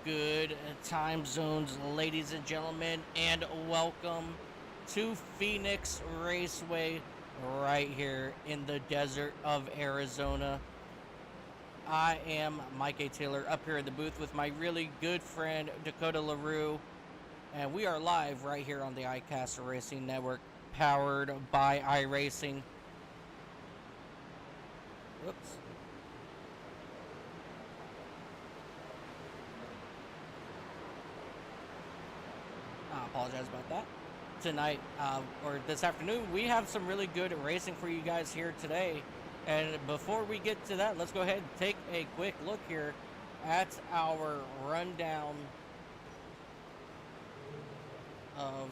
Good time zones, ladies and gentlemen, and welcome to Phoenix Raceway right here in the desert of Arizona. I am Mike A. Taylor up here in the booth with my really good friend Dakota LaRue, and we are live right here on the iCaster Racing Network, powered by iRacing. Oops. I apologize about that. Tonight, or this afternoon, we have some really good racing for you guys here today. And before we get to that, let's go ahead and take a quick look here at our rundown of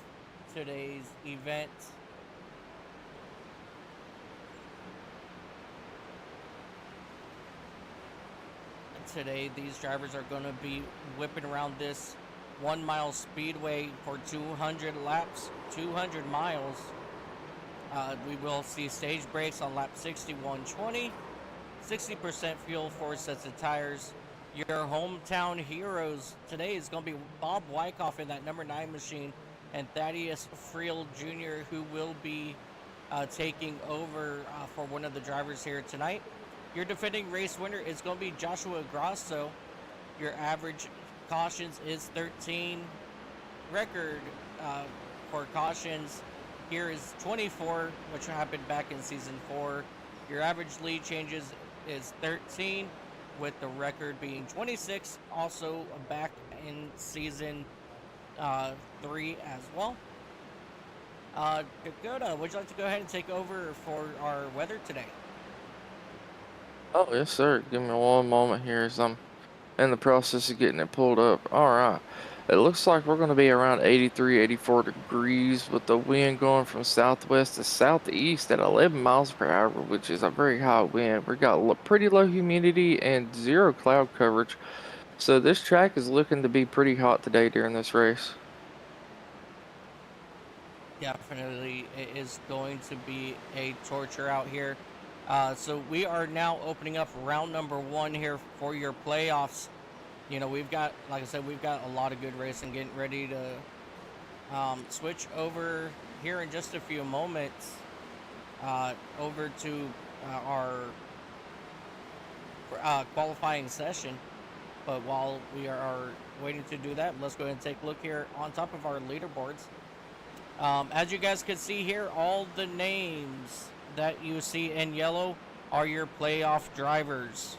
today's event. Today, these drivers are going to be whipping around this 1 mile speedway for 200 laps, 200 miles. We will see stage brakes on lap 6120, 60% fuel, 4 sets of tires. Your hometown heroes today is going to be Bob Wyckoff in that number 9 machine, and Thaddeus Friel Jr., who will be taking over for one of the drivers here tonight. Your defending race winner is going to be Joshua Grosso. Your average cautions is 13. Record for cautions here is 24, which happened back in season 4. Your average lead changes is 13, with the record being 26, also back in season 3 as well. Dakota, would you like to go ahead and take over for our weather today? Oh, yes, sir. Give me one moment here as I'm in the process of getting it pulled up. All right. It looks like we're going to be around 83, 84 degrees with the wind going from southwest to southeast at 11 miles per hour, which is a very high wind. We got pretty low humidity and 0 cloud coverage. So this track is looking to be pretty hot today during this race. Definitely, it is going to be a torture out here. So we are now opening up round number 1 here for your playoffs. You know, we've got, like I said, we've got a lot of good racing getting ready to switch over here in just a few moments over to our qualifying session. But while we are waiting to do that, let's go ahead and take a look here on top of our leaderboards. As you guys can see here, all the names that you see in yellow are your playoff drivers.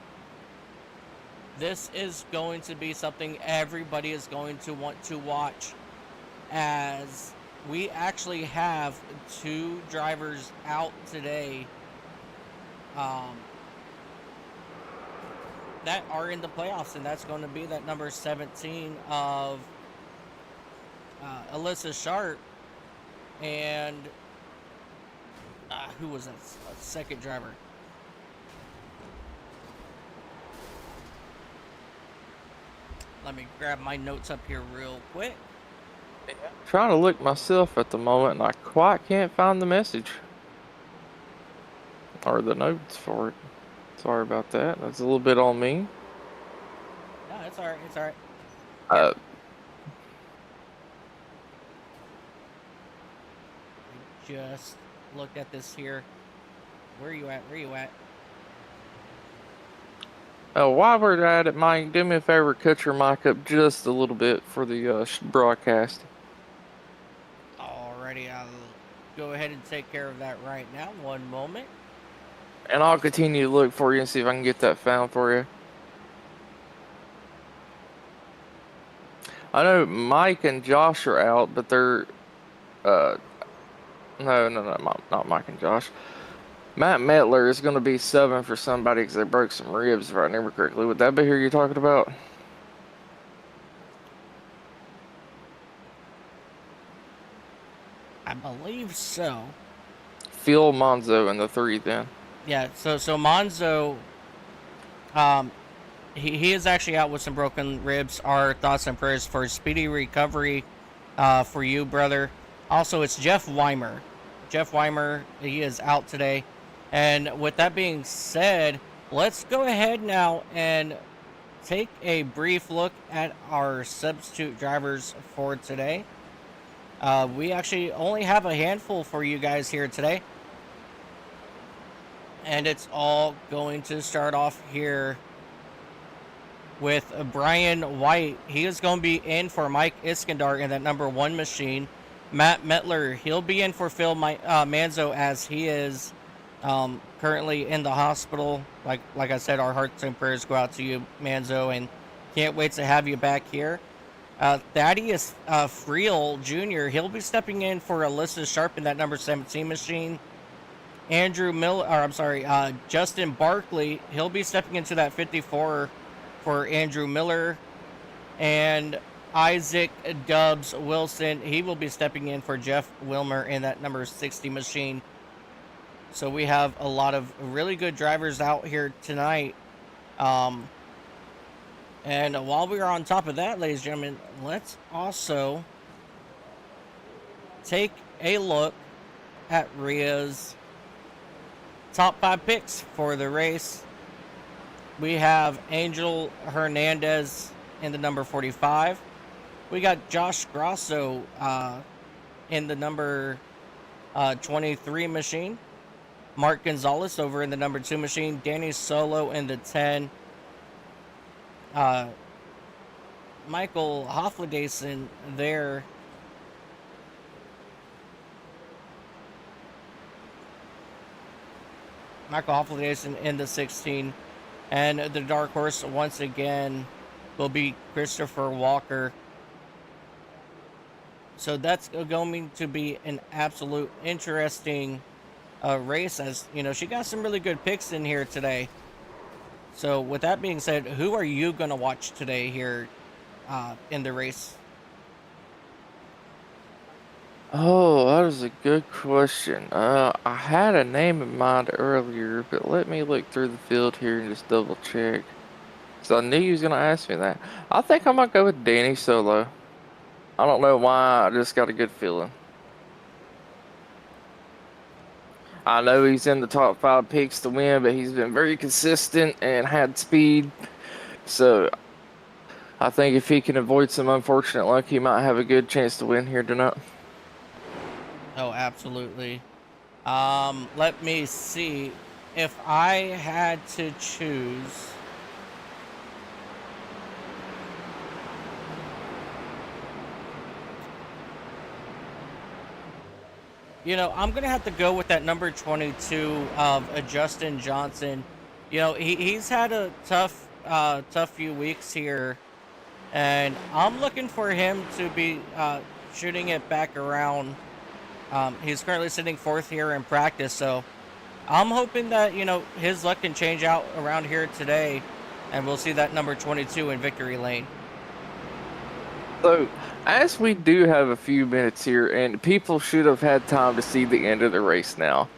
This is going to be something everybody is going to want to watch, as we actually have 2 drivers out today um, that are in the playoffs, and that's going to be that number 17 of Alyssa Sharp and who was that second driver? Let me grab my notes up here real quick. Trying to look myself at the moment, and I quite can't find the message or the notes for it. Sorry about that. That's a little bit on me. No, it's all right. It's all right. Uh, I just looked at this here. Where are you at? Where are you at? while we're at it, Mike, do me a favor, cut your mic up just a little bit for the broadcast. Alrighty, I'll go ahead and take care of that right now. One moment. And I'll continue to look for you and see if I can get that found for you. I know Mike and Josh are out, but they're, no, not Mike and Josh. Matt Metler is going to be subbing for somebody because they broke some ribs, if I remember correctly. Would that be who you're talking about? I believe so. Phil Monzo in the 3 then. Yeah, so Monzo, he is actually out with some broken ribs. Our thoughts and prayers for speedy recovery for you, brother. Also, it's Jeff Weimer. Jeff Weimer, he is out today. And with that being said, let's go ahead now and take a brief look at our substitute drivers for today. We actually only have a handful for you guys here today. And it's all going to start off here with Brian White. He is going to be in for Mike Iskandar in that number 1 machine. Matt Metler, he'll be in for Phil Manzo, as he is currently in the hospital. Like I said, our hearts and prayers go out to you, Manzo, and can't wait to have you back here. Thaddeus Friel Jr., he'll be stepping in for Alyssa Sharp in that number 17 machine. Justin Barkley, he'll be stepping into that 54 for Andrew Miller. And Isaac Dubs Wilson, he will be stepping in for Jeff Wilmer in that number 60 machine. So we have a lot of really good drivers out here tonight. And while we are on top of that, ladies and gentlemen, let's also take a look at Rhea's top 5 picks for the race. We have Angel Hernandez in the number 45. We got Josh Grosso in the number 23 machine. Mark Gonzalez over in the number 2 machine. Danny Solo in the 10. Michael Hoffledason there. Michael Hoffledason in the 16. And the dark horse once again will be Christopher Walker. So that's going to be an absolute interesting race, as you know, she got some really good picks in here today. So with that being said, who are you going to watch today here in the race? Oh, that is a good question. I had a name in mind earlier, but let me look through the field here and just double check. So I knew you was gonna ask me that. I think I might go with Danny Solo. I don't know why, I just got a good feeling. I know he's in the top 5 picks to win, but he's been very consistent and had speed. So I think if he can avoid some unfortunate luck, he might have a good chance to win here tonight. Oh, absolutely. Let me see. If I had to choose, you know, I'm going to have to go with that number 22 of Justin Johnson. You know, he's had a tough tough few weeks here, and I'm looking for him to be shooting it back around. He's currently sitting fourth here in practice, so I'm hoping that his luck can change out around here today, and we'll see that number 22 in victory lane. So, as we do have a few minutes here, and people should have had time to see the end of the race now,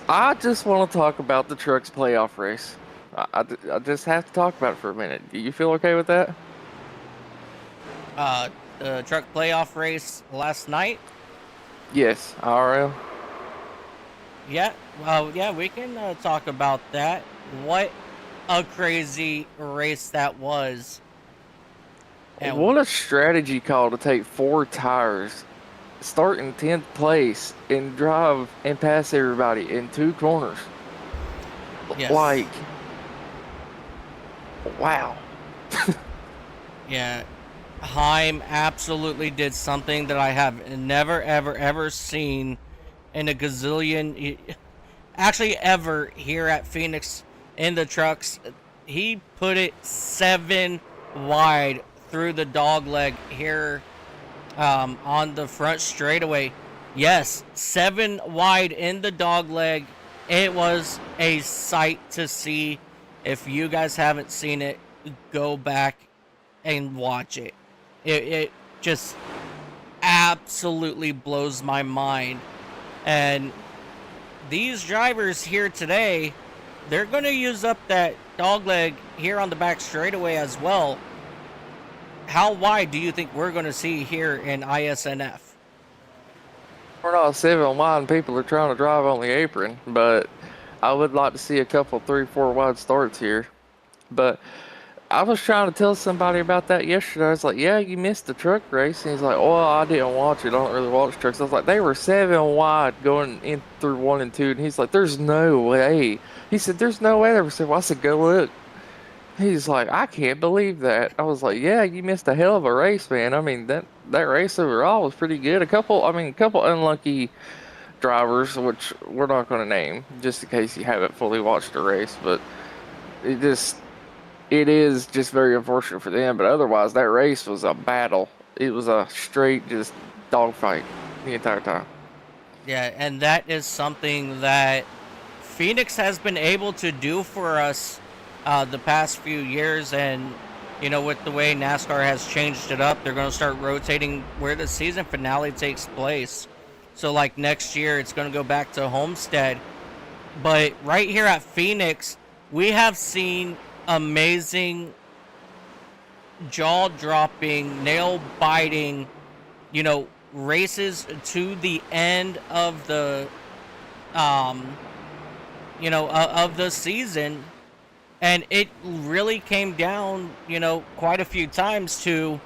I just want to talk about the trucks playoff race. I just have to talk about it for a minute. Do you feel okay with that? The truck playoff race last night. Yes, IRL. Yeah, yeah, we can talk about that. What a crazy race that was. And What a strategy call to take 4 tires, start in 10th place, and drive and pass everybody in 2 corners. yes. Like, wow. Yeah, Heim absolutely did something that I have never, ever seen in a gazillion, actually ever here at Phoenix in the trucks. He put it 7 wide through the dog leg here on the front straightaway. Yes, 7 wide in the dog leg. It was a sight to see. If you guys haven't seen it, go back and watch it. It just absolutely blows my mind. And these drivers here today, they're going to use up that dog leg here on the back straightaway as well. How wide do you think we're going to see here in ISNF? We're not 7 wide and people are trying to drive on the apron, but I would like to see a couple 3-4 wide starts here. But I was trying to tell somebody about that yesterday. I was like, yeah, you missed the truck race. And he's like, oh, I didn't watch it. I don't really watch trucks. I was like, they were 7 wide going in through 1 and 2. And he's like, there's no way. He said, there's no way they were 7 wide. I said, go look. He's like, I can't believe that. I was like, yeah, you missed a hell of a race, man. I mean, that race overall was pretty good. A couple unlucky drivers, which we're not going to name, just in case you haven't fully watched the race. But it is just very unfortunate for them. But otherwise, that race was a battle. It was a straight just dogfight the entire time. Yeah, and that is something that Phoenix has been able to do for us the past few years. And with the way NASCAR has changed it up, they're going to start rotating where the season finale takes place. So like next year, it's going to go back to Homestead. But right here at Phoenix, we have seen amazing, jaw-dropping, nail-biting, races to the end of the, of the season. And it really came down, quite a few times to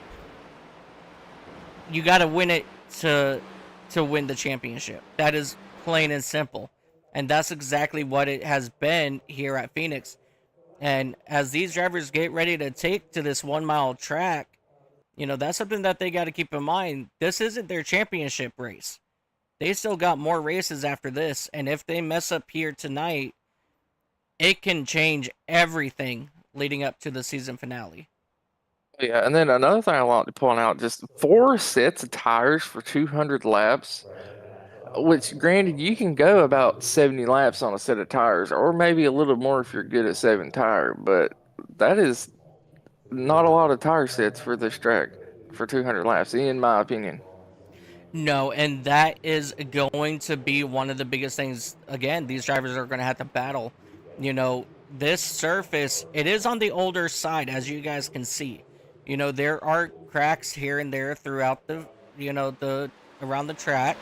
you got to win it to win the championship. That is plain and simple. And that's exactly what it has been here at Phoenix. And as these drivers get ready to take to this 1 mile track, that's something that they got to keep in mind. This isn't their championship race. They still got more races after this. And if they mess up here tonight, it can change everything leading up to the season finale. Yeah, and then another thing I want to point out, just 4 sets of tires for 200 laps, which granted you can go about 70 laps on a set of tires, or maybe a little more if you're good at 7 tire, but that is not a lot of tire sets for this track for 200 laps, in my opinion. No, and that is going to be one of the biggest things. Again, these drivers are going to have to battle. This surface, it is on the older side, as you guys can see. There are cracks here and there throughout the around the track.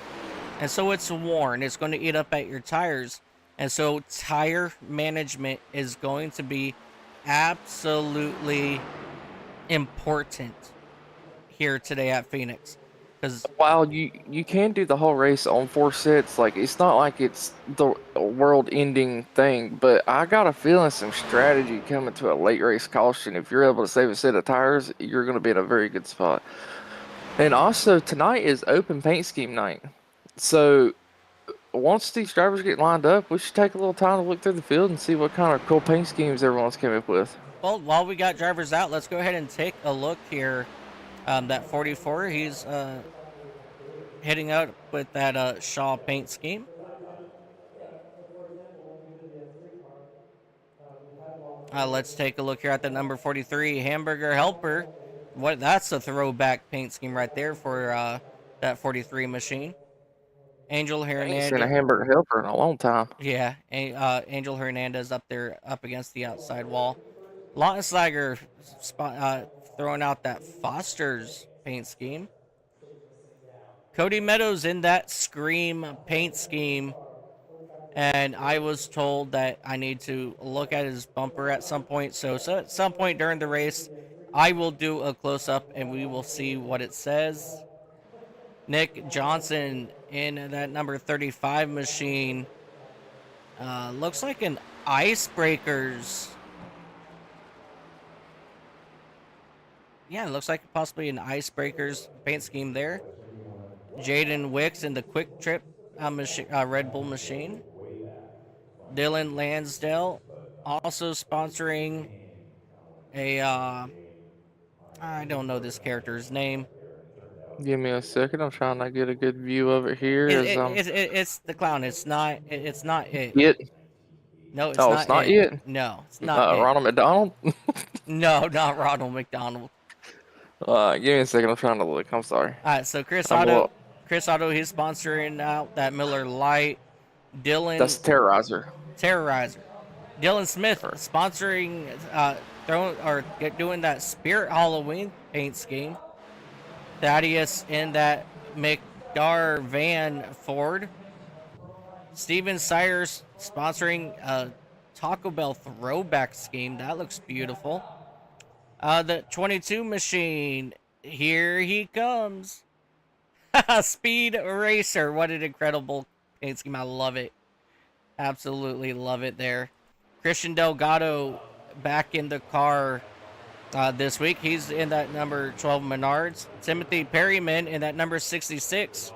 And so it's worn. It's going to eat up at your tires. And so tire management is going to be absolutely important here today at Phoenix. Because while you can do the whole race on 4 sets, like it's not like it's the world-ending thing, but I got a feeling some strategy coming to a late race caution. If you're able to save a set of tires, you're going to be in a very good spot. And also tonight is open paint scheme night, so once these drivers get lined up, we should take a little time to look through the field and see what kind of cool paint schemes everyone's came up with. Well, while we got drivers out, let's go ahead and take a look here. That 44, he's hitting out with that Shaw paint scheme. Let's take a look here at the number 43 Hamburger Helper. That's a throwback paint scheme right there for that 43 machine. Angel I ain't seen a Hernandez. hamburger helper in a long time. Yeah, Angel Hernandez up there, up against the outside wall. Lautenschlager throwing out that Foster's paint scheme. Cody Meadows in that Scream paint scheme. And I was told that I need to look at his bumper at some point. So at some point during the race, I will do a close-up and we will see what it says. Nick Johnson in that number 35 machine. Looks like an Icebreakers. Yeah, it looks like possibly an Icebreakers paint scheme there. Jaden Wicks in the Quick Trip Red Bull machine. Dylan Lansdale also sponsoring a, I don't know this character's name. Give me a second. I'm trying to get a good view of it here. It's the clown. It's not it. It? No, it's oh, not it's not it. yet? No, it's not it. Ronald McDonald? No, not Ronald McDonald. Give me a second. I'm trying to look. I'm sorry. All right, so Chris Otto, he's sponsoring out that Miller Lite. Dylan. That's Terrorizer. Dylan Smith sponsoring, doing that Spirit Halloween paint scheme. Thaddeus in that McDar Van Ford. Steven Sayers sponsoring a Taco Bell throwback scheme. That looks beautiful. The 22 machine. Here he comes. Speed Racer. What an incredible paint scheme. I love it. Absolutely love it there. Christian Delgado back in the car this week. He's in that number 12 Menards. Timothy Perryman in that number 66.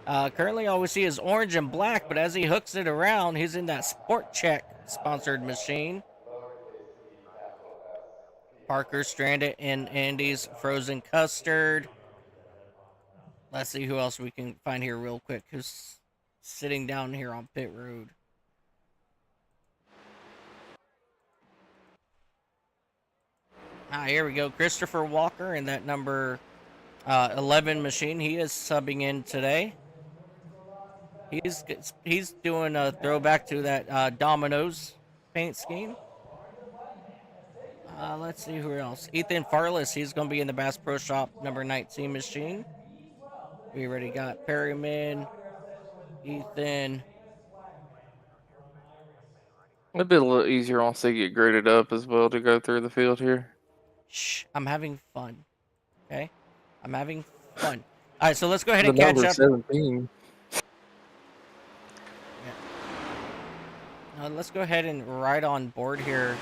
Currently all we see is orange and black, but as he hooks it around, he's in that Sport Check sponsored machine. Parker Stranded in Andy's Frozen Custard. Let's see who else we can find here real quick. Who's sitting down here on pit road? Here we go. Christopher Walker in that number 11 machine. He is subbing in today. He's doing a throwback to that Domino's paint scheme. Let's see who else. Ethan Farless. He's going to be in the Bass Pro Shop number 19 machine. We already got Perryman, Ethan. It'd be a little easier once they get graded up as well to go through the field here. Shh, I'm having fun. Okay? I'm having fun. All right, so let's go ahead and catch up. 17. Yeah. Let's go ahead and ride on board here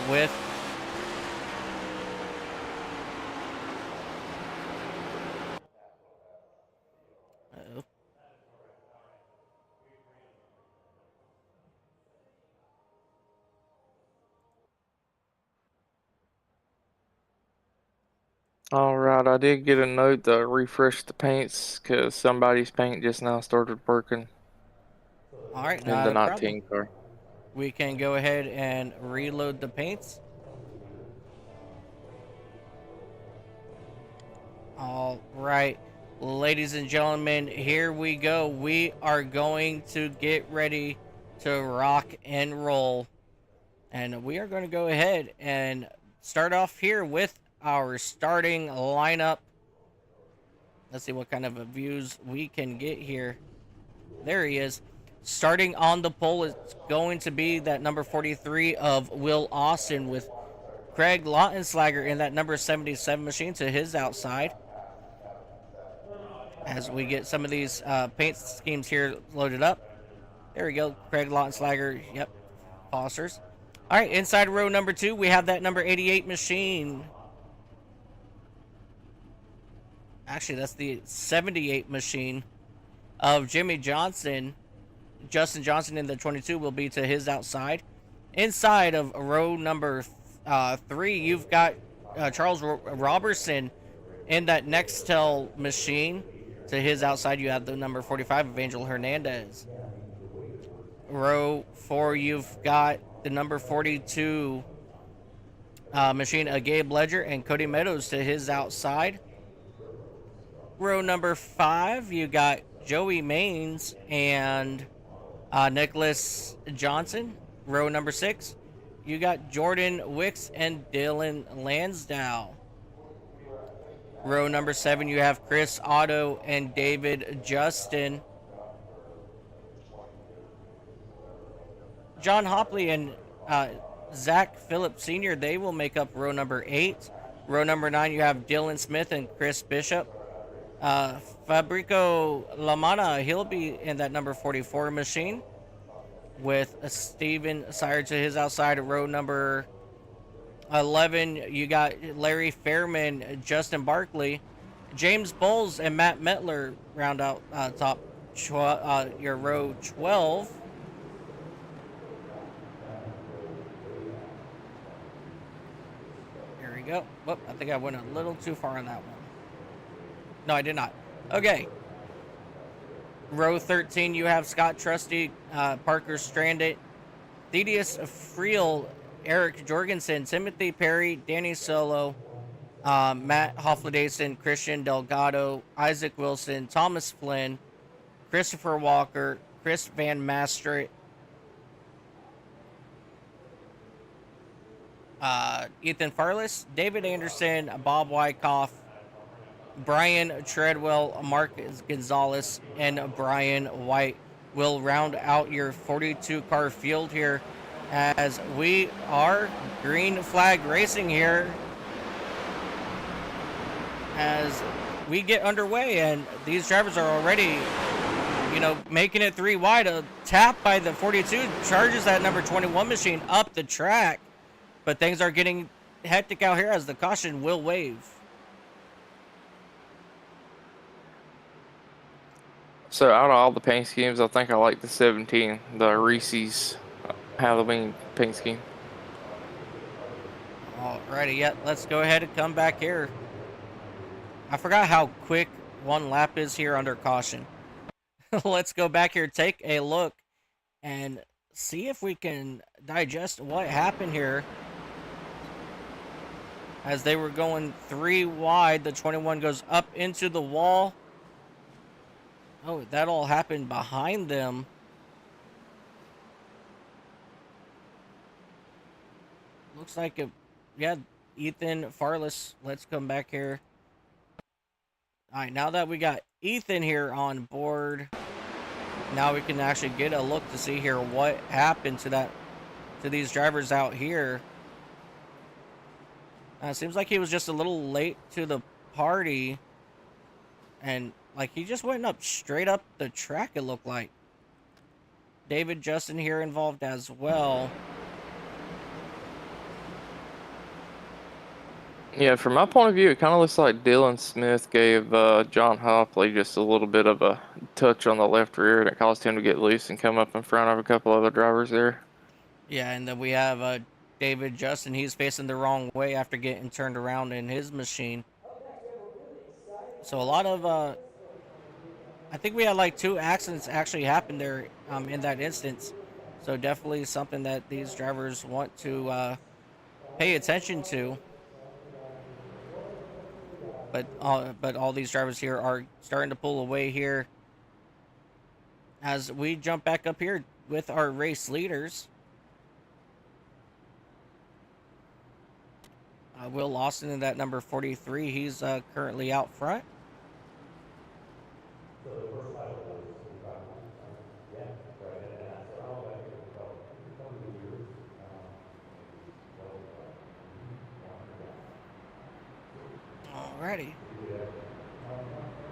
with... Uh-oh. Alright, I did get a note to refresh the paints because somebody's paint just now started working. Alright, in the 19 car. We can go ahead and reload the paints. Alright, ladies and gentlemen, here we go. We are going to get ready to rock and roll. And we are going to go ahead and start off here with our starting lineup. Let's see what kind of views we can get here. There he is. Starting on the pole is going to be that number 43 of Will Austin with Craig Lautenschlager in that number 77 machine to his outside. As we get some of these paint schemes here loaded up. There we go. Craig Lautenschlager. Yep. Foster's. All right. Inside row number 2, we have that number 88 machine. Actually, that's the 78 machine. of Jimmy Johnson, Justin Johnson in the 22 will be to his outside. Inside of row number 3, you've got Charles Robertson in that Nextel machine. To his outside, you have the number 45 of Angel Hernandez. Row 4, you've got the number 42 machine of Gabe Ledger and Cody Meadows to his outside. Row number 5, you got Joey Maines and Nicholas Johnson. Row number 6, you got Jordan Wicks and Dylan Lansdowne. Row number 7, you have Chris Otto and David Justin. John Hopley and Zach Phillips Sr., they will make up row number 8. Row number 9, you have Dylan Smith and Chris Bishop. Fabrico Lamana, he'll be in that number 44 machine with Steven Sire to his outside. Row number 11, you got Larry Fairman, Justin Barkley, James Bowles, and Matt Metler round out top your row 12. Here we go. Whoop, I think I went a little too far on that one. No, I did not. Okay. Row 13, you have Scott Trusty, Parker Stranded, Thaddeus Friel, Eric Jorgensen, Timothy Perry, Danny Solo, Matt Hoffledason, Christian Delgado, Isaac Wilson, Thomas Flynn, Christopher Walker, Chris Van Mastert, Ethan Farless, David Anderson, Bob Wyckoff, Brian Treadwell, Mark Gonzalez, and Brian White will round out your 42 car field here as we are green flag racing here as we get underway, and these drivers are already, you know, making it 3 wide. A tap by the 42 charges that number 21 machine up the track, but things are getting hectic out here as the caution will wave. So out of all the paint schemes, I think I like the 17, the Reese's Halloween paint scheme. Alrighty, yeah, let's go ahead and come back here. I forgot how quick one lap is here under caution. Let's go back here, take a look, and see if we can digest what happened here. As they were going 3 wide, the 21 goes up into the wall. Oh, that all happened behind them. Looks like it, yeah, Ethan Farless. Let's come back here. All right, now that we got Ethan here on board, now we can actually get a look to see here what happened to these drivers out here. Seems like he was just a little late to the party, and like he just went up straight up the track, it looked like. David Justin here involved as well. Yeah, from my point of view, it kind of looks like Dylan Smith gave John Hopley just a little bit of a touch on the left rear, and it caused him to get loose and come up in front of a couple other drivers there. Yeah, and then we have David Justin. He's facing the wrong way after getting turned around in his machine. So a lot of, I think we had like 2 accidents actually happen there in that instance. So definitely something that these drivers want to pay attention to. But all these drivers here are starting to pull away here as we jump back up here with our race leaders. Will Lawson in that number 43, he's currently out front. Alrighty.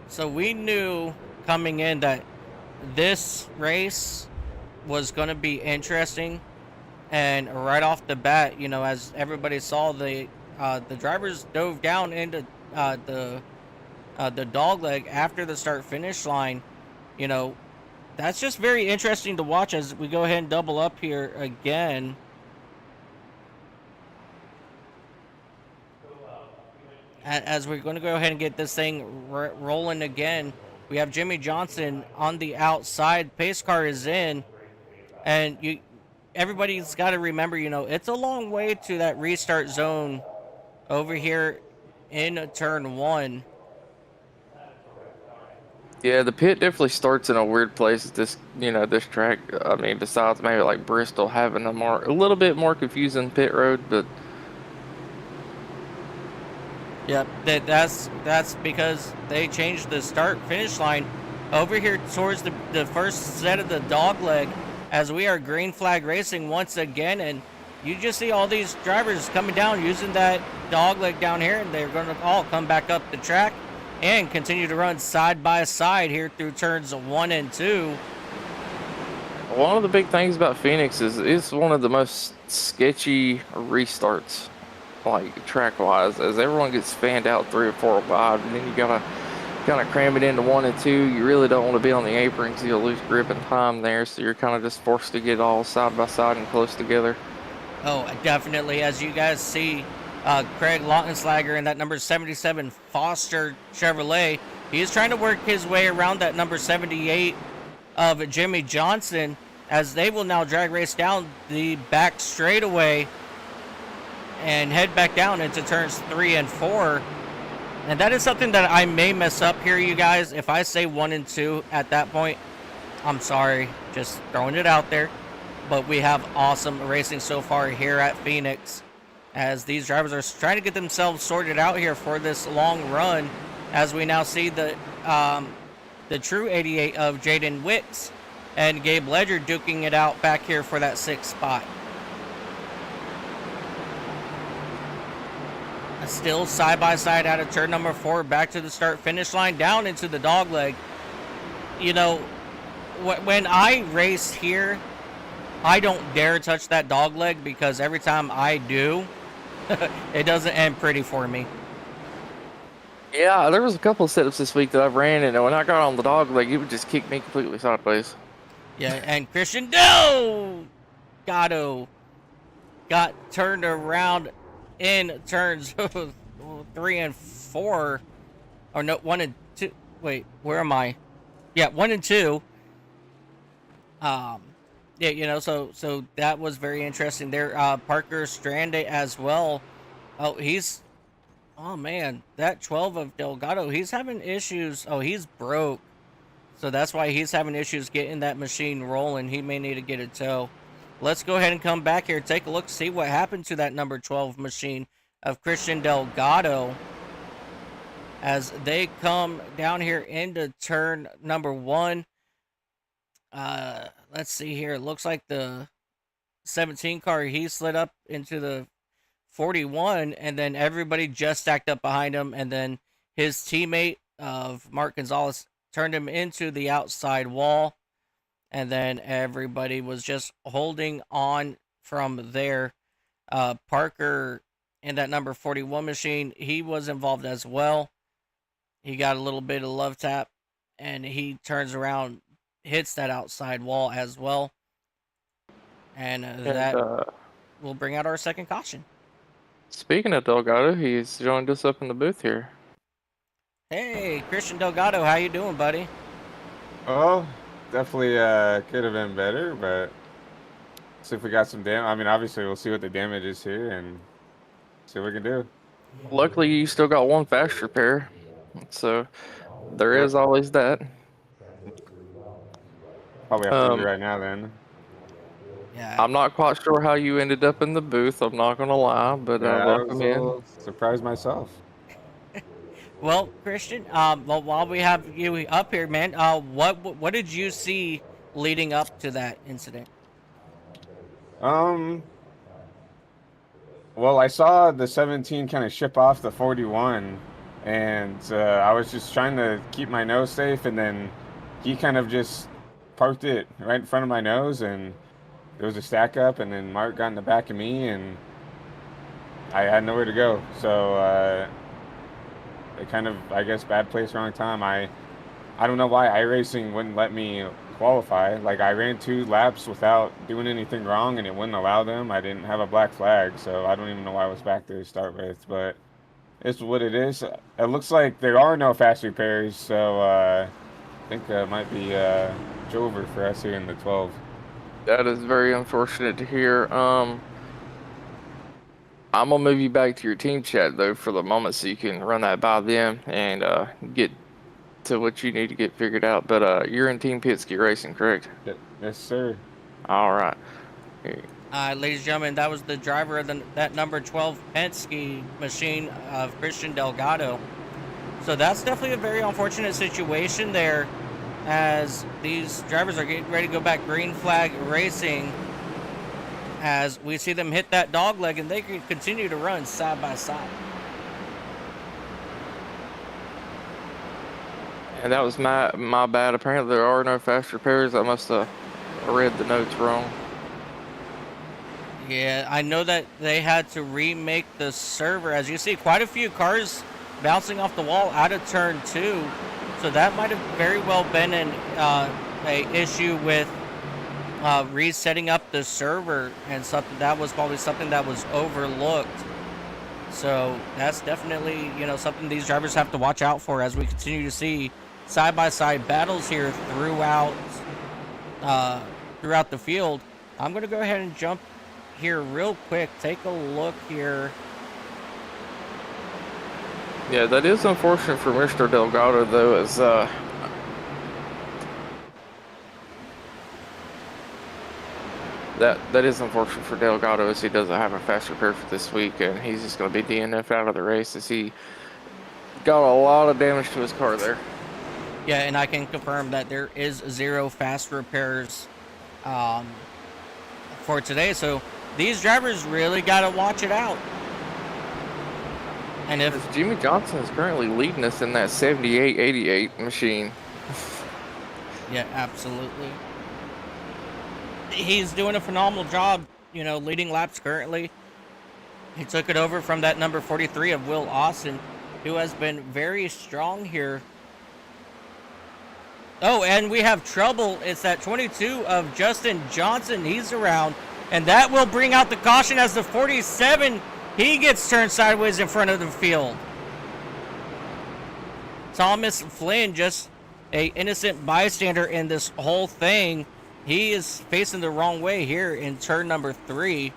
So we knew coming in that this race was going to be interesting, and right off the bat, you know, as everybody saw, the drivers dove down into the dog leg after the start finish line, you know, that's just very interesting to watch as we go ahead and double up here again. As we're going to go ahead and get this thing rolling again. We have Jimmy Johnson on the outside. Pace car is in, and everybody's got to remember, it's a long way to that restart zone over here in turn 1. Yeah, the pit definitely starts in a weird place at this, this track. I mean, besides maybe like Bristol having a little bit more confusing pit road, but Yep, that's because they changed the start finish line over here towards the first set of the dog leg, as we are green flag racing once again, and you just see all these drivers coming down using that dog leg down here, and they're going to all come back up the track and continue to run side by side here through turns 1 and 2. One of the big things about Phoenix is it's one of the most sketchy restarts, like track wise, as everyone gets fanned out 3 or 4 wide, and then you gotta kind of cram it into 1 and 2. You really don't want to be on the apron because you'll lose grip and time there, so you're kind of just forced to get all side by side and close together. Oh, definitely. As you guys see, Craig Lautenslager in that number 77 Foster Chevrolet, he's trying to work his way around that number 78 of Jimmy Johnson, as they will now drag race down the back straightaway and head back down into turns 3 and 4. And that is something that I may mess up here, you guys. If I say 1 and 2 at that point, I'm sorry, just throwing it out there. But we have awesome racing so far here at Phoenix, as these drivers are trying to get themselves sorted out here for this long run, as we now see the true 88 of Jaden Wicks and Gabe Ledger duking it out back here for that 6th spot. Still side by side out of turn number 4, back to the start finish line, down into the dog leg. When I race here, I don't dare touch that dog leg, because every time I do, it doesn't end pretty for me. Yeah, there was a couple of setups this week that I've ran, and when I got on the dog leg, it would just kick me completely sideways. Yeah, and Christian Delgado got turned around in turns 3 and 4. Or no, 1 and 2. Wait, where am I? Yeah, 1 and 2. Yeah, so that was very interesting there. Parker Strande as well. Oh man, that 12 of Delgado, he's having issues. Oh, he's broke. So that's why he's having issues getting that machine rolling. He may need to get a tow. Let's go ahead and come back here, take a look, see what happened to that number 12 machine of Christian Delgado, as they come down here into turn number 1. Let's see here. It looks like the 17 car, he slid up into the 41, and then everybody just stacked up behind him, and then his teammate of Mark Gonzalez turned him into the outside wall, and then everybody was just holding on from there. Parker in that number 41 machine, he was involved as well. He got a little bit of love tap, and he turns around, hits that outside wall as well, and that will bring out our second caution. Speaking of Delgado, he's joined us up in the booth here. Hey, Christian Delgado, how you doing, buddy? Oh, definitely could have been better, but see if we got some damage. I mean, obviously we'll see what the damage is here and see what we can do. Luckily, you still got 1 fast repair, so there is always that. Probably have to do right now then. Yeah. I'm not quite sure how you ended up in the booth, I'm not gonna lie, but welcome in. Surprised myself. Well, Christian, well, while we have you up here, man, what did you see leading up to that incident? Well, I saw the 17 kind of ship off the 41, and I was just trying to keep my nose safe, and then he kind of just parked it right in front of my nose, and there was a stack up, and then Mark got in the back of me, and I had nowhere to go. So it kind of, I guess, bad place, wrong time. I I don't know why iRacing wouldn't let me qualify. Like, I ran 2 laps without doing anything wrong, and it wouldn't allow them. I didn't have a black flag, so I don't even know why I was back there to start with. But it's what it is. It looks like there are no fast repairs, so I think it might be over for us here in the 12. That is very unfortunate to hear. I'm gonna move you back to your team chat though for the moment, so you can run that by them and get to what you need to get figured out. But you're in Team Pittsky Racing, correct? Yes, sir. All right. Ladies and gentlemen, that was the driver of that number 12 Penske machine of Christian Delgado. So that's definitely a very unfortunate situation there, as these drivers are getting ready to go back green flag racing, as we see them hit that dog leg, and they can continue to run side by side. And that was my bad. Apparently there are no fast repairs. I must have read the notes wrong. Yeah, I know that they had to remake the server. As you see, quite a few cars bouncing off the wall out of turn 2. So that might have very well been a issue with resetting up the server, and something that was probably something that was overlooked. So that's definitely, something these drivers have to watch out for as we continue to see side-by-side battles here throughout the field. I'm going to go ahead and jump here real quick. Take a look here. Yeah, that is unfortunate for Mr. Delgado, though, as that is unfortunate for Delgado, as he doesn't have a fast repair for this week, and he's just going to be DNF'd out of the race, as he got a lot of damage to his car there. Yeah, and I can confirm that there is 0 fast repairs for today, so these drivers really got to watch it out. And if Jimmy Johnson is currently leading us in that 78-88 machine. Yeah, absolutely. He's doing a phenomenal job, leading laps currently. He took it over from that number 43 of Will Austin, who has been very strong here. Oh, and we have trouble. It's that 22 of Justin Johnson. He's around, and that will bring out the caution as the 47, he gets turned sideways in front of the field. Thomas Flynn, just a innocent bystander in this whole thing. He is facing the wrong way here in turn number 3.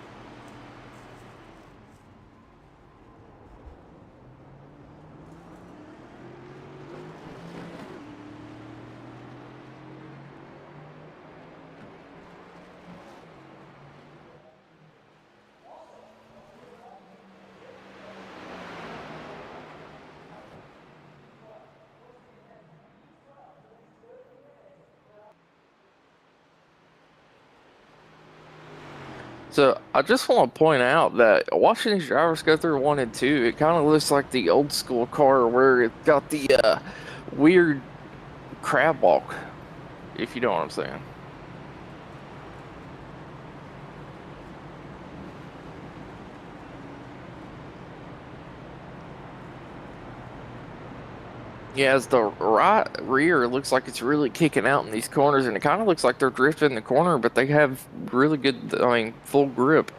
So I just want to point out that watching these drivers go through 1 and 2, it kind of looks like the old school car where it got the weird crab walk, if you know what I'm saying. Yeah, as the right rear looks like it's really kicking out in these corners, and it kind of looks like they're drifting in the corner, but they have really good, full grip.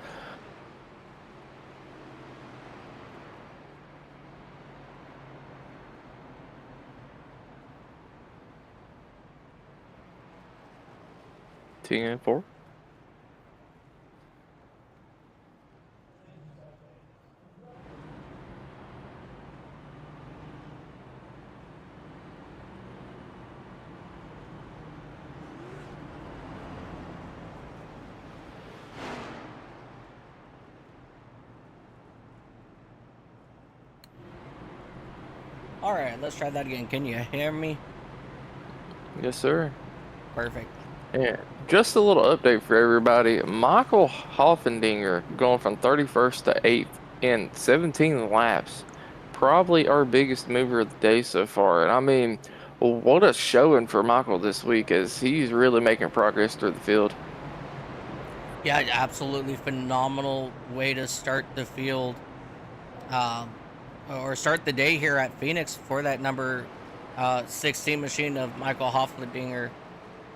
TN4. All right, let's try that again. Can you hear me? Yes, sir. Perfect. Yeah, just a little update for everybody. Michael Hoffendinger going from 31st to 8th in 17 laps. Probably our biggest mover of the day so far. And I mean, what a showing for Michael this week, as he's really making progress through the field. Yeah, absolutely phenomenal way to start the field. Or start the day here at Phoenix for that number 16 machine of Michael Hoffledinger.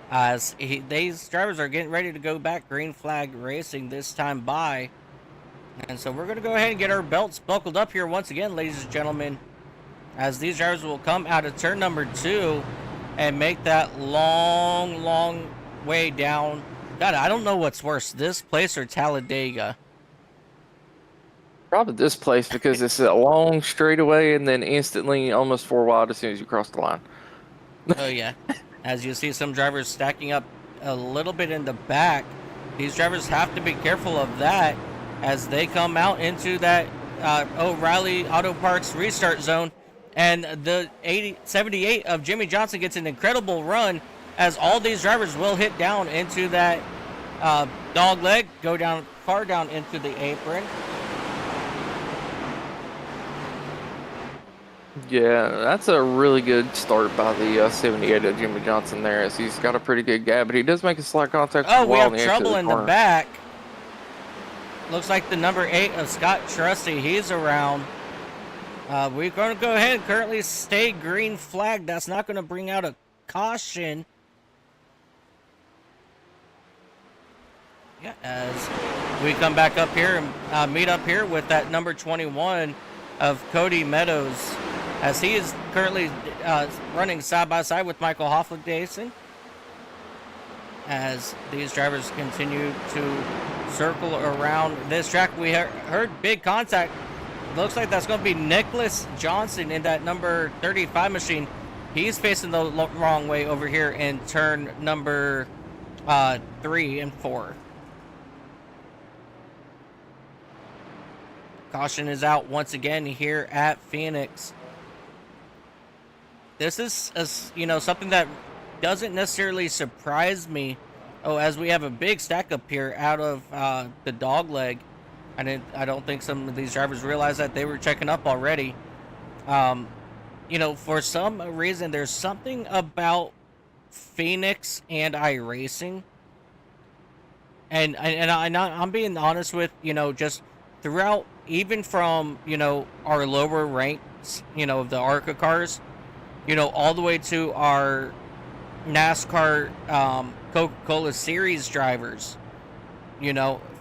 As these drivers are getting ready to go back green flag racing this time by. And so we're going to go ahead and get our belts buckled up here once again, ladies and gentlemen, as these drivers will come out of turn number 2 and make that long way down. God, I don't know what's worse, this place or Talladega. Probably this place because it's a long straightaway and then instantly almost 4 wide as soon as you cross the line. Oh yeah, as you see some drivers stacking up a little bit in the back. These drivers have to be careful of that as they come out into that O'Reilly Auto Parts restart zone. And the 78 of Jimmy Johnson gets an incredible run as all these drivers will hit down into that dog leg, go down far down into the apron. Yeah, that's a really good start by the 78 of Jimmy Johnson there, as he's got a pretty good gap, but he does make a slight contact. Oh, we have trouble in the back. Looks like the number 8 of Scott Trusty, he's around. We're going to go ahead and currently stay green flag. That's not going to bring out a caution. Yeah, as we come back up here and meet up here with that number 21 of Cody Meadows, as he is currently running side by side with Michael Hoffledinger. As these drivers continue to circle around this track, we heard big contact. Looks like that's going to be Nicholas Johnson in that number 35 machine. He's facing the wrong way over here in turn number 3 and 4. Caution is out once again here at Phoenix. This is something that doesn't necessarily surprise me. Oh, as we have a big stack up here out of the dog leg. I don't think some of these drivers realize that they were checking up already. For some reason, there's something about Phoenix and iRacing. And I'm being honest with, just throughout, even from, our lower ranks, of the ARCA cars, all the way to our NASCAR Coca-Cola Series drivers,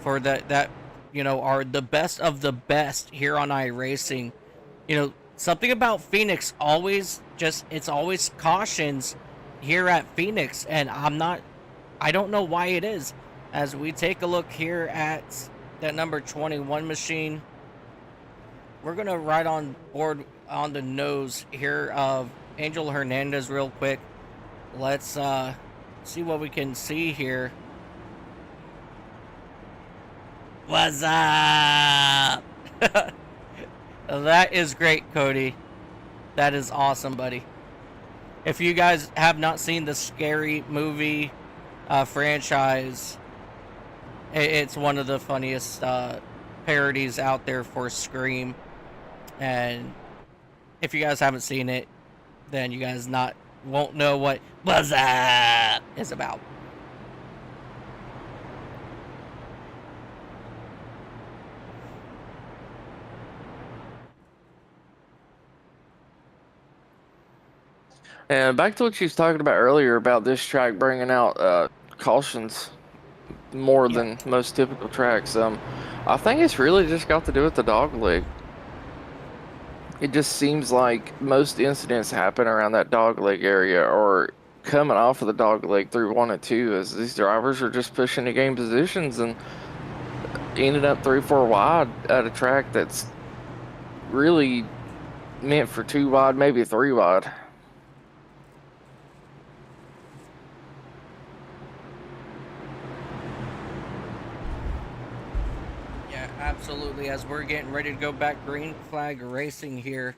for that are the best of the best here on iRacing. Something about Phoenix it's always cautions here at Phoenix, and I don't know why it is. As we take a look here at that number 21 machine, we're going to ride on board on the nose here of Angel Hernandez real quick. Let's see what we can see here. What's up? That is great, Cody. That is awesome, buddy. If you guys have not seen the Scary Movie franchise, it's one of the funniest parodies out there for Scream. And if you guys haven't seen it, then you guys won't know what What's Up is about. And back to what she was talking about earlier about this track bringing out cautions more than most typical tracks. I think it's really just got to do with the dog leg. It just seems like most incidents happen around that dog leg area or coming off of the dog leg through 1 and 2, as these drivers are just pushing to gain positions and ended up 3-4 wide at a track that's really meant for 2 wide, maybe 3 wide. Absolutely, as we're getting ready to go back green flag racing here.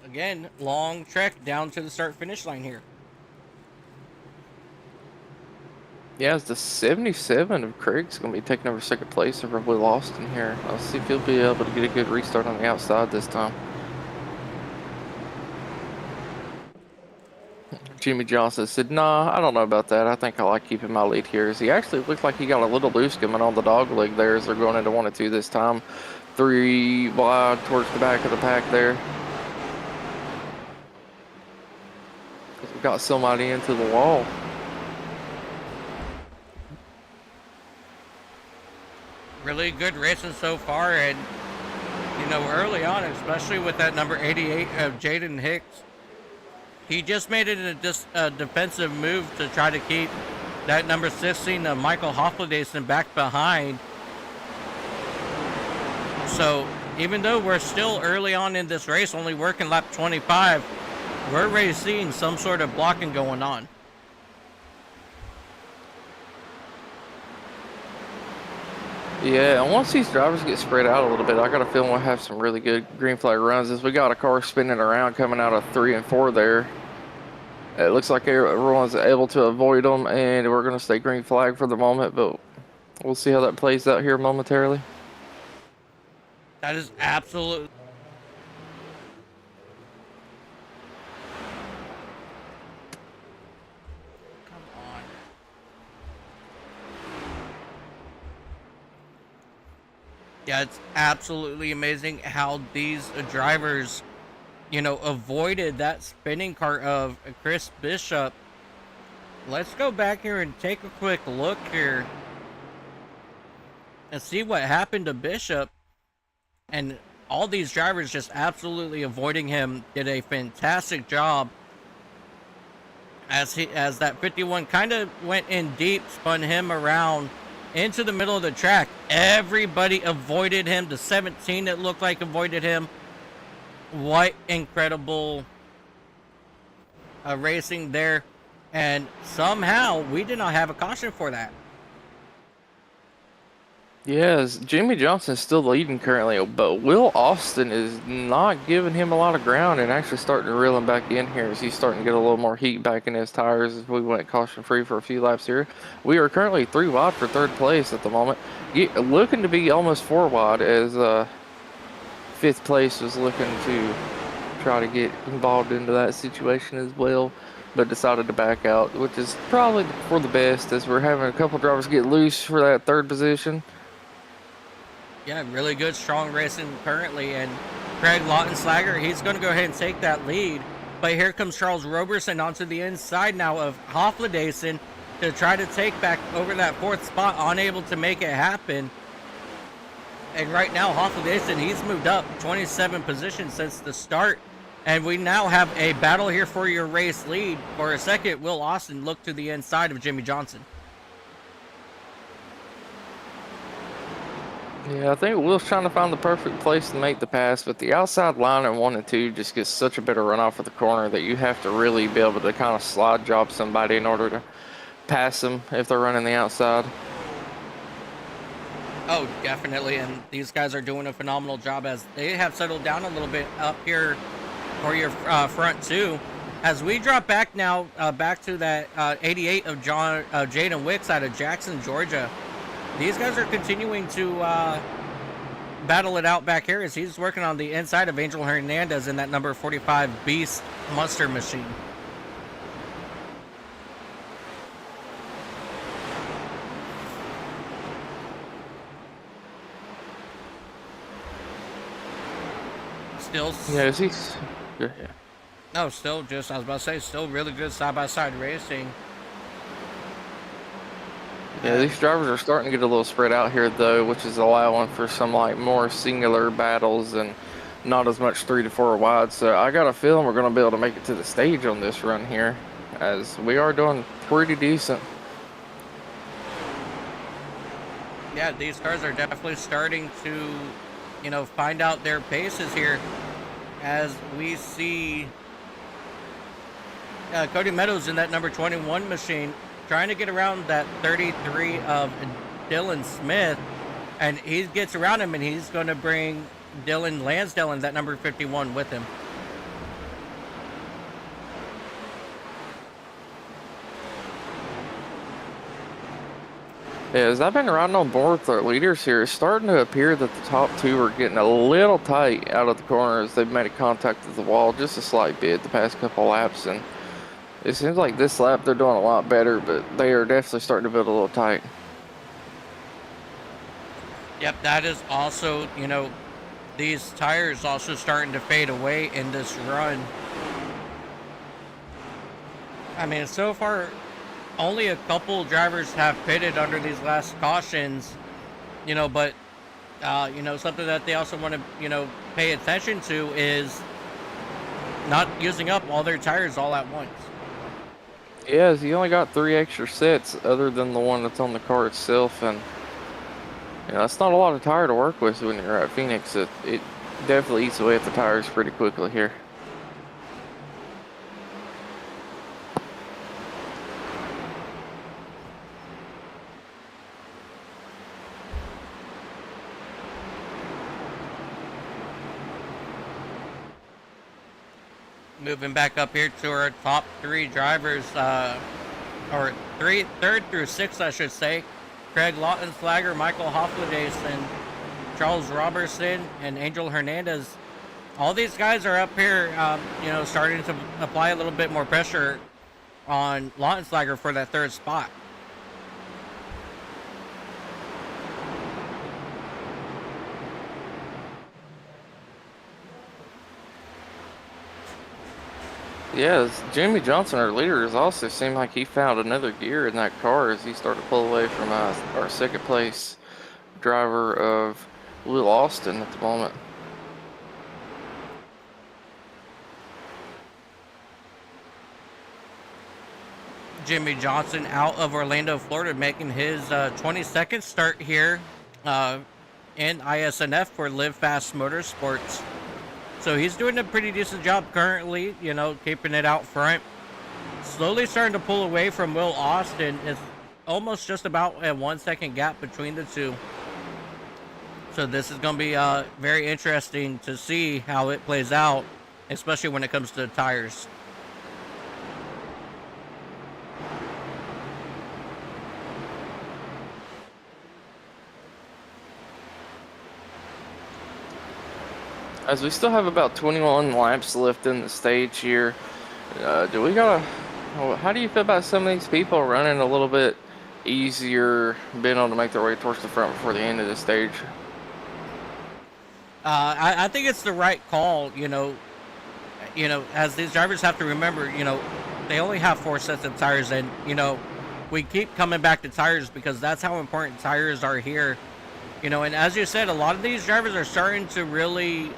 Again, long trek down to the start finish line here. Yeah, it's the 77 of Craig's going to be taking over second place. They're probably lost in here. Let's see if he'll be able to get a good restart on the outside this time. Jimmy Johnson said, "Nah, I don't know about that. I think I like keeping my lead here." As he actually looked like he got a little loose coming on the dog leg there as they're going into 1 and 2 this time. 3 wide towards the back of the pack there. 'cause we got somebody into the wall. Really good racing so far, and you know, early on, especially with that number 88 of Jaden Hicks, he just made it a defensive move to try to keep that number 16 of Michael Hoffledason back behind. So even though we're still early on in this race, only working lap 25, we're already seeing some sort of blocking going on. Yeah, and once these drivers get spread out a little bit, I got a feeling we'll have some really good green flag runs. As we got a car spinning around coming out of 3 and 4 there. It looks like everyone's able to avoid them, and we're going to stay green flag for the moment, but we'll see how that plays out here momentarily. That is absolute. Come on. Yeah, it's absolutely amazing how these drivers, you know, avoided that spinning cart of Chris Bishop. Let's go back here and take a quick look here and see what happened to Bishop. And all these drivers just absolutely avoiding him. Did a fantastic job as that 51 kind of went in deep, spun him around into the middle of the track. Everybody avoided him. The 17, it looked like, avoided him. What incredible racing there. And somehow we did not have a caution for that. Yes, Jimmy Johnson's still leading currently, but Will Austin is not giving him a lot of ground and actually starting to reel him back in here as he's starting to get a little more heat back in his tires as we went caution free for a few laps here. We are currently 3 wide for 3rd place at the moment. Looking to be almost 4 wide as 5th place was looking to try to get involved into that situation as well, but decided to back out, which is probably for the best as we're having a couple drivers get loose for that 3rd position. Yeah, really good, strong racing currently. And Craig Lautenslager, he's going to go ahead and take that lead. But here comes Charles Roberson onto the inside now of Hoffledason to try to take back over that 4th spot, unable to make it happen. And right now, Hoffledason, he's moved up 27 positions since the start. And we now have a battle here for your race lead. For a second, Will Austin looked to the inside of Jimmy Johnson. Yeah, I think Will's trying to find the perfect place to make the pass, but the outside line in 1 and 2 just gets such a better runoff of the corner that you have to really be able to kind of slide job somebody in order to pass them if they're running the outside. Oh, definitely, and these guys are doing a phenomenal job as they have settled down a little bit up here for your front two. As we drop back now, back to that 88 of Jaden Wicks out of Jackson, Georgia. These guys are continuing to battle it out back here as he's working on the inside of Angel Hernandez in that number 45 Beast Monster machine. Still. Yeah, he's good. Yeah. No, still just, I was about to say, still really good side-by-side racing. Yeah, these drivers are starting to get a little spread out here, though, which is allowing for some like more singular battles and not as much 3 to 4 wide. So I got a feeling we're going to be able to make it to the stage on this run here, as we are doing pretty decent. Yeah, these cars are definitely starting to, you know, find out their paces here, as we see Cody Meadows in that number 21 machine trying to get around that 33 of Dylan Smith, and he gets around him and he's going to bring Dylan Lansdale in that number 51 with him. Yeah, as I've been riding on board with our leaders here, it's starting to appear that the top 2 are getting a little tight out of the corner as they've made a contact with the wall just a slight bit the past couple laps, and it seems like this lap they're doing a lot better, but they are definitely starting to build a little tight. Yep, that is also, you know, these tires also starting to fade away in this run. I mean, so far, only a couple drivers have pitted under these last cautions, but, something that they also want to, pay attention to is not using up all their tires all at once. Yeah, he only got 3 extra sets other than the one that's on the car itself, and that's not a lot of tire to work with when you're at Phoenix. It definitely eats away at the tires pretty quickly here. Moving back up here to our top 3 drivers, or third through 6, I should say. Craig Lautenslager, Michael Hofladason, Charles Robertson, and Angel Hernandez. All these guys are up here, starting to apply a little bit more pressure on Lautenslager for that 3rd spot. Yeah, Jimmy Johnson, our leader, has also seemed like he found another gear in that car as he started to pull away from our 2nd place driver of Will Austin at the moment. Jimmy Johnson out of Orlando, Florida, making his 22nd start here in ISNF for Live Fast Motorsports. So he's doing a pretty decent job currently, keeping it out front. Slowly starting to pull away from Will Austin. It's almost just about a 1 second gap between the two. So this is going to be very interesting to see how it plays out, especially when it comes to tires. As we still have about 21 laps left in the stage here, how do you feel about some of these people running a little bit easier, being able to make their way towards the front before the end of the stage? I think it's the right call, as these drivers have to remember, they only have 4 sets of tires, and, we keep coming back to tires because that's how important tires are here. And as you said, a lot of these drivers are starting to really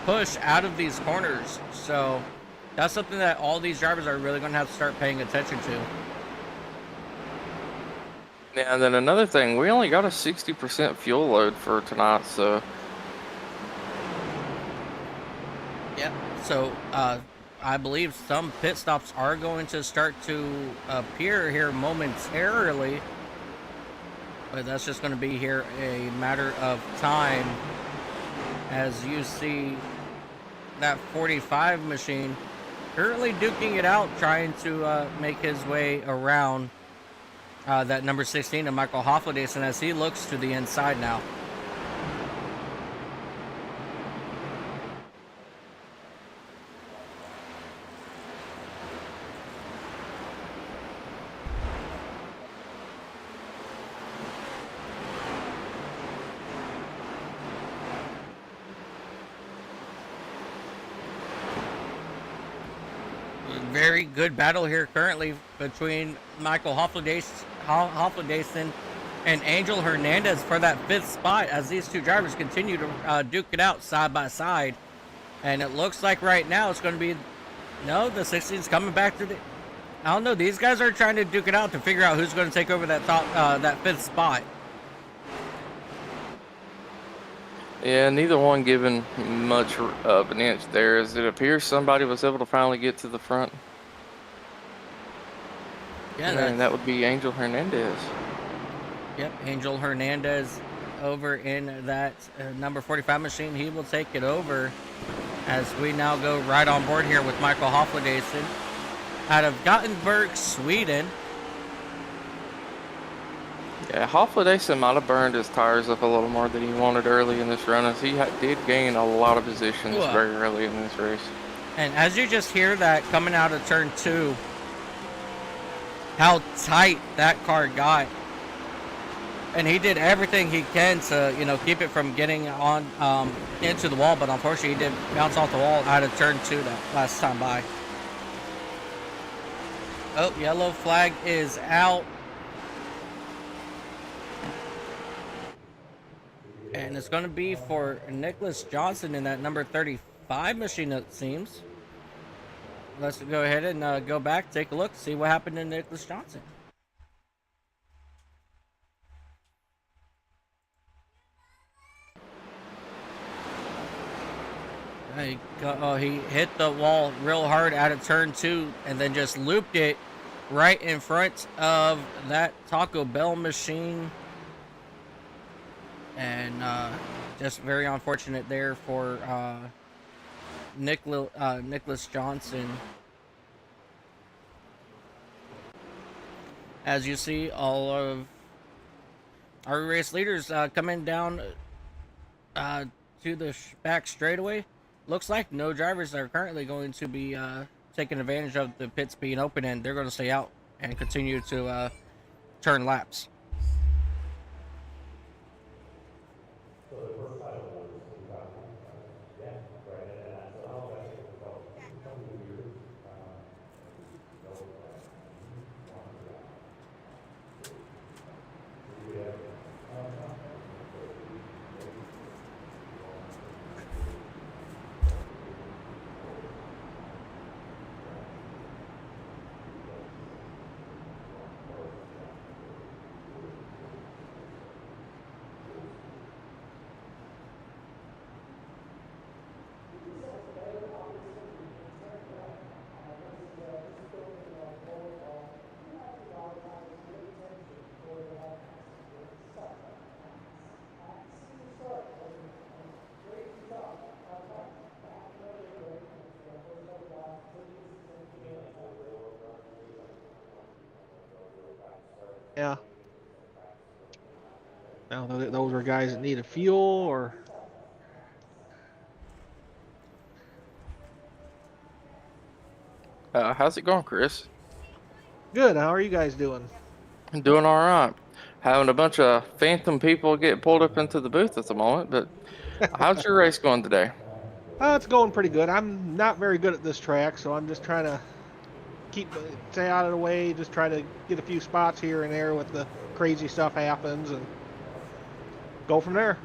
push out of these corners. So that's something that all these drivers are really going to have to start paying attention to. Yeah, and then another thing, we only got a 60% fuel load for tonight, so... Yep, so I believe some pit stops are going to start to appear here momentarily, but that's just going to be here a matter of time. As you see that 45 machine currently duking it out, trying to make his way around that number 16 of Michael Hofladason as he looks to the inside now. Very good battle here currently between Michael Hofladason and Angel Hernandez for that 5th spot as these two drivers continue to duke it out side by side. And it looks like right now it's going to be, no, the 16's coming back to the, I don't know, these guys are trying to duke it out to figure out who's going to take over that that 5th spot. Yeah, neither one given much of an inch there, as it appears somebody was able to finally get to the front. Yeah, and that would be Angel Hernandez. Yep, Angel Hernandez over in that number 45 machine. He will take it over as we now go right on board here with Michael Hofladason out of Gothenburg, Sweden. Yeah, Hofladason might have burned his tires up a little more than he wanted early in this run, as he did gain a lot of positions very early in this race. And as you just hear that coming out of turn 2, how tight that car got. and he did everything he can to, you know, keep it from getting on into the wall, but unfortunately he did bounce off the wall out of turn 2 that last time by. Oh, yellow flag is out. And it's going to be for Nicholas Johnson in that number 35 machine, it seems. Let's go ahead and go back, take a look, see what happened to Nicholas Johnson. He hit the wall real hard out of turn 2 and then just looped it right in front of that Taco Bell machine. And just very unfortunate there for Nicholas Johnson. As you see, all of our race leaders coming down to the back straightaway. Looks like no drivers are currently going to be taking advantage of the pits being open, and they're going to stay out and continue to turn laps. Yeah. Now those are guys that need a fuel or. How's it going, Chris? Good. How are you guys doing? I'm doing all right. Having a bunch of phantom people get pulled up into the booth at the moment, but how's your race going today? It's going pretty good. I'm not very good at this track, so I'm just trying to stay out of the way, just try to get a few spots here and there with the crazy stuff happens and go from there.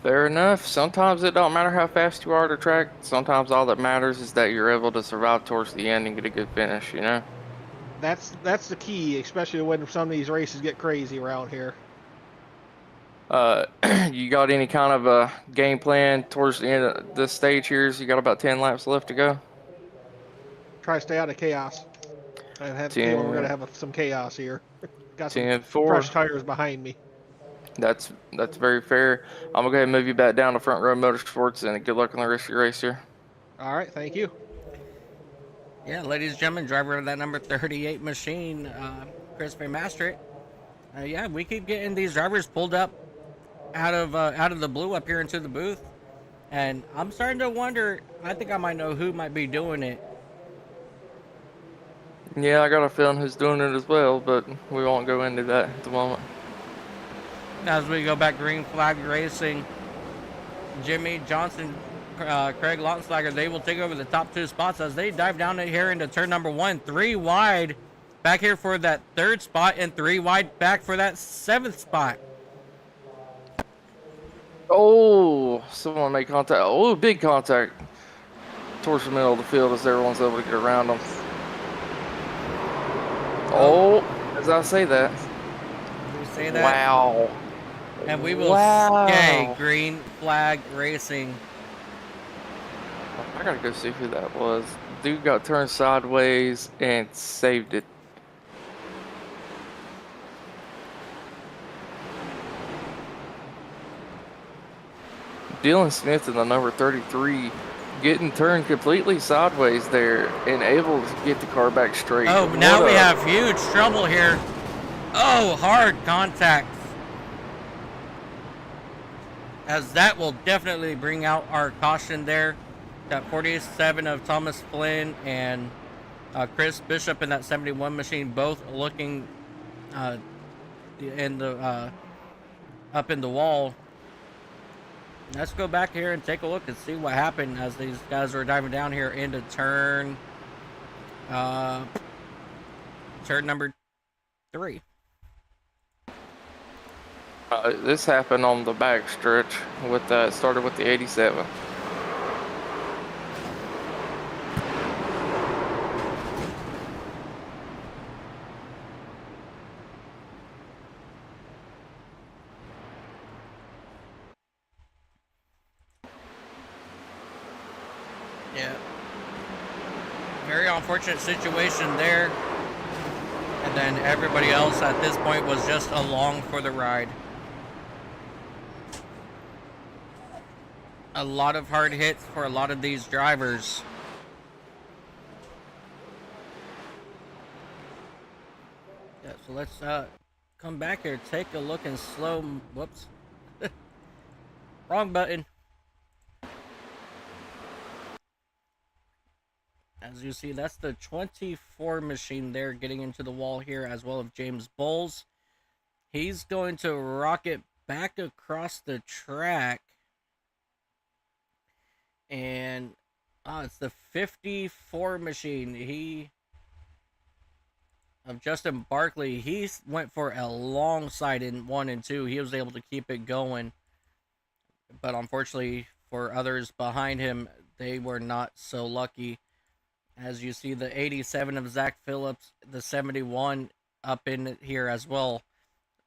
Fair enough. Sometimes it don't matter how fast you are to track. Sometimes all that matters is that you're able to survive towards the end and get a good finish, you know? That's the key, especially when some of these races get crazy around here. You got any kind of a game plan towards the end of this stage here? You got about 10 laps left to go? Try to stay out of chaos. I have a feeling we're going to have some chaos here. Got some fresh tires behind me. That's very fair. I'm going to go ahead and move you back down to Front Row Motorsports, and good luck on the rest of your race here. All right, thank you. Yeah, ladies and gentlemen, driver of that number 38 machine, Chris Master. Yeah, we keep getting these drivers pulled up out of the blue up here into the booth, and I'm starting to wonder. I think I might know who might be doing it. Yeah, I got a feeling who's doing it as well, but we won't go into that at the moment. As we go back, green flag racing, Jimmy Johnson, Craig Lautenschlager, they will take over the top 2 spots as they dive down here into turn number 1. 3 wide back here for that 3rd spot, and 3 wide back for that 7th spot. Oh, someone made contact. Oh, big contact towards the middle of the field as everyone's able to get around them. Oh, as I say that. We say that. Wow. And we will stay green flag racing. I gotta go see who that was. Dude got turned sideways and saved it. Dylan Smith in the number 33 getting turned completely sideways there and able to get the car back straight. Oh, now we have huge trouble here. Oh, hard contact. As that will definitely bring out our caution there. Got 47 of Thomas Flynn and Chris Bishop in that 71 machine, both looking in the up in the wall. Let's go back here and take a look and see what happened as these guys were diving down here into turn number 3. This happened on the back stretch with started with the 87. Yeah. Very unfortunate situation there. And then everybody else at this point was just along for the ride. A lot of hard hits for a lot of these drivers. Yeah, so let's come back here, take a look and slow. Whoops. Wrong button. As you see, that's the 24 machine there getting into the wall here, as well as James Bowles. He's going to rocket back across the track. And it's the 54 machine. Of Justin Barkley. He went for a long side in 1 and 2. He was able to keep it going. But unfortunately for others behind him, they were not so lucky. As you see, the 87 of Zach Phillips, the 71 up in here as well.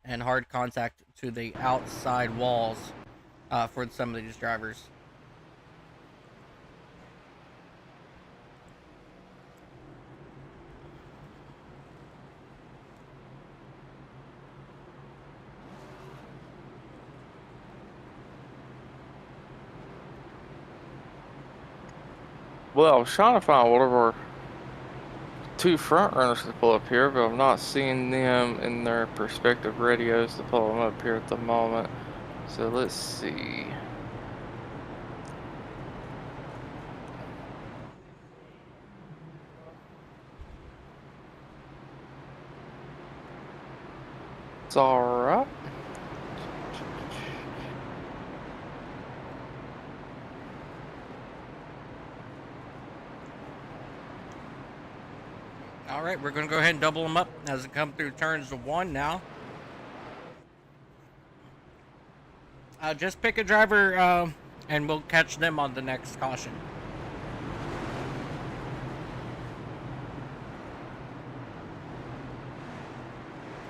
And hard contact to the outside walls for some of these drivers. Well, I was trying to find one of our 2 front runners to pull up here, but I'm not seeing them in their respective radios to pull them up here at the moment. So let's see. It's alright. All right, we're going to go ahead and double them up as it comes through turns 1 now. Just pick a driver and we'll catch them on the next caution.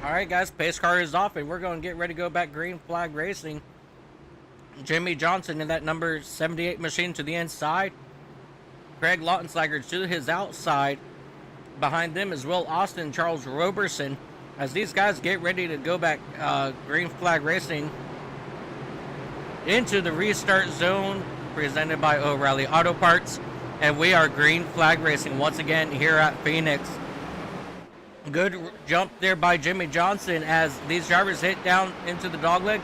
All right, guys, pace car is off and we're going to get ready to go back green flag racing. Jimmy Johnson in that number 78 machine to the inside. Greg Lautenslager to his outside. Behind them is Will Austin, Charles Roberson, as these guys get ready to go back green flag racing into the restart zone presented by O'Reilly Auto Parts. And we are green flag racing once again here at Phoenix. Good jump there by Jimmy Johnson as these drivers hit down into the dogleg.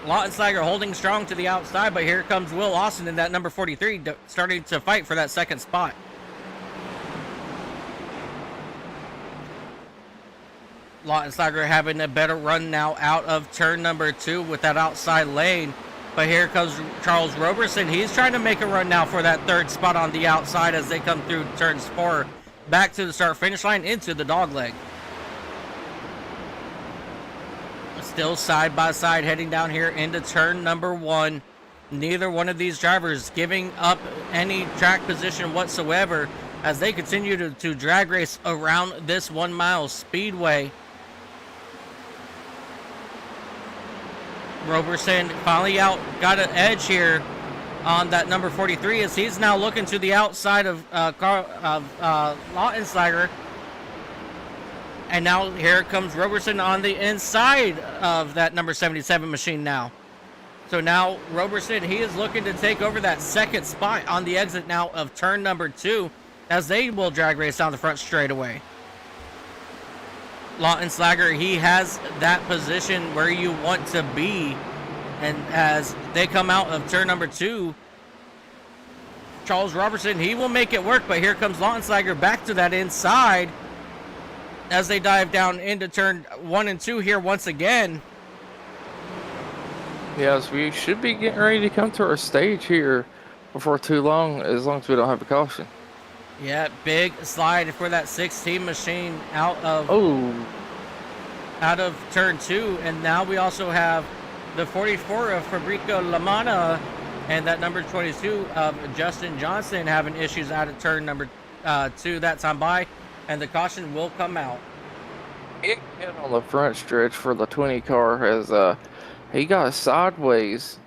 Lautenslager holding strong to the outside, but here comes Will Austin in that number 43 starting to fight for that second spot. Lautenslager having a better run now out of turn number 2 with that outside lane. But here comes Charles Roberson. He's trying to make a run now for that third spot on the outside as they come through turns 4 back to the start finish line into the dogleg. Still side by side heading down here into turn number 1. Neither one of these drivers giving up any track position whatsoever as they continue to drag race around this 1 mile speedway. Roberson finally got an edge here on that number 43 as he's now looking to the outside of Lautenslager. And now here comes Roberson on the inside of that number 77 machine now. So now Roberson, he is looking to take over that second spot on the exit now of turn number 2 as they will drag race down the front straightaway. Lautenslager, he has that position where you want to be. And as they come out of turn number 2, Charles Robertson, he will make it work. But here comes Lautenslager back to that inside as they dive down into turn 1 and 2 here once again. Yes, we should be getting ready to come to our stage here before too long, as long as we don't have a caution. Yeah, big slide for that 16 machine out of Oh, turn 2, and now we also have the 44 of Fabricio Lamana and that number 22 of Justin Johnson having issues out of turn number 2 that time by, and the caution will come out. it hit on the front stretch for the 20 car as he got sideways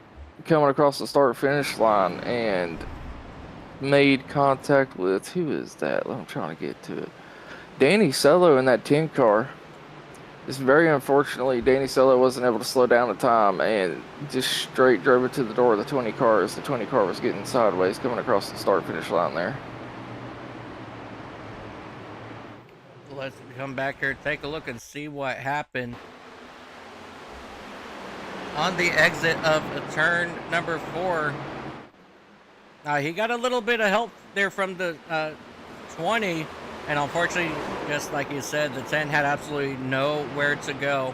coming across the start finish line and made contact with, who is that? I'm trying to get to it. Danny Sello in that 10 car. Just very unfortunately, Danny Sello wasn't able to slow down the time and just straight drove it to the door of the 20 car as the 20 car was getting sideways coming across the start finish line there. Let's come back here, take a look and see what happened. On the exit of turn number 4, he got a little bit of help there from the 20, and unfortunately, just like you said, the 10 had absolutely nowhere to go.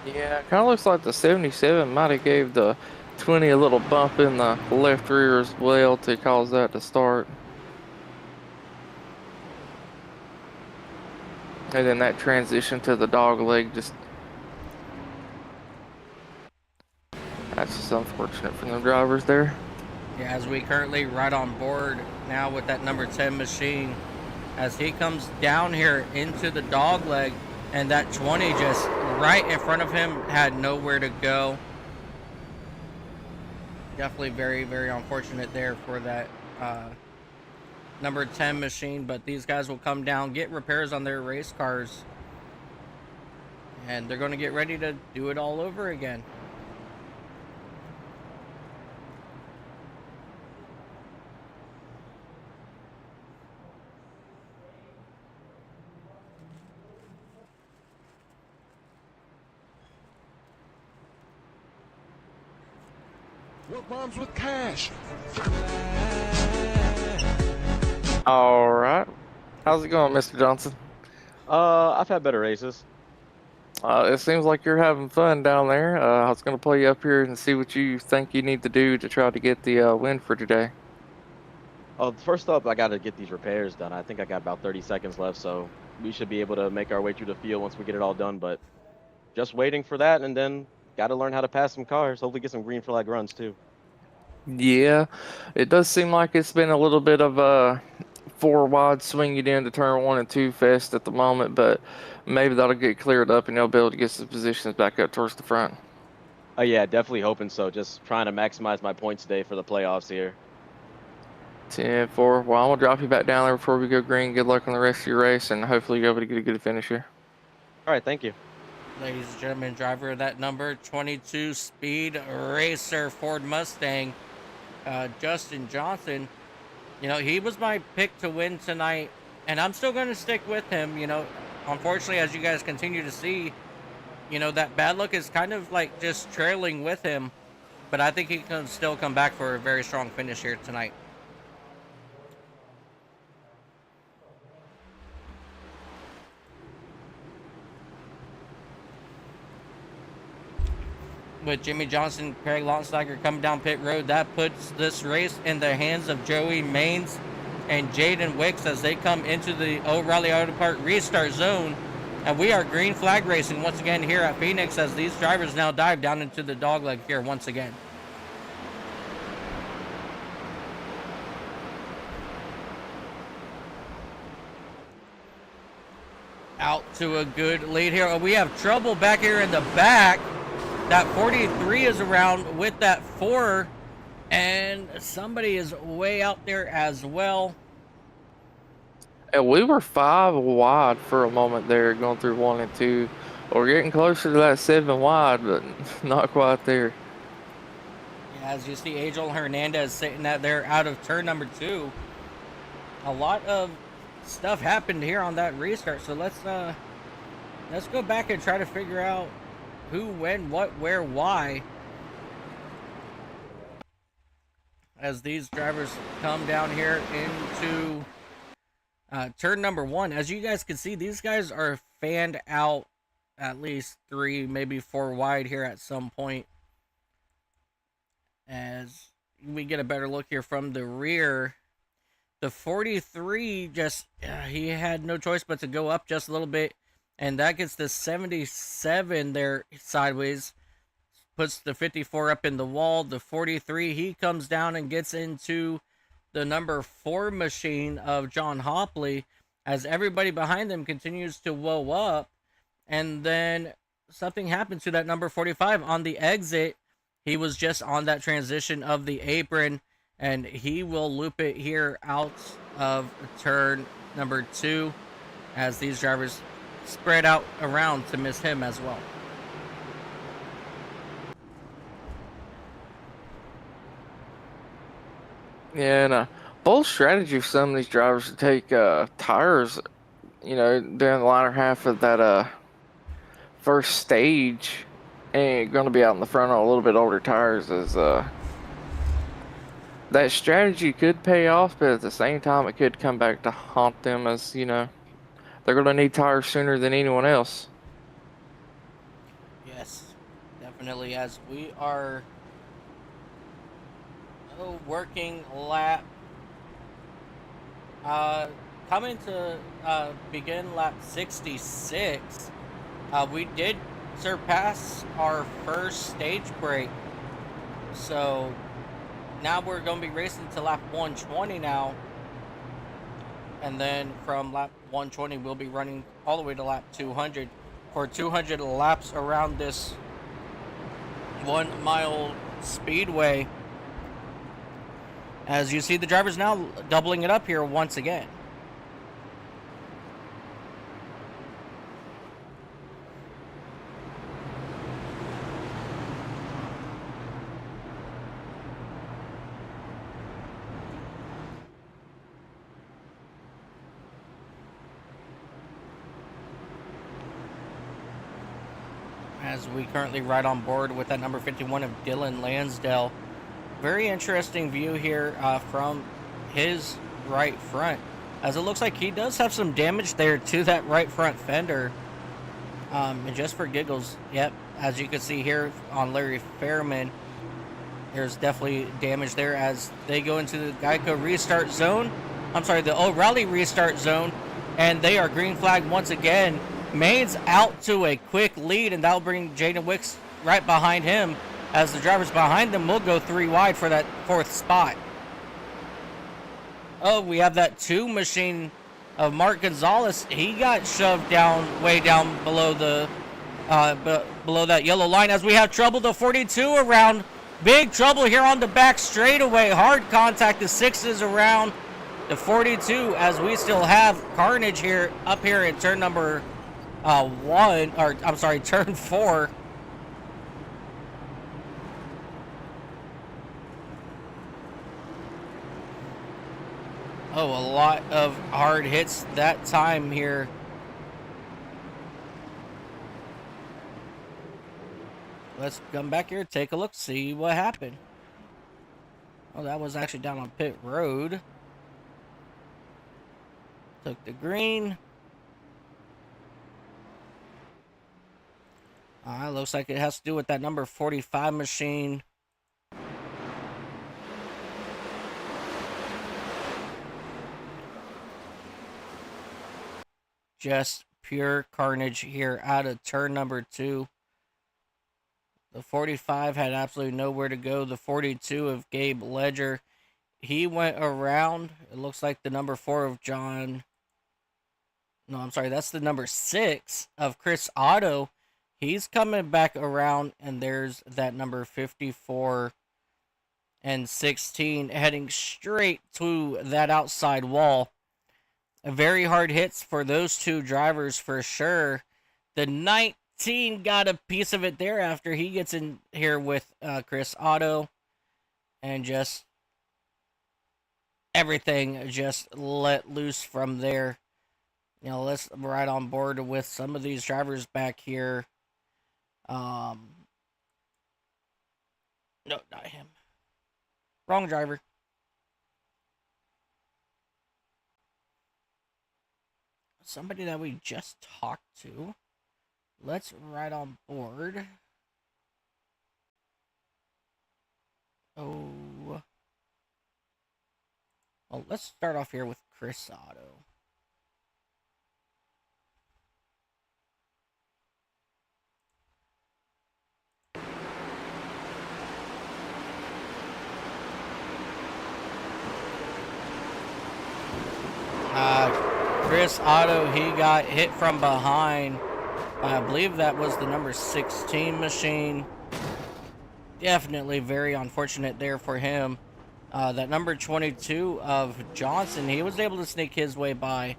Yeah, kind of looks like the 77 might have gave the 20 a little bump in the left rear as well to cause that to start. And then that transition to the dog leg that's just unfortunate for the drivers there. Yeah, as we currently right on board now with that number 10 machine, as he comes down here into the dog leg, and that 20 just right in front of him had nowhere to go. Definitely very, very unfortunate there for that number 10 machine, but these guys will come down, get repairs on their race cars, and they're going to get ready to do it all over again. What rhymes with cash? All right. How's it going, Mr. Johnson? I've had better races. It seems like you're having fun down there. I was going to pull you up here and see what you think you need to do to try to get the win for today. First up, I got to get these repairs done. I think I got about 30 seconds left, so we should be able to make our way through the field once we get it all done. But just waiting for that, and then got to learn how to pass some cars. Hopefully get some green flag runs, too. Yeah, it does seem like it's been a little bit of a 4 wide swinging into turn 1 and 2 fest at the moment, but maybe that'll get cleared up and they'll be able to get some positions back up towards the front. Oh, yeah, definitely hoping so. Just trying to maximize my points today for the playoffs here. 10-4. Well, I'm going to drop you back down there before we go green. Good luck on the rest of your race, and hopefully you're able to get a good finish here. All right, thank you. Ladies and gentlemen, driver of that number 22 Speed Racer Ford Mustang, Justin Johnson. You know, he was my pick to win tonight, and I'm still going to stick with him. You know, unfortunately, as you guys continue to see, you know, that bad luck is kind of like just trailing with him, but I think he can still come back for a very strong finish here tonight. With Jimmy Johnson, Craig Launsteiger coming down pit road, that puts this race in the hands of Joey Maines and Jaden Wicks as they come into the O'Reilly Auto Park restart zone. And we are green flag racing once again here at Phoenix as these drivers now dive down into the dogleg here once again. Out to a good lead here. Oh, we have trouble back here in the back. That 43 is around with that 4, and somebody is way out there as well. And we were 5 wide for a moment there going through 1 and 2. We're getting closer to that 7 wide, but not quite there. Yeah, as you see, Angel Hernandez sitting out there out of turn number 2. A lot of stuff happened here on that restart, so let's go back and try to figure out who, when, what, where, why, as these drivers come down here into turn number 1. As you guys can see, these guys are fanned out at least 3, maybe 4 wide here at some point. As we get a better look here from the rear, the 43 just, he had no choice but to go up just a little bit, and that gets the 77 there sideways, puts the 54 up in the wall. The 43, he comes down and gets into the number 4 machine of John Hopley, as everybody behind them continues to woe up, and then something happened to that number 45 on the exit. He was just on that transition of the apron, and he will loop it here out of turn number 2, as these drivers spread out around to miss him as well. Yeah, and bold strategy for some of these drivers to take tires, you know, during the latter half of that first stage, and going to be out in the front on a little bit older tires is that strategy could pay off, but at the same time it could come back to haunt them, as you know, they're going to need tires sooner than anyone else. Yes, definitely, as we are working lap, coming to begin lap 66. We did surpass our first stage break, so now we're going to be racing to lap 120 now, and then from lap 120 we'll be running all the way to lap 200 for 200 laps around this 1 mile speedway. As you see the drivers now doubling it up here once again. As we currently ride on board with that number 51 of Dylan Lansdale. Very interesting view here from his right front, as it looks like he does have some damage there to that right front fender. And just for giggles, yep, as you can see here on Larry Fairman, there's definitely damage there as they go into the Geico restart zone. I'm sorry, the O'Reilly restart zone, and they are green flagged once again. Maine's out to a quick lead, and that'll bring Jaden Wicks right behind him, as the drivers behind them will go 3 wide for that 4th spot. Oh, we have that 2 machine of Mark Gonzalez. He got shoved down, way down below the below that yellow line, as we have trouble. The 42 around. Big trouble here on the back straightaway. Hard contact. The 6 is around the 42, as we still have carnage here up here in turn number 1, or I'm sorry, turn 4. Oh, a lot of hard hits that time here. Let's come back here, take a look, see what happened. Oh, that was actually down on pit road. Took the green. Looks like it has to do with that number 45 machine. Just pure carnage here out of turn number 2. The 45 had absolutely nowhere to go. The 42 of Gabe Ledger, he went around. It looks like the number 4 of John. No, I'm sorry. That's the number 6 of Chris Otto. He's coming back around, and there's that number 54 and 16 heading straight to that outside wall. Very hard hits for those 2 drivers for sure. The 19 got a piece of it there after he gets in here with Chris Otto, and just everything just let loose from there. You know, let's ride on board with some of these drivers back here. No, not him. Wrong driver. Somebody that we just talked to. let's ride on board. Oh. Well, let's start off here with Chris Otto. Chris Otto, he got hit from behind. I believe that was the number 16 machine. Definitely very unfortunate there for him. That number 22 of Johnson, he was able to sneak his way by.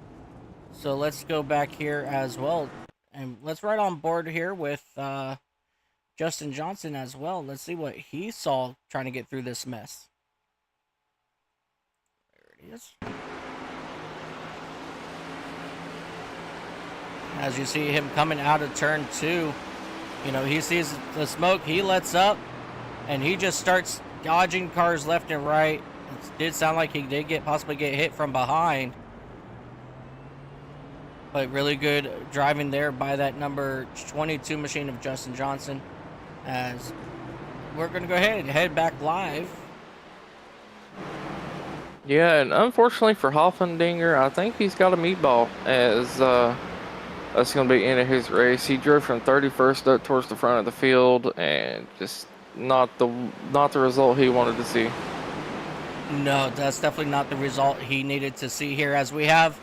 So let's go back here as well. And let's ride on board here with Justin Johnson as well. Let's see what he saw trying to get through this mess. There it is. As you see him coming out of turn 2, you know, he sees the smoke, he lets up, and he just starts dodging cars left and right. It did sound like he did possibly get hit from behind. But really good driving there by that number 22 machine of Justin Johnson. As we're going to go ahead and head back live. Yeah, and unfortunately for Hoffendinger, I think he's got a meatball as that's going to be into his race. He drove from 31st up towards the front of the field, and just not the result he wanted to see. No, that's definitely not the result he needed to see here, as we have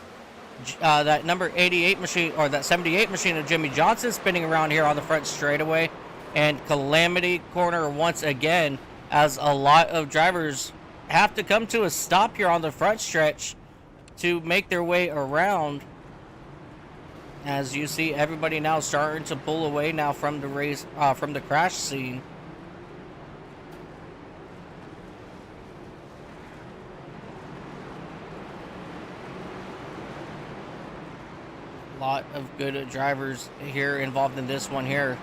that number 88 machine, or that 78 machine of Jimmy Johnson spinning around here on the front straightaway, and calamity corner once again, as a lot of drivers have to come to a stop here on the front stretch to make their way around. As you see, everybody now starting to pull away now from the race, from the crash scene. A lot of good drivers here involved in this one here.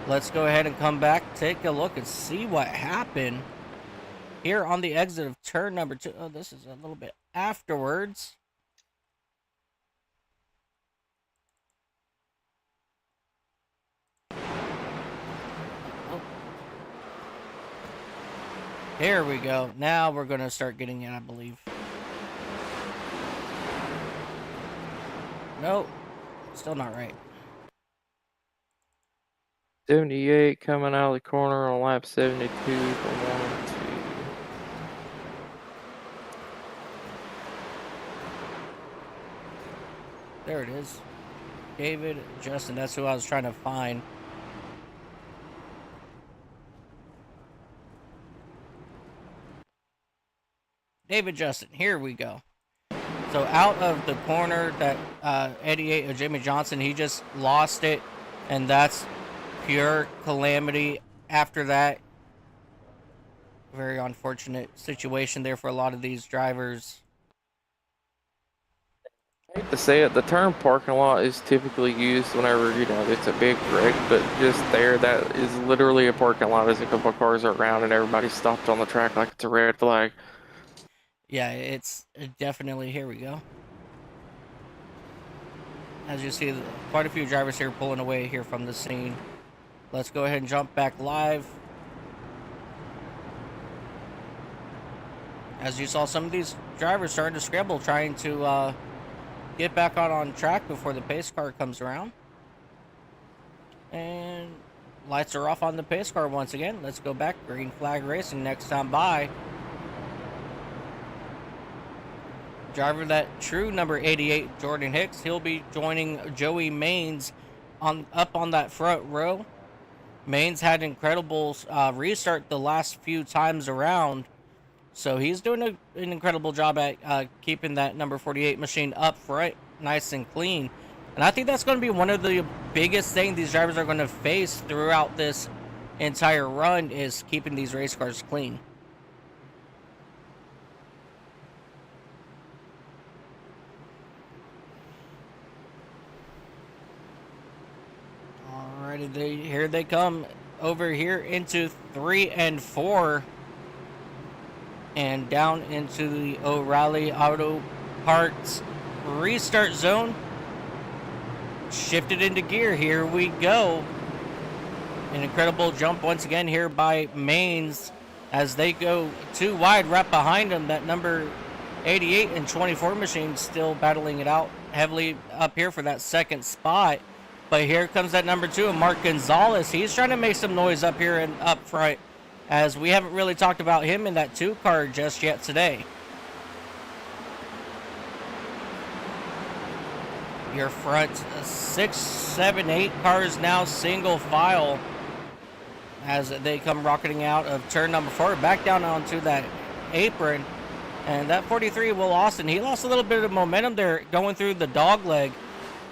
Let's go ahead and come back, take a look, and see what happened here on the exit of turn number 2. Oh, this is a little bit afterwards. Here we go. Now we're going to start getting it, I believe. Nope. Still not right. 78 coming out of the corner on lap 72 from 1 and 2. There it is. David Justin. That's who I was trying to find. David Justin, here we go. So out of the corner, that 88 of Jimmy Johnson, he just lost it, and that's pure calamity. After that, very unfortunate situation there for a lot of these drivers. I hate to say it, the term parking lot is typically used whenever, you know, it's a big wreck, but just there, that is literally a parking lot as a couple of cars are around and everybody stopped on the track like it's a red flag. Yeah, it's definitely, here we go. As you see, quite a few drivers here pulling away here from the scene. Let's go ahead and jump back live. As you saw, some of these drivers starting to scramble, trying to get back on track before the pace car comes around. And lights are off on the pace car once again. Let's go back. Green flag racing next time by. Driver that true number 88, Jordan Hicks, he'll be joining Joey Maines up on that front row. Maines had an incredible restart the last few times around, so he's doing an incredible job at keeping that number 48 machine up front nice and clean. And I think that's going to be one of the biggest things these drivers are going to face throughout this entire run, is keeping these race cars clean. Alrighty, here they come over here into 3 and 4 and down into the O'Reilly Auto Parts restart zone. shifted into gear. Here we go. An incredible jump once again here by Maines as they go too wide right behind them. That number 88 and 24 machine still battling it out heavily up here for that second spot. But here comes that number 2, Mark Gonzalez. He's trying to make some noise up here and up front, as we haven't really talked about him in that 2 car just yet today. Your front 6, 7, 8 cars now single file as they come rocketing out of turn number 4, back down onto that apron. And that 43, Will Austin, he lost a little bit of momentum there going through the dog leg.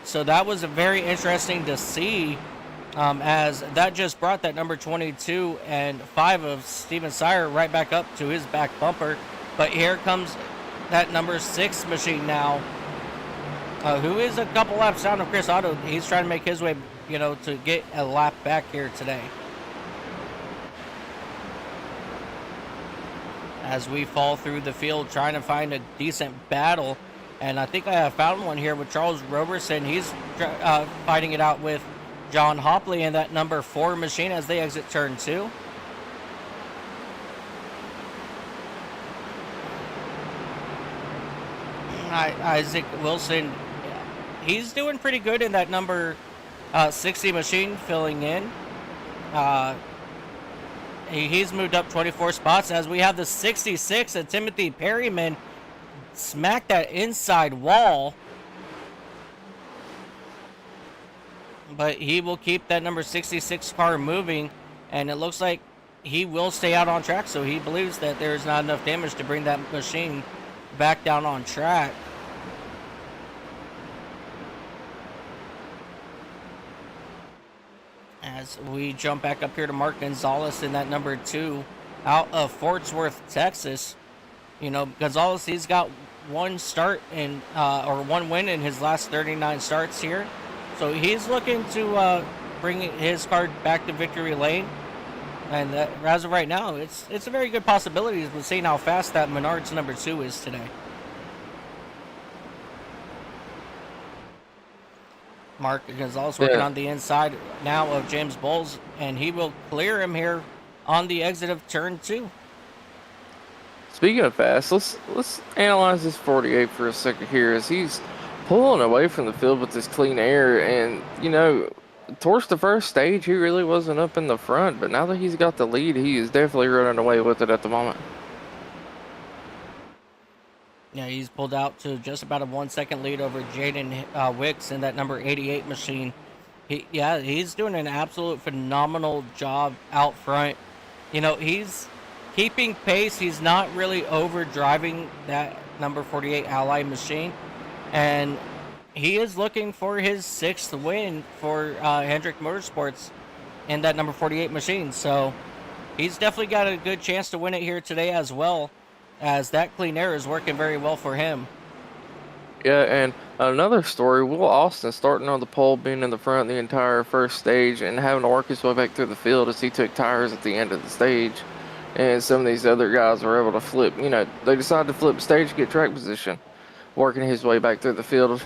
So that was very interesting to see, as that just brought that number 22 and 5 of Steven Sire right back up to his back bumper. But here comes that number 6 machine now, who is a couple laps down of Chris Otto. He's trying to make his way, to get a lap back here today. As we fall through the field trying to find a decent battle. And I think I have found one here with Charles Roberson. He's fighting it out with John Hopley in that number 4 machine as they exit turn 2. Isaac Wilson, he's doing pretty good in that number 60 machine, filling in. He's moved up 24 spots as we have the 66 of Timothy Perryman smack that inside wall. But he will keep that number 66 car moving, and it looks like he will stay out on track, so he believes that there is not enough damage to bring that machine back down on track. As we jump back up here to Mark Gonzalez in that number 2 out of Fort Worth, Texas. Gonzalez, he's got one start in, or one win in his last 39 starts here. So he's looking to bring his car back to victory lane. And as of right now, it's a very good possibility. We're seeing how fast that Menards number 2 is today. Mark Gonzalez working on the inside now of James Bowles, and he will clear him here on the exit of turn 2. Speaking of fast, let's analyze this 48 for a second here, as he's pulling away from the field with this clean air. And towards the first stage, he really wasn't up in the front, but now that he's got the lead, he is definitely running away with it at the moment. Yeah, he's pulled out to just about a 1 second lead over Jaden Wicks in that number 88 machine. He's doing an absolute phenomenal job out front. He's keeping pace. He's not really overdriving that number 48 Ally machine. And he is looking for his 6th win for Hendrick Motorsports in that number 48 machine. So he's definitely got a good chance to win it here today as well, as that clean air is working very well for him. Yeah, and another story, Will Austin starting on the pole, being in the front the entire first stage and having to work his way back through the field as he took tires at the end of the stage. And some of these other guys were able to flip, they decided to flip stage to get track position, working his way back through the field.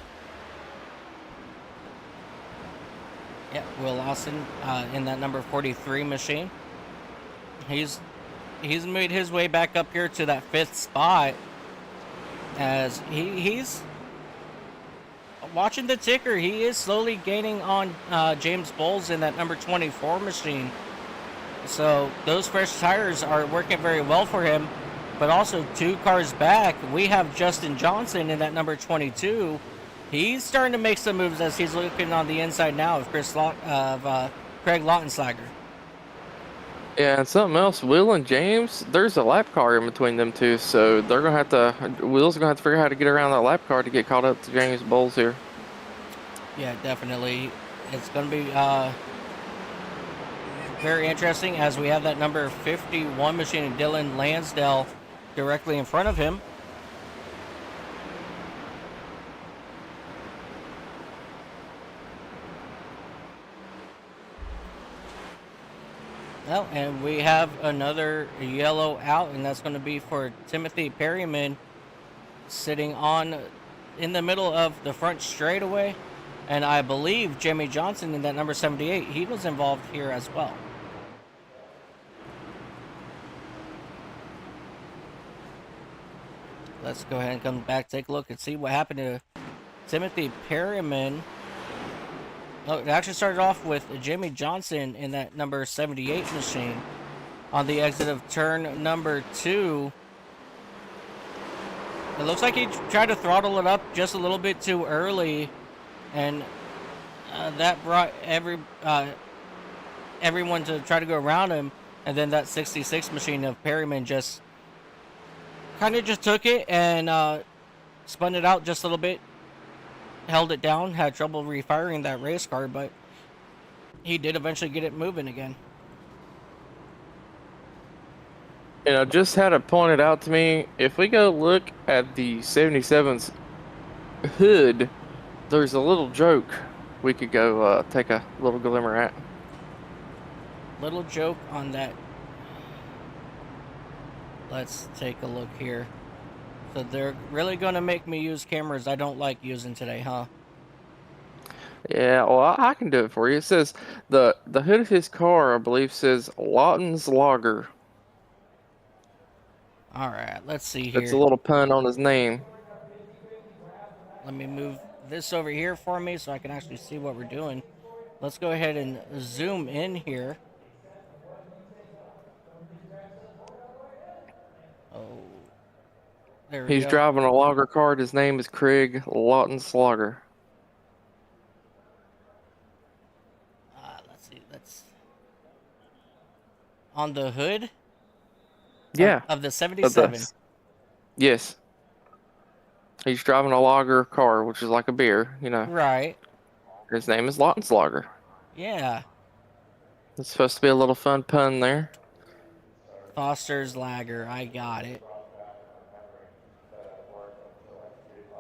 Yeah, Will Austin in that number 43 machine. He's made his way back up here to that 5th spot, as he's watching the ticker. He is slowly gaining on James Bowles in that number 24 machine. So those fresh tires are working very well for him. But also 2 cars back, we have Justin Johnson in that number 22. He's starting to make some moves as he's looking on the inside now of Craig Lautenslager. Yeah, and something else, Will and James, there's a lap car in between them two, so they're gonna have to. Will's gonna have to figure out how to get around that lap car to get caught up to James Bowles here. Yeah, definitely. It's gonna be very interesting as we have that number 51 machine and Dylan Lansdale directly in front of him. Well, and we have another yellow out, and that's going to be for Timothy Perryman, sitting on in the middle of the front straightaway. And I believe Jimmy Johnson in that number 78, he was involved here as well. Let's go ahead and come back, take a look, and see what happened to Timothy Perryman. Oh, it actually started off with Jimmy Johnson in that number 78 machine on the exit of turn number 2. It looks like he tried to throttle it up just a little bit too early, and that brought everyone to try to go around him. And then that 66 machine of Perryman just kind of just took it and spun it out just a little bit, held it down, had trouble refiring that race car, but he did eventually get it moving again. And I just had it pointed out to me, if we go look at the 77's hood, there's a little joke we could go take a little glimmer at. Little joke on that. Let's take a look here. So they're really going to make me use cameras I don't like using today, huh? Yeah, well, I can do it for you. It says, the hood of his car, I believe, says Lawton's Lager. Alright, let's see here. It's a little pun on his name. Let me move this over here for me so I can actually see what we're doing. Let's go ahead and zoom in here. Oh, there we go. He's driving a lager car. His name is Craig Lawton's Lager. Let's see. That's on the hood. Yeah. Of the 77. Yes. He's driving a lager car, which is like a beer, you know. Right. His name is Lawton's Lager. Yeah. It's supposed to be a little fun pun there. Foster's Lager. I got it.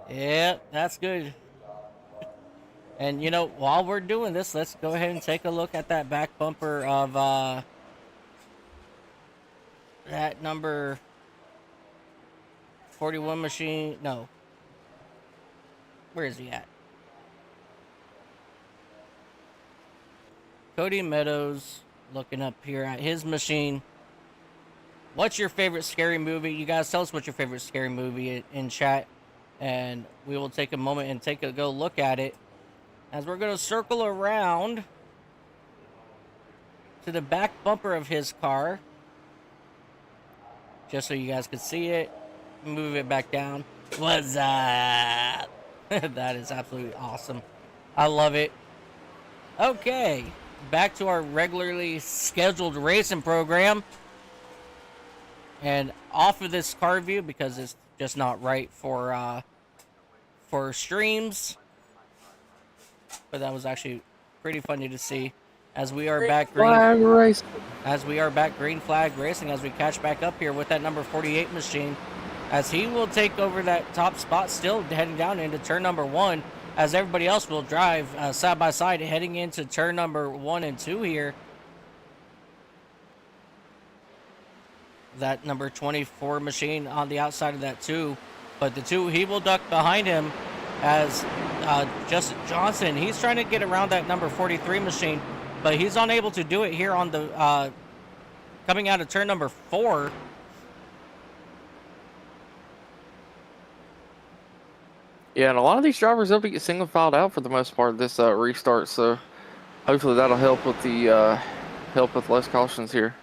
Yep, that's good. And, you know, while we're doing this, let's go ahead and take a look at that back bumper of that number 41 machine. No. Where is he at? Cody Meadows, looking up here at his machine. What's your favorite scary movie? You guys tell us what's your favorite scary movie in chat, and we will take a moment and take a go look at it as we're going to circle around to the back bumper of his car, just so you guys can see it. Move it back down. What's up? That is absolutely awesome. I love it. Okay, back to our regularly scheduled racing program. And off of this car view, because it's just not right for streams. But that was actually pretty funny to see as we are back green flag racing. As we are back green flag racing, as we catch back up here with that number 48 machine, as he will take over that top spot, still heading down into turn number 1, as everybody else will drive side by side heading into turn number 1 and 2 here. That number 24 machine on the outside of that 2, but the 2, he will duck behind him as Justin Johnson, he's trying to get around that number 43 machine, but he's unable to do it here on the coming out of turn number 4. Yeah, and a lot of these drivers will be single filed out for the most part of this restart, so hopefully that'll help with the less cautions here.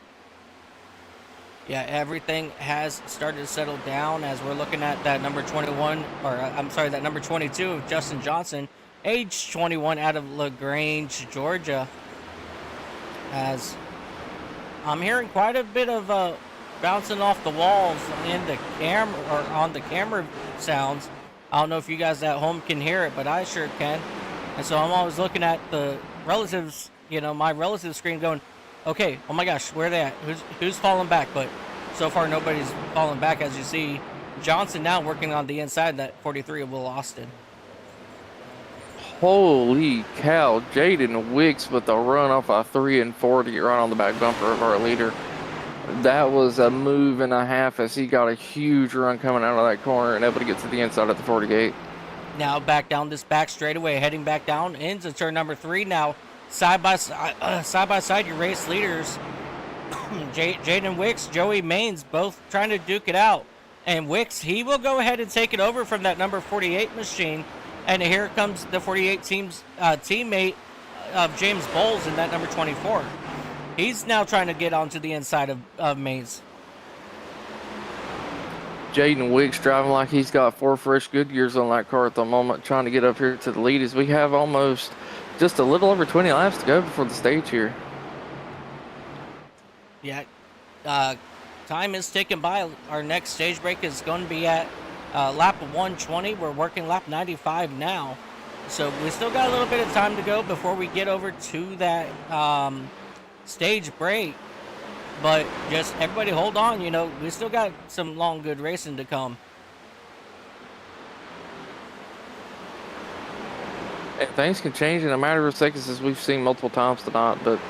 Yeah, everything has started to settle down as we're looking at that number 21, or I'm sorry, that number 22 of Justin Johnson, age 21, out of LaGrange, Georgia. As I'm hearing quite a bit of bouncing off the walls in the camera, or on the camera sounds. I don't know if you guys at home can hear it, but I sure can. And so I'm always looking at the relatives, you know, my relative screen going, okay, oh my gosh, where are they at? Who's falling back? But so far, nobody's falling back. As you see, Johnson now working on the inside, that 43 of Will Austin. Holy cow, Jaden Wicks with a run off a 3 and 40 right on the back bumper of our leader. That was a move and a half as he got a huge run coming out of that corner and able to get to the inside of the 48. Now back down this back straightaway, heading back down into turn number 3 now. Side by side, your race leaders, Jaden Wicks, Joey Maines, both trying to duke it out. And Wicks, he will go ahead and take it over from that number 48 machine. And here comes the 48 team's teammate of James Bowles in that number 24. He's now trying to get onto the inside of Maines. Jaden Wicks driving like he's got 4 fresh Goodyears on that car at the moment, trying to get up here to the lead as we have almost just a little over 20 laps to go before the stage here. Yeah, time is ticking by. Our next stage break is going to be at lap 120. We're working lap 95 now. So we still got a little bit of time to go before we get over to that stage break. But just everybody hold on, you know, we still got some long, good racing to come. And things can change in a matter of seconds, as we've seen multiple times tonight, but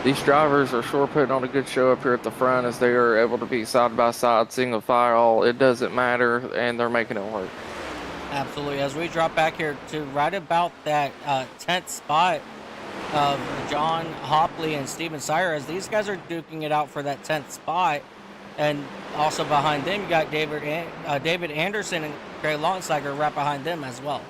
these drivers are sure putting on a good show up here at the front as they are able to be side by side, single file. It doesn't matter, and they're making it work. Absolutely. As we drop back here to right about that 10th spot of John Hopley and Steven Sire, as these guys are duking it out for that 10th spot. And also behind them, you got David Anderson and Gray Longsager right behind them as well.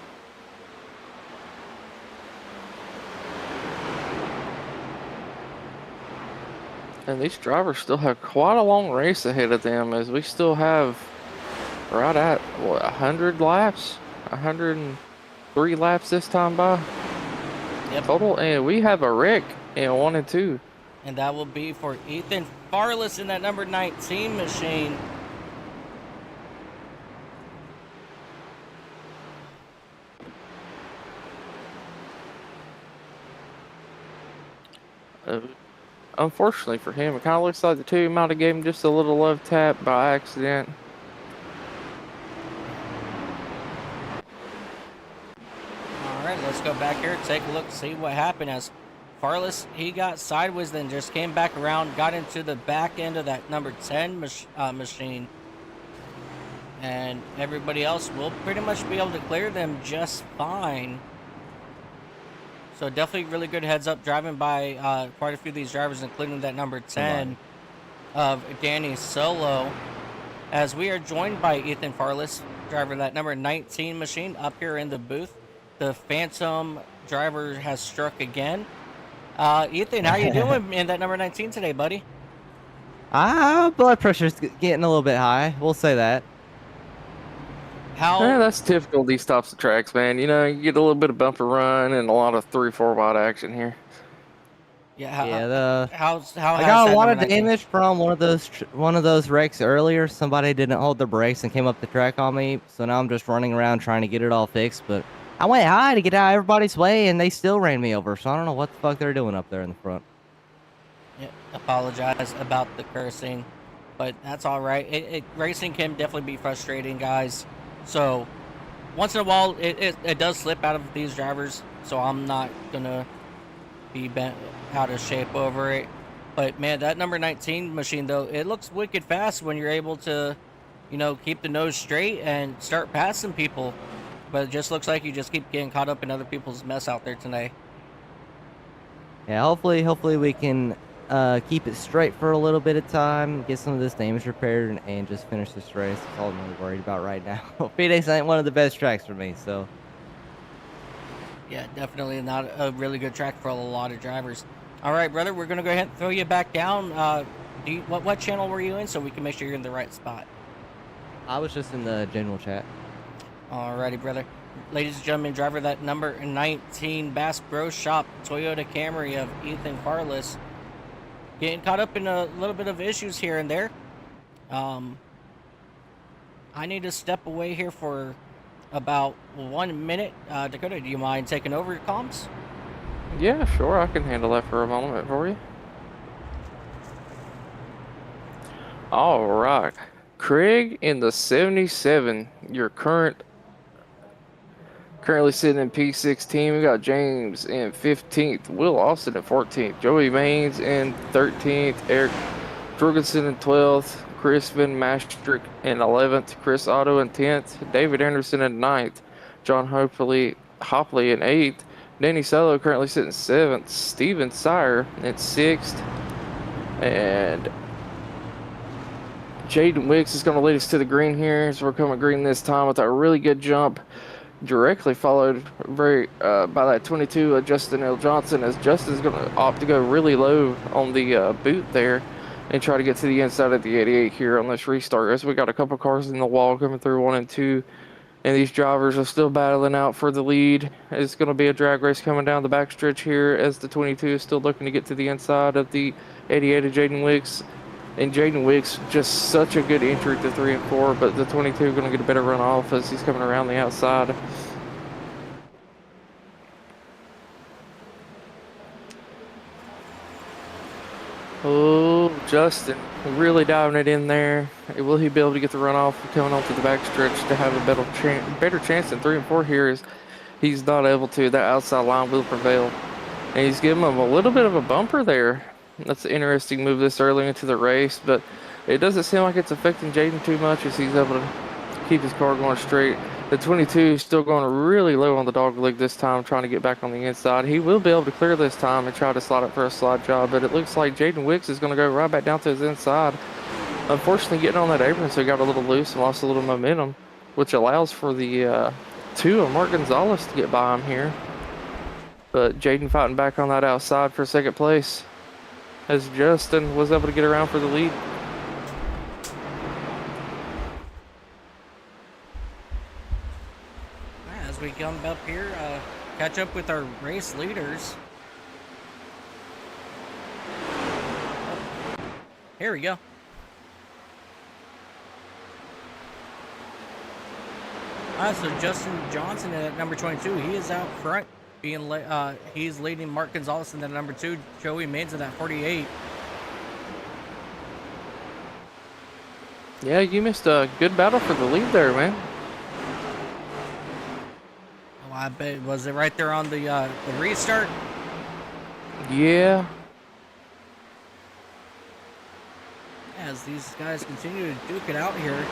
And these drivers still have quite a long race ahead of them, as we still have right at, what, 100 laps? 103 laps this time by? Yep. Total, and we have a wreck in 1 and 2. And that will be for Ethan Farless in that number 19 machine. Unfortunately for him, it kind of looks like the two might have gave him just a little love tap by accident. All right, let's go back here, take a look, see what happened. As Farless, he got sideways, then just came back around, got into the back end of that number 10 machine. And everybody else will pretty much be able to clear them just fine. So definitely really good heads up driving by quite a few of these drivers, including that number 10 of Danny Solo. As we are joined by Ethan Farless, driver of that number 19 machine, up here in the booth. The Phantom driver has struck again. Ethan, how you doing in that number 19 today, buddy? Blood pressure's getting a little bit high. We'll say that. Yeah, that's typical of these types of tracks, man. You know, you get a little bit of bumper run and a lot of 3-4 wide action here. Yeah, I got a lot of damage from one of those wrecks earlier. Somebody didn't hold their brakes and came up the track on me, so now I'm just running around trying to get it all fixed. But I went high to get out of everybody's way, and they still ran me over. So I don't know what the fuck they're doing up there in the front. Yeah, apologize about the cursing, but that's all right. Racing can definitely be frustrating, guys. So once in a while, it does slip out of these drivers. So I'm not gonna be bent out of shape over it. But man, that number 19 machine though, it looks wicked fast when you're able to, you know, keep the nose straight and start passing people. But it just looks like you just keep getting caught up in other people's mess out there today. Yeah, hopefully we can keep it straight for a little bit of time, get some of this damage repaired, and just finish this race. That's all I'm really worried about right now. Phoenix ain't one of the best tracks for me, so. Yeah, definitely not a really good track for a lot of drivers. All right, brother, we're going to go ahead and throw you back down. What channel were you in so we can make sure you're in the right spot? I was just in the general chat. Alrighty, brother. Ladies and gentlemen, driver that number 19 Bass Pro Shop Toyota Camry of Ethan Farless. Getting caught up in a little bit of issues here and there. I need to step away here for about 1 minute. Dakota, do you mind taking over comms? Yeah, sure, I can handle that for a moment for you. All right, Craig in the 77, your currently sitting in P16. We got James in 15th, Will Austin in 14th, Joey Maines in 13th, Eric Jorgensen in 12th, Chris Van Maastricht in 11th, Chris Otto in 10th, David Anderson in 9th, John Hopley in 8th. Danny Solo currently sitting 7th. Steven Sire in 6th. And Jaden Wicks is going to lead us to the green here. So we're coming green this time with a really good jump. Directly followed by that 22 Justin L. Johnson, as Justin's going to opt to go really low on the boot there and try to get to the inside of the 88 here on this restart. As we got a couple cars in the wall coming through 1 and 2. And these drivers are still battling out for the lead. It's going to be a drag race coming down the backstretch here as the 22 is still looking to get to the inside of the 88 of Jaden Wicks. And Jaden Wicks, just such a good entry to 3 and 4, but the 22 is going to get a better run off as he's coming around the outside. Oh, Justin really diving it in there. Will he be able to get the runoff coming onto the backstretch to have a better chance than 3 and 4 here? Is he's not able to. That outside line will prevail. And he's giving him a little bit of a bumper there. That's an interesting move this early into the race, but it doesn't seem like it's affecting Jaden too much as he's able to keep his car going straight. The 22 is still going really low on the dog leg this time, trying to get back on the inside. He will be able to clear this time and try to slide it for a slide job, but it looks like Jaden Wicks is going to go right back down to his inside. Unfortunately, getting on that apron, so he got a little loose and lost a little momentum, which allows for the 2 of Mark Gonzalez to get by him here. But Jaden fighting back on that outside for second place as Justin was able to get around for the lead. As we come up here, catch up with our race leaders. Here we go. So Justin Johnson at number 22, he is out front. He's leading Mark Gonzalez in the number 2, Joey Maines in that 48. Yeah, you missed a good battle for the lead there, man. Oh, I bet, was it right there on the restart? Yeah. As these guys continue to duke it out here.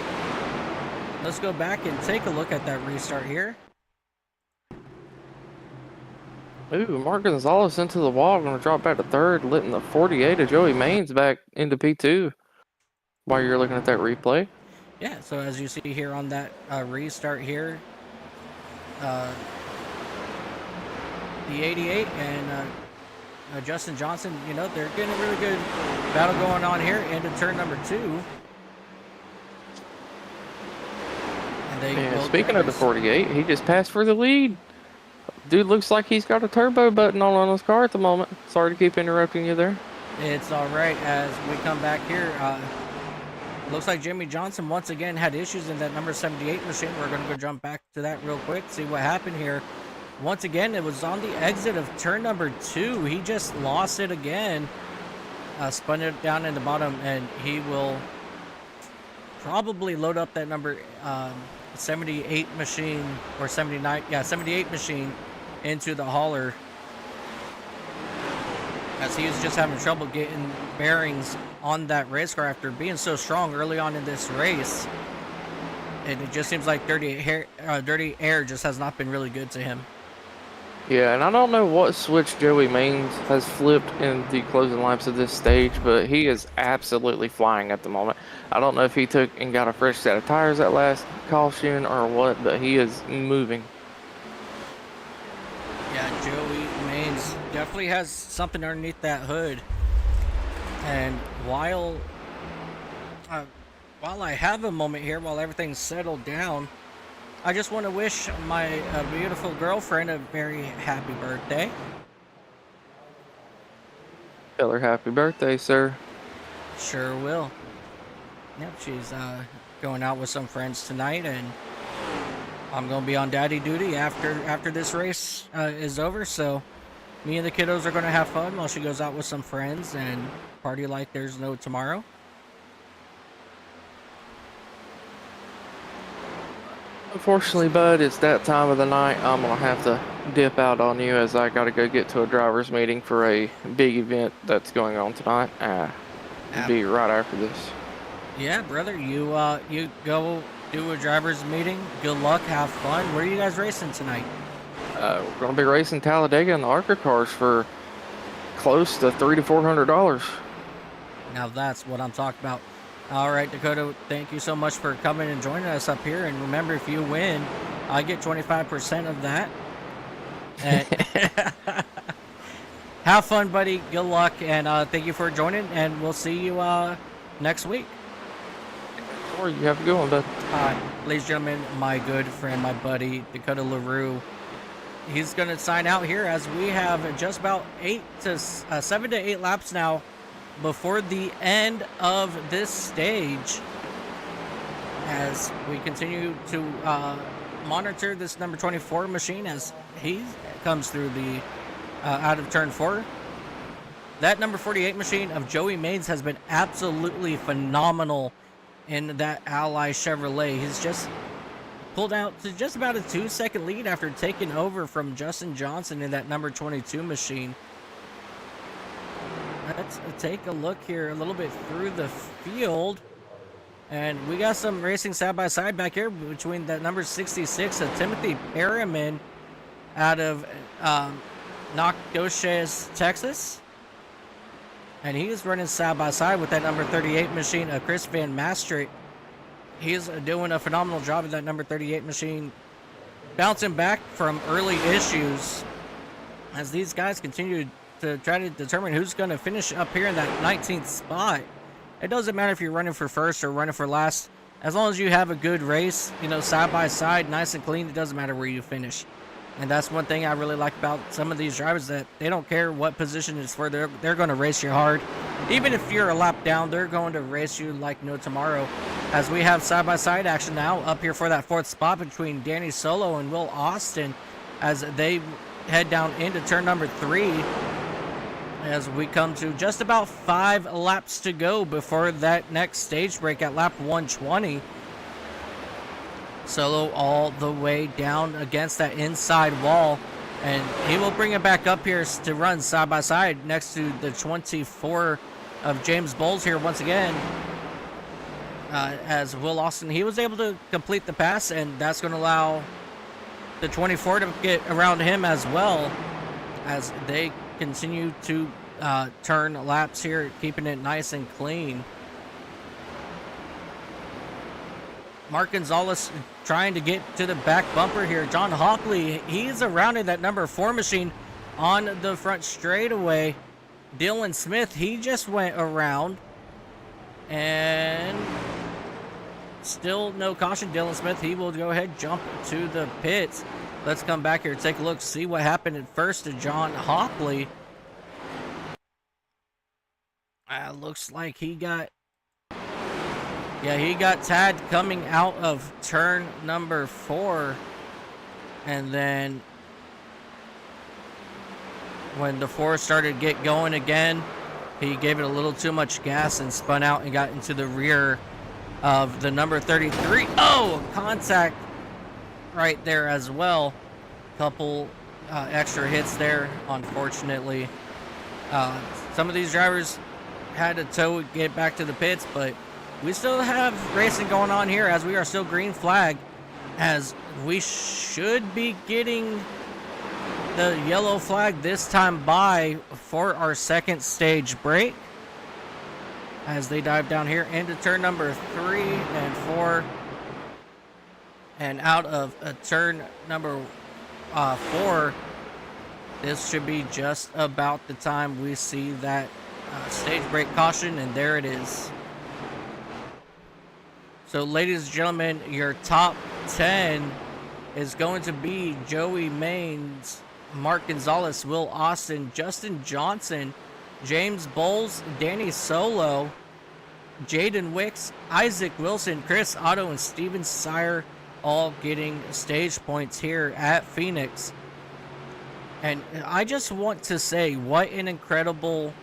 Let's go back and take a look at that restart here. Ooh, Mark Gonzalez into the wall, going to drop back to 3rd, letting the 48 of Joey Maines back into P2 while you're looking at that replay. Yeah, so as you see here on that restart here, the 88 and Justin Johnson, you know, they're getting a really good battle going on here into turn number 2. And speaking of the 48, he just passed for the lead. Dude looks like he's got a turbo button on his car at the moment. Sorry to keep interrupting you there. It's all right. As we come back here, looks like Jimmy Johnson once again had issues in that number 78 machine. We're going to go jump back to that real quick, see what happened here. Once again, it was on the exit of turn number 2. He just lost it again. Spun it down in the bottom, and he will probably load up that number 78 machine, or 79, yeah, 78 machine into the hauler, as he was just having trouble getting bearings on that race car after being so strong early on in this race. And it just seems like dirty air just has not been really good to him. Yeah, and I don't know what switch Joey Maines has flipped in the closing laps of this stage, but he is absolutely flying at the moment. I don't know if he took and got a fresh set of tires at last caution or what, but he is moving. Yeah, Joey Maines definitely has something underneath that hood. And while I have a moment here, while everything's settled down, I just want to wish my beautiful girlfriend a very happy birthday. Tell her happy birthday, sir. Sure will. Yep, she's going out with some friends tonight, and I'm going to be on daddy duty after this race is over, so me and the kiddos are going to have fun while she goes out with some friends and party like there's no tomorrow. Unfortunately, bud, it's that time of the night. I'm going to have to dip out on you as I got to go get to a driver's meeting for a big event that's going on tonight. It'll be right after this. Yeah, brother, you go do a driver's meeting. Good luck, have fun. Where are you guys racing tonight? We're gonna be racing Talladega in the ARCA cars for close to $300 to $400. Now that's what I'm talking about. All right, Dakota, thank you so much for coming and joining us up here. And remember, if you win, I get 25% of that. And have fun, buddy. Good luck, and thank you for joining. And we'll see you next week. Or you have a good one, bud. Ladies and gentlemen, my good friend, my buddy, Dakota LaRue. He's going to sign out here as we have just about 7 to 8 laps now before the end of this stage, as we continue to monitor this number 24 machine as he comes through the out of turn 4. That number 48 machine of Joey Maines has been absolutely phenomenal in that Ally Chevrolet. He's just pulled out to just about a 2-second lead after taking over from Justin Johnson in that number 22 machine. Let's take a look here a little bit through the field. And we got some racing side-by-side back here between that number 66 of Timothy Perriman out of Nacogdoches, Texas. And he's running side-by-side with that number 38 machine of Chris Van Mastert. He's doing a phenomenal job of that number 38 machine, bouncing back from early issues as these guys continue to try to determine who's going to finish up here in that 19th spot. It doesn't matter if you're running for first or running for last. As long as you have a good race, you know, side by side, nice and clean, it doesn't matter where you finish. And that's one thing I really like about some of these drivers, that they don't care what position it's for. They're going to race you hard. Even if you're a lap down, they're going to race you like no tomorrow. As we have side-by-side action now up here for that 4th spot between Danny Solo and Will Austin as they head down into turn number 3. As we come to just about 5 laps to go before that next stage break at lap 120. Solo all the way down against that inside wall, and he will bring it back up here to run side by side next to the 24 of James Bowles here once again. As Will Austin, he was able to complete the pass, and that's going to allow the 24 to get around him as well as they continue to turn laps here, keeping it nice and clean. Mark Gonzalez trying to get to the back bumper here. John Hockley, he's around in that number 4 machine on the front straightaway. Dylan Smith, he just went around, and still no caution. Dylan Smith, he will go ahead, jump to the pits. Let's come back here, take a look, see what happened at first to John Hockley. Looks like he got tagged coming out of turn number 4. And then when the 4 started to get going again, he gave it a little too much gas and spun out and got into the rear of the number 33. Oh, contact right there as well. Couple extra hits there, unfortunately. Some of these drivers had to tow get back to the pits, but we still have racing going on here as we are still green flag, as we should be getting the yellow flag this time by for our second stage break as they dive down here into turn number 3 and 4 and out of turn number 4. This should be just about the time we see that stage break caution, and there it is. So, ladies and gentlemen, your top 10 is going to be Joey Maines, Mark Gonzalez, Will Austin, Justin Johnson, James Bowles, Danny Solo, Jaden Wicks, Isaac Wilson, Chris Otto, and Steven Sire, all getting stage points here at Phoenix. And I just want to say what an incredible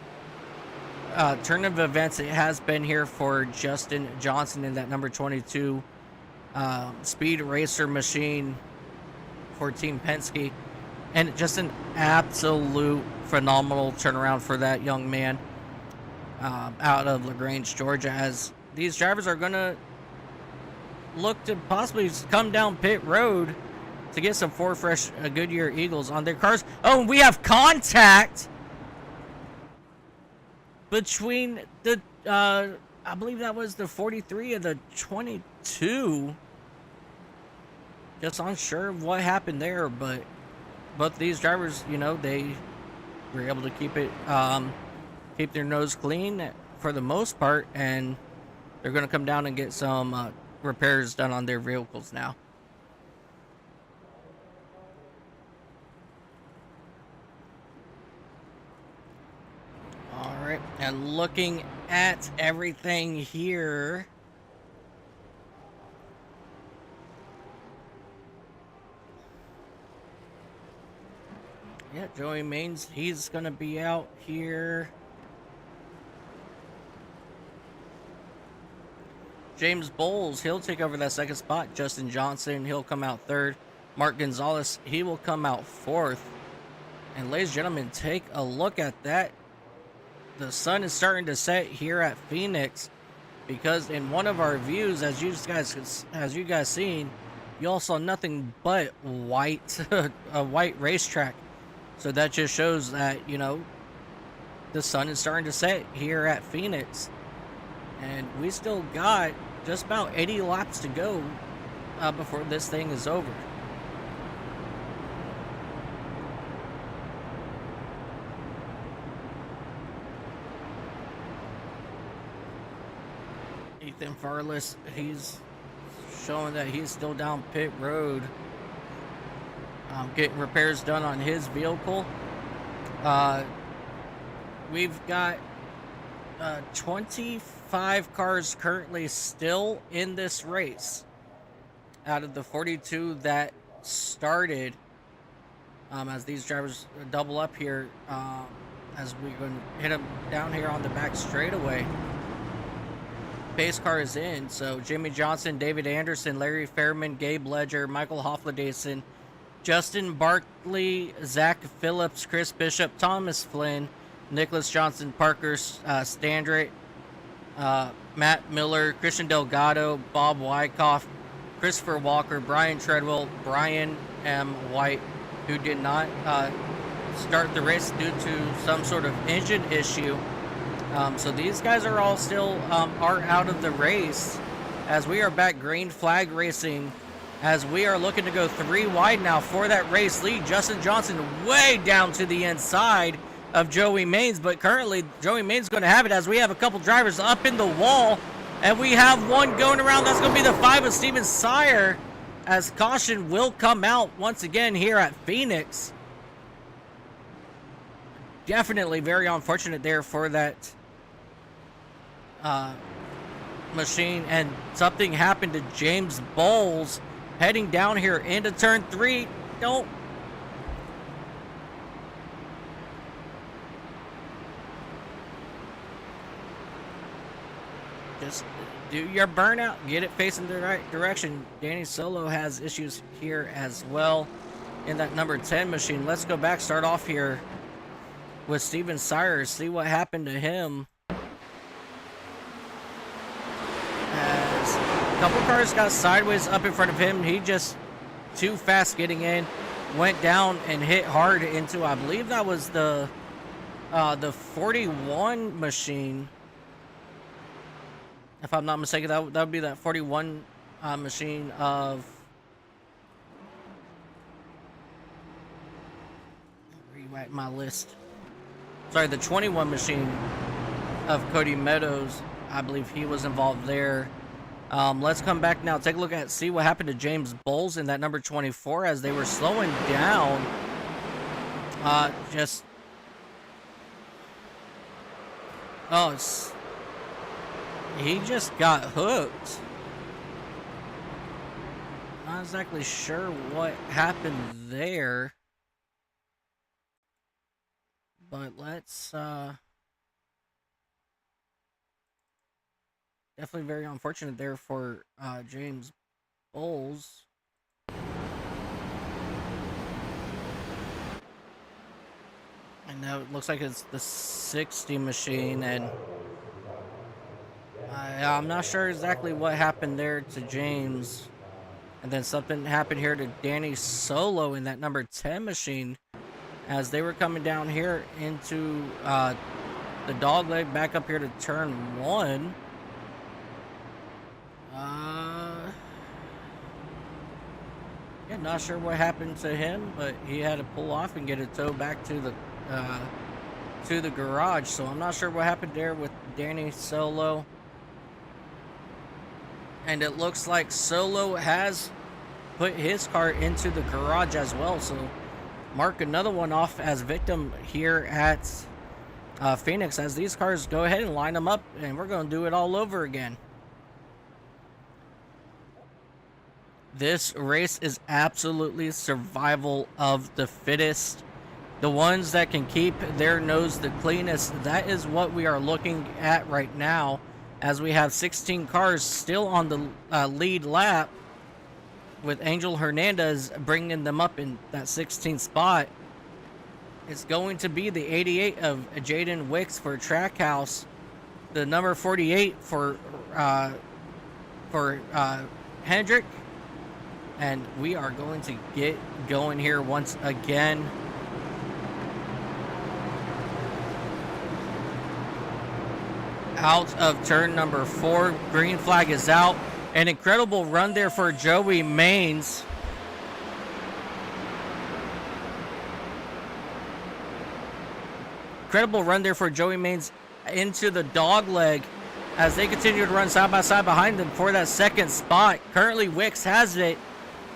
turn of events it has been here for Justin Johnson in that number 22 speed racer machine for Team Penske, and just an absolute phenomenal turnaround for that young man out of LaGrange, Georgia, as these drivers are gonna look to possibly come down pit road to get some four fresh Goodyear Eagles on their cars. Oh, and we have contact between the, I believe that was the 43 and the 22. Just unsure of what happened there, but both these drivers, you know, they were able to keep their nose clean for the most part, and they're going to come down and get some repairs done on their vehicles now. All right, and looking at everything here, yeah, Joey Maines, he's going to be out here. James Bowles, he'll take over that second spot. Justin Johnson, he'll come out third. Mark Gonzalez, he will come out fourth. And ladies and gentlemen, take a look at that. The sun is starting to set here at Phoenix, because in one of our views, as you guys seen, you all saw nothing but white, a white racetrack. So that just shows that, you know, the sun is starting to set here at Phoenix. And we still got just about 80 laps to go before this thing is over. Ethan Farless, he's showing that he's still down pit road, getting repairs done on his vehicle. We've got 25 cars currently still in this race out of the 42 that started, as these drivers double up here, as we're going to hit them down here on the back straightaway. Pace car is in, so Jimmy Johnson, David Anderson, Larry Fairman, Gabe Ledger, Michael Hoffledason, Justin Barkley, Zach Phillips, Chris Bishop, Thomas Flynn, Nicholas Johnson, Parker Standrick, Matt Miller, Christian Delgado, Bob Wyckoff, Christopher Walker, Brian Treadwell, Brian M. White, who did not start the race due to some sort of engine issue. So these guys are all still are out of the race, as we are back green flag racing, as we are looking to go 3 wide now for that race lead. Justin Johnson way down to the inside of Joey Maines, but currently Joey Maines is going to have it, as we have a couple drivers up in the wall, and we have one going around. That's going to be the 5 of Steven Sire, as caution will come out once again here at Phoenix. Definitely very unfortunate there for that machine, and something happened to James Bowles heading down here into turn 3. Don't just do your burnout, get it facing the right direction. Danny Solo has issues here as well in that number 10 machine. Let's go back, start off here with Steven Sire, see what happened to him. As a couple cars got sideways up in front of him, he just too fast getting in, went down and hit hard into, I believe that was the 41 machine. If I'm not mistaken, that would be that 41 machine of... Rewrite my list. Sorry, the 21 machine of Cody Meadows. I believe he was involved there. Let's come back now. Take a look at, see what happened to James Bowles in that number 24 as they were slowing down. He just got hooked. Not exactly sure what happened there. But let's, definitely very unfortunate there for James Bowles. And now it looks like it's the 60 machine, and I'm not sure exactly what happened there to James. And then something happened here to Danny Solo in that number 10 machine as they were coming down here into the dog leg back up here to turn 1. Yeah, not sure what happened to him, but he had to pull off and get a tow back to the garage. So I'm not sure what happened there with Danny Solo. And it looks like Solo has put his car into the garage as well. So mark another one off as victim here at Phoenix as these cars go ahead and line them up, and we're going to do it all over again. This race is absolutely survival of the fittest. The ones that can keep their nose the cleanest, that is what we are looking at right now, as we have 16 cars still on the lead lap, with Angel Hernandez bringing them up in that 16th spot. It's going to be the 88 of Jaden Wicks for Trackhouse, the number 48 for Hendrick, and we are going to get going here once again. Out of turn number 4, green flag is out. An incredible run there for Joey Maines. Incredible run there for Joey Maines into the dog leg as they continue to run side by side behind them for that second spot. Currently Wicks has it,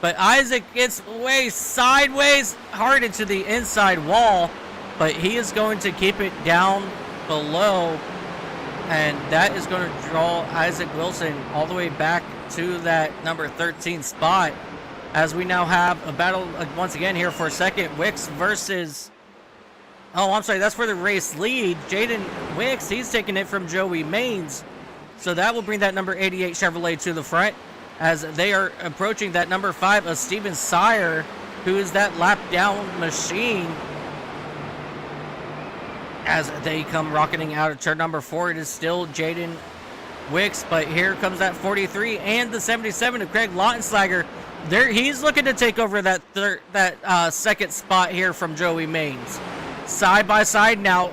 but Isaac gets way sideways hard into the inside wall, but he is going to keep it down below. And that is going to draw Isaac Wilson all the way back to that number 13 spot, as we now have a battle once again here for second. Wicks versus, oh, I'm sorry, that's for the race lead. Jaden Wicks, he's taking it from Joey Maines. So that will bring that number 88 Chevrolet to the front as they are approaching that number 5 of Steven Sire, who is that lap down machine. As they come rocketing out of turn number 4, it is still Jaden Wicks, but here comes that 43 and the 77 of Craig Lautenslager. There, he's looking to take over that second spot here from Joey Maines. Side by side now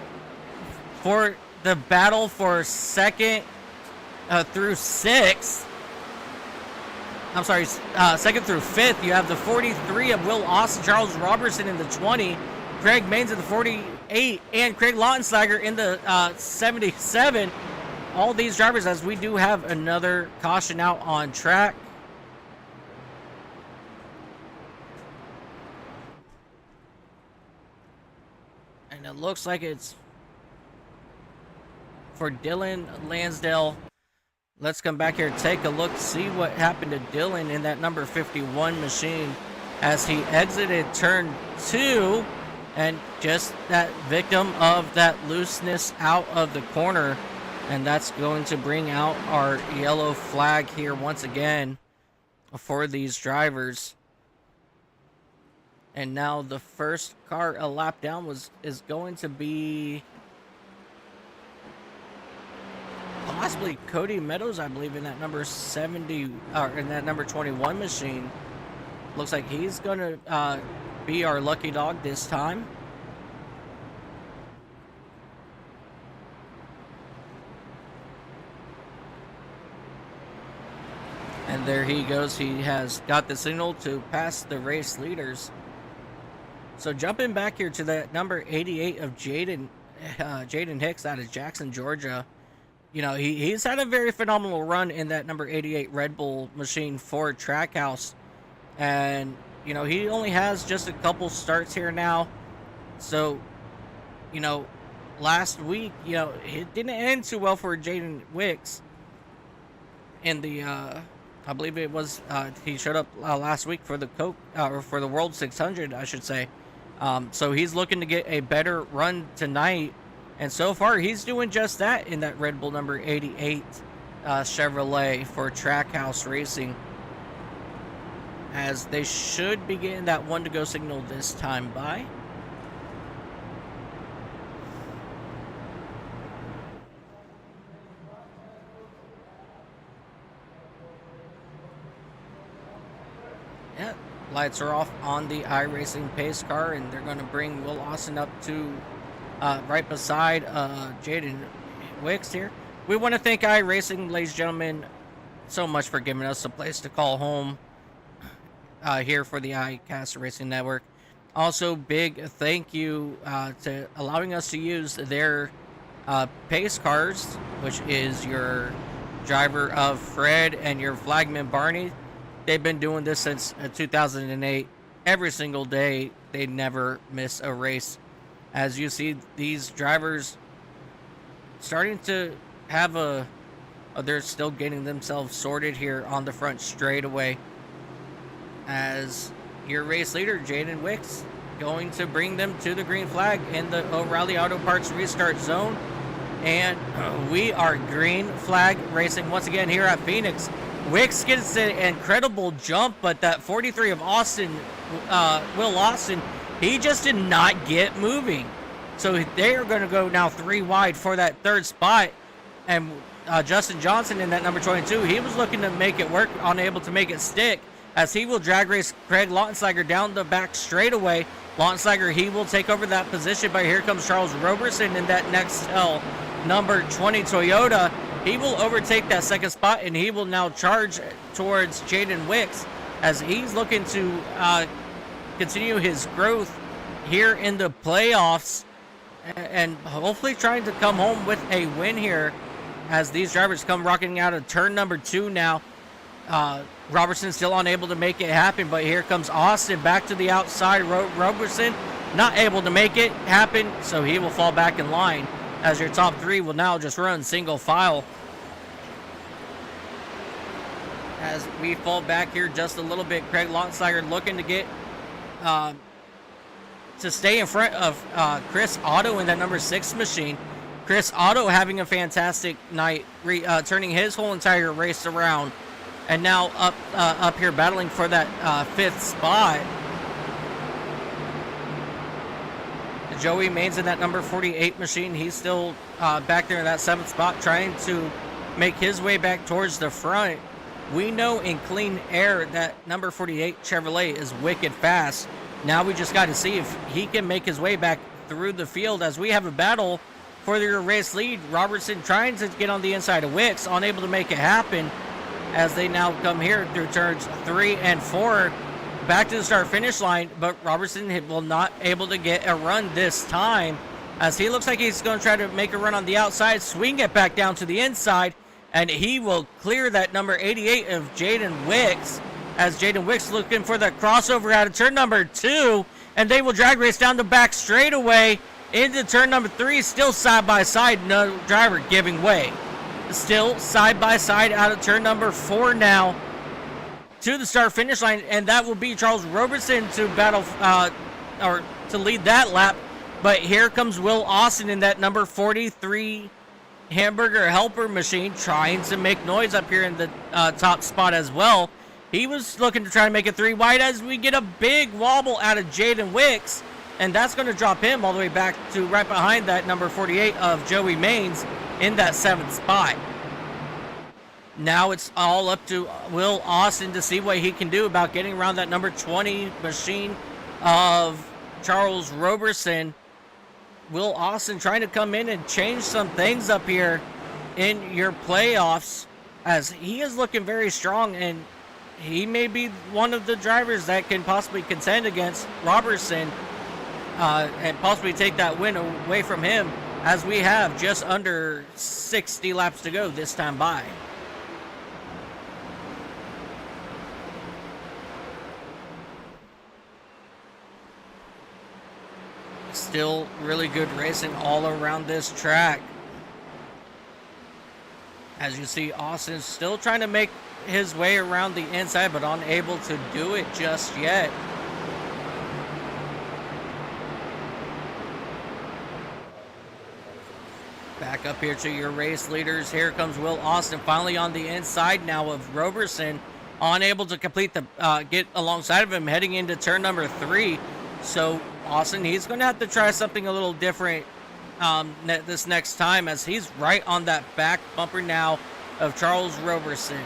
for the battle for second through 6th. I'm sorry, second through 5th. You have the 43 of Will Austin, Charles Robertson in the 20, Craig Maines in the 48, and Craig Lautenslager in the 77. All these drivers, as we do have another caution out on track. And it looks like it's for Dylan Lansdale. Let's come back here and take a look, see what happened to Dylan in that number 51 machine as he exited turn 2. And just that victim of that looseness out of the corner. And that's going to bring out our yellow flag here once again for these drivers. And now the first car a lap down is going to be possibly Cody Meadows, I believe, in that number 70 or in that number 21 machine. Looks like he's going to be our lucky dog this time. And there he goes. He has got the signal to pass the race leaders. So jumping back here to that number 88 of Jaden Hicks out of Jackson, Georgia. You know, he's had a very phenomenal run in that number 88 Red Bull machine for Trackhouse. And, you know, he only has just a couple starts here now. So, you know, last week, you know, it didn't end too well for Jaden Wicks in the, I believe it was, he showed up last week for the for the World 600, I should say. So he's looking to get a better run tonight. And so far, he's doing just that in that Red Bull number 88 Chevrolet for Trackhouse Racing. As they should be getting that one to go signal this time by. lights are off on the iRacing pace car, and they're going to bring Will Austin up to right beside Jaden Wicks here. We want to thank iRacing, ladies and gentlemen, so much for giving us a place to call home here for the iCast Racing Network. Also, big thank you to allowing us to use their pace cars, which is your driver of Fred and your flagman Barney. They've been doing this since 2008. Every single day, they never miss a race. As you see, these drivers starting to have they're still getting themselves sorted here on the front straightaway. As your race leader, Jaden Wicks, going to bring them to the green flag in the O'Reilly Auto Parts restart zone. And we are green flag racing once again here at Phoenix. Wicks gets an incredible jump, but that 43 of Austin, Will Austin, he just did not get moving. So they are going to go now 3 wide for that third spot. And Justin Johnson in that number 22, he was looking to make it work, unable to make it stick, as he will drag race Craig Lautenslager down the back straightaway. Lautenslager, he will take over that position, but here comes Charles Roberson in that Nextel number 20 Toyota. He will overtake that second spot, and he will now charge towards Jaden Wicks as he's looking to continue his growth here in the playoffs and hopefully trying to come home with a win here as these drivers come rocketing out of turn number 2 now. Robertson still unable to make it happen, but here comes Austin back to the outside. Robertson not able to make it happen, so he will fall back in line as your top 3 will now just run single file. As we fall back here just a little bit, Craig Lautenslager looking to get to stay in front of Chris Otto in that number 6 machine. Chris Otto having a fantastic night, turning his whole entire race around, and now up here battling for that 5th spot. Joey Maines in that number 48 machine. He's still back there in that 7th spot, trying to make his way back towards the front. We know in clean air that number 48 Chevrolet is wicked fast. Now we just got to see if he can make his way back through the field, as we have a battle for your race lead. Robertson trying to get on the inside of Wicks, unable to make it happen, as they now come here through turns 3 and 4 back to the start finish line. But Robertson will not able to get a run this time, as he looks like he's going to try to make a run on the outside, swing it back down to the inside, and he will clear that number 88 of Jaden Wicks, as Jaden Wicks looking for the crossover out of turn number 2, and they will drag race down the back straightaway into turn number 3. Still side by side, no driver giving way. Still side by side out of turn number 4 now to the start finish line, and that will be Charles Robertson to battle or to lead that lap. But here comes Will Austin in that number 43 Hamburger Helper machine, trying to make noise up here in the top spot as well. He was looking to try to make it 3 wide, as we get a big wobble out of Jaden Wicks, and that's going to drop him all the way back to right behind that number 48 of Joey Maines in that 7th spot. Now it's all up to Will Austin to see what he can do about getting around that number 20 machine of Charles Roberson. Will Austin trying to come in and change some things up here in your playoffs, as he is looking very strong, and he may be one of the drivers that can possibly contend against Robertson and possibly take that win away from him, as we have just under 60 laps to go this time by. Still really good racing all around this track. As you see, Austin still trying to make his way around the inside, but unable to do it just yet. Back up here to your race leaders. Here comes Will Austin finally on the inside now of Roberson, unable to complete the get alongside of him heading into turn number 3. So Austin, he's going to have to try something a little different this next time, as he's right on that back bumper now of Charles Roberson.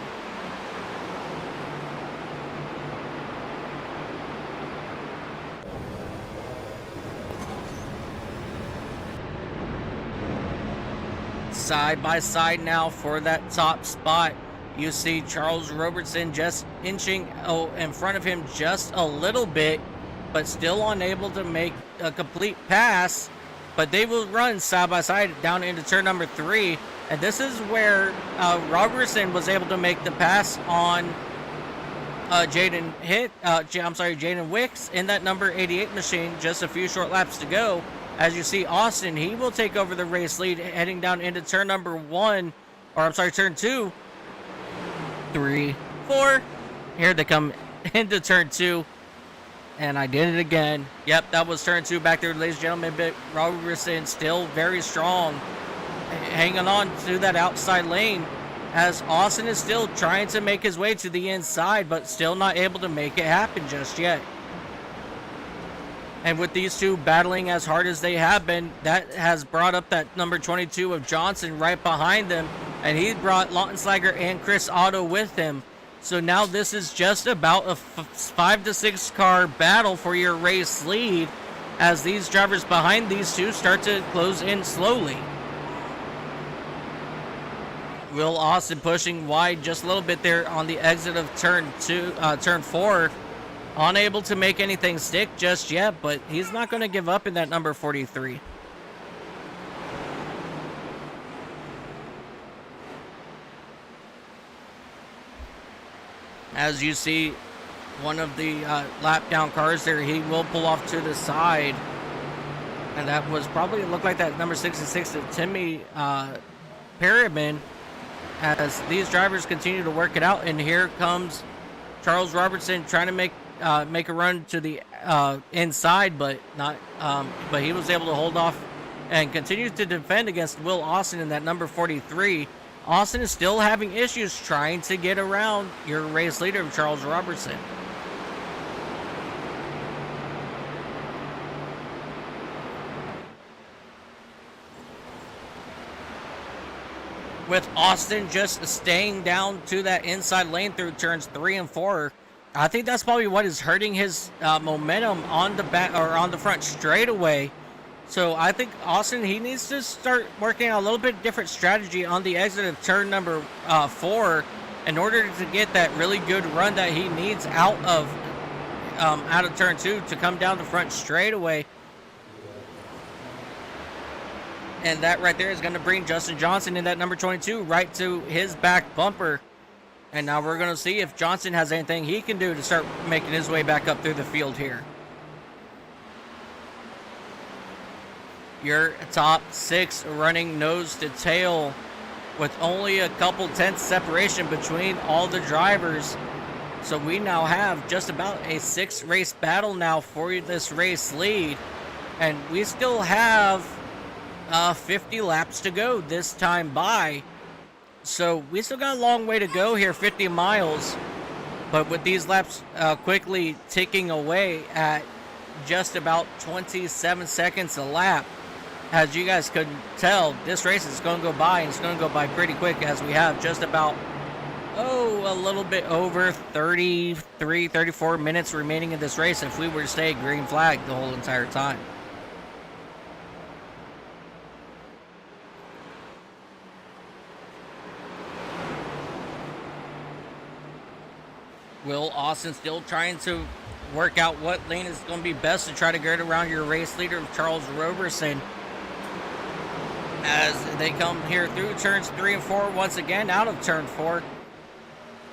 side by side now for that top spot. You see Charles Robertson just inching in front of him just a little bit, but still unable to make a complete pass. But they will run side by side down into turn number 3. And this is where Robertson was able to make the pass on Jaden Wicks in that number 88 machine. Just a few short laps to go. As you see, Austin, he will take over the race lead heading down into turn number 1, or I'm sorry, turn 2, 3, 4. Here they come into turn 2. And I did it again. Yep, that was turn 2 back there, ladies and gentlemen. But Robertson still very strong, hanging on to that outside lane, as Austin is still trying to make his way to the inside, but still not able to make it happen just yet. And with these two battling as hard as they have been, that has brought up that number 22 of Johnson right behind them, and he brought Lautenslager and Chris Otto with him. So now this is just about a 5 to 6 car battle for your race lead, as these drivers behind these two start to close in slowly. Will Austin pushing wide just a little bit there on the exit of turn 4. Unable to make anything stick just yet, but he's not going to give up in that number 43. As you see, one of the lap down cars there, he will pull off to the side. And that was probably, it looked like that number 66 of Timmy Perriman, as these drivers continue to work it out. And here comes Charles Robertson trying to make a run to the inside, but not. But he was able to hold off and continue to defend against Will Austin in that number 43. Austin is still having issues trying to get around your race leader, Charles Robertson. With Austin just staying down to that inside lane through turns 3 and 4, I think that's probably what is hurting his momentum on the back or on the front straightaway. So I think Austin, he needs to start working on a little bit different strategy on the exit of turn number 4 in order to get that really good run that he needs out of turn 2 to come down the front straightaway. And that right there is going to bring Justin Johnson in that number 22 right to his back bumper. And now we're going to see if Johnson has anything he can do to start making his way back up through the field here. Your top 6 running nose to tail with only a couple tenths separation between all the drivers. So we now have just about a 6-race battle now for this race lead. And we still have 50 laps to go this time by. So we still got a long way to go here, 50 miles. But with these laps quickly ticking away at just about 27 seconds a lap, as you guys could tell, this race is going to go by, and it's going to go by pretty quick, as we have just about, a little bit over 33, 34 minutes remaining in this race if we were to stay green flag the whole entire time. Will Austin still trying to work out what lane is going to be best to try to get around your race leader, Charles Robertson, as they come here through turns 3 and 4 once again out of turn 4,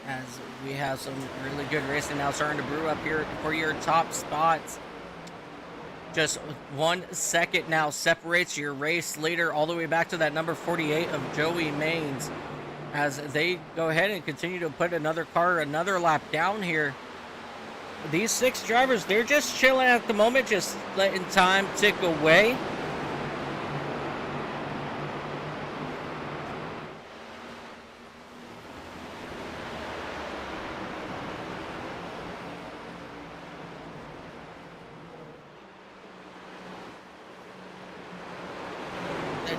as we have some really good racing now starting to brew up here for your top spots. Just 1 second now separates your race leader all the way back to that number 48 of Joey Maines, as they go ahead and continue to put another lap down here. These 6 drivers, they're just chilling at the moment, just letting time tick away.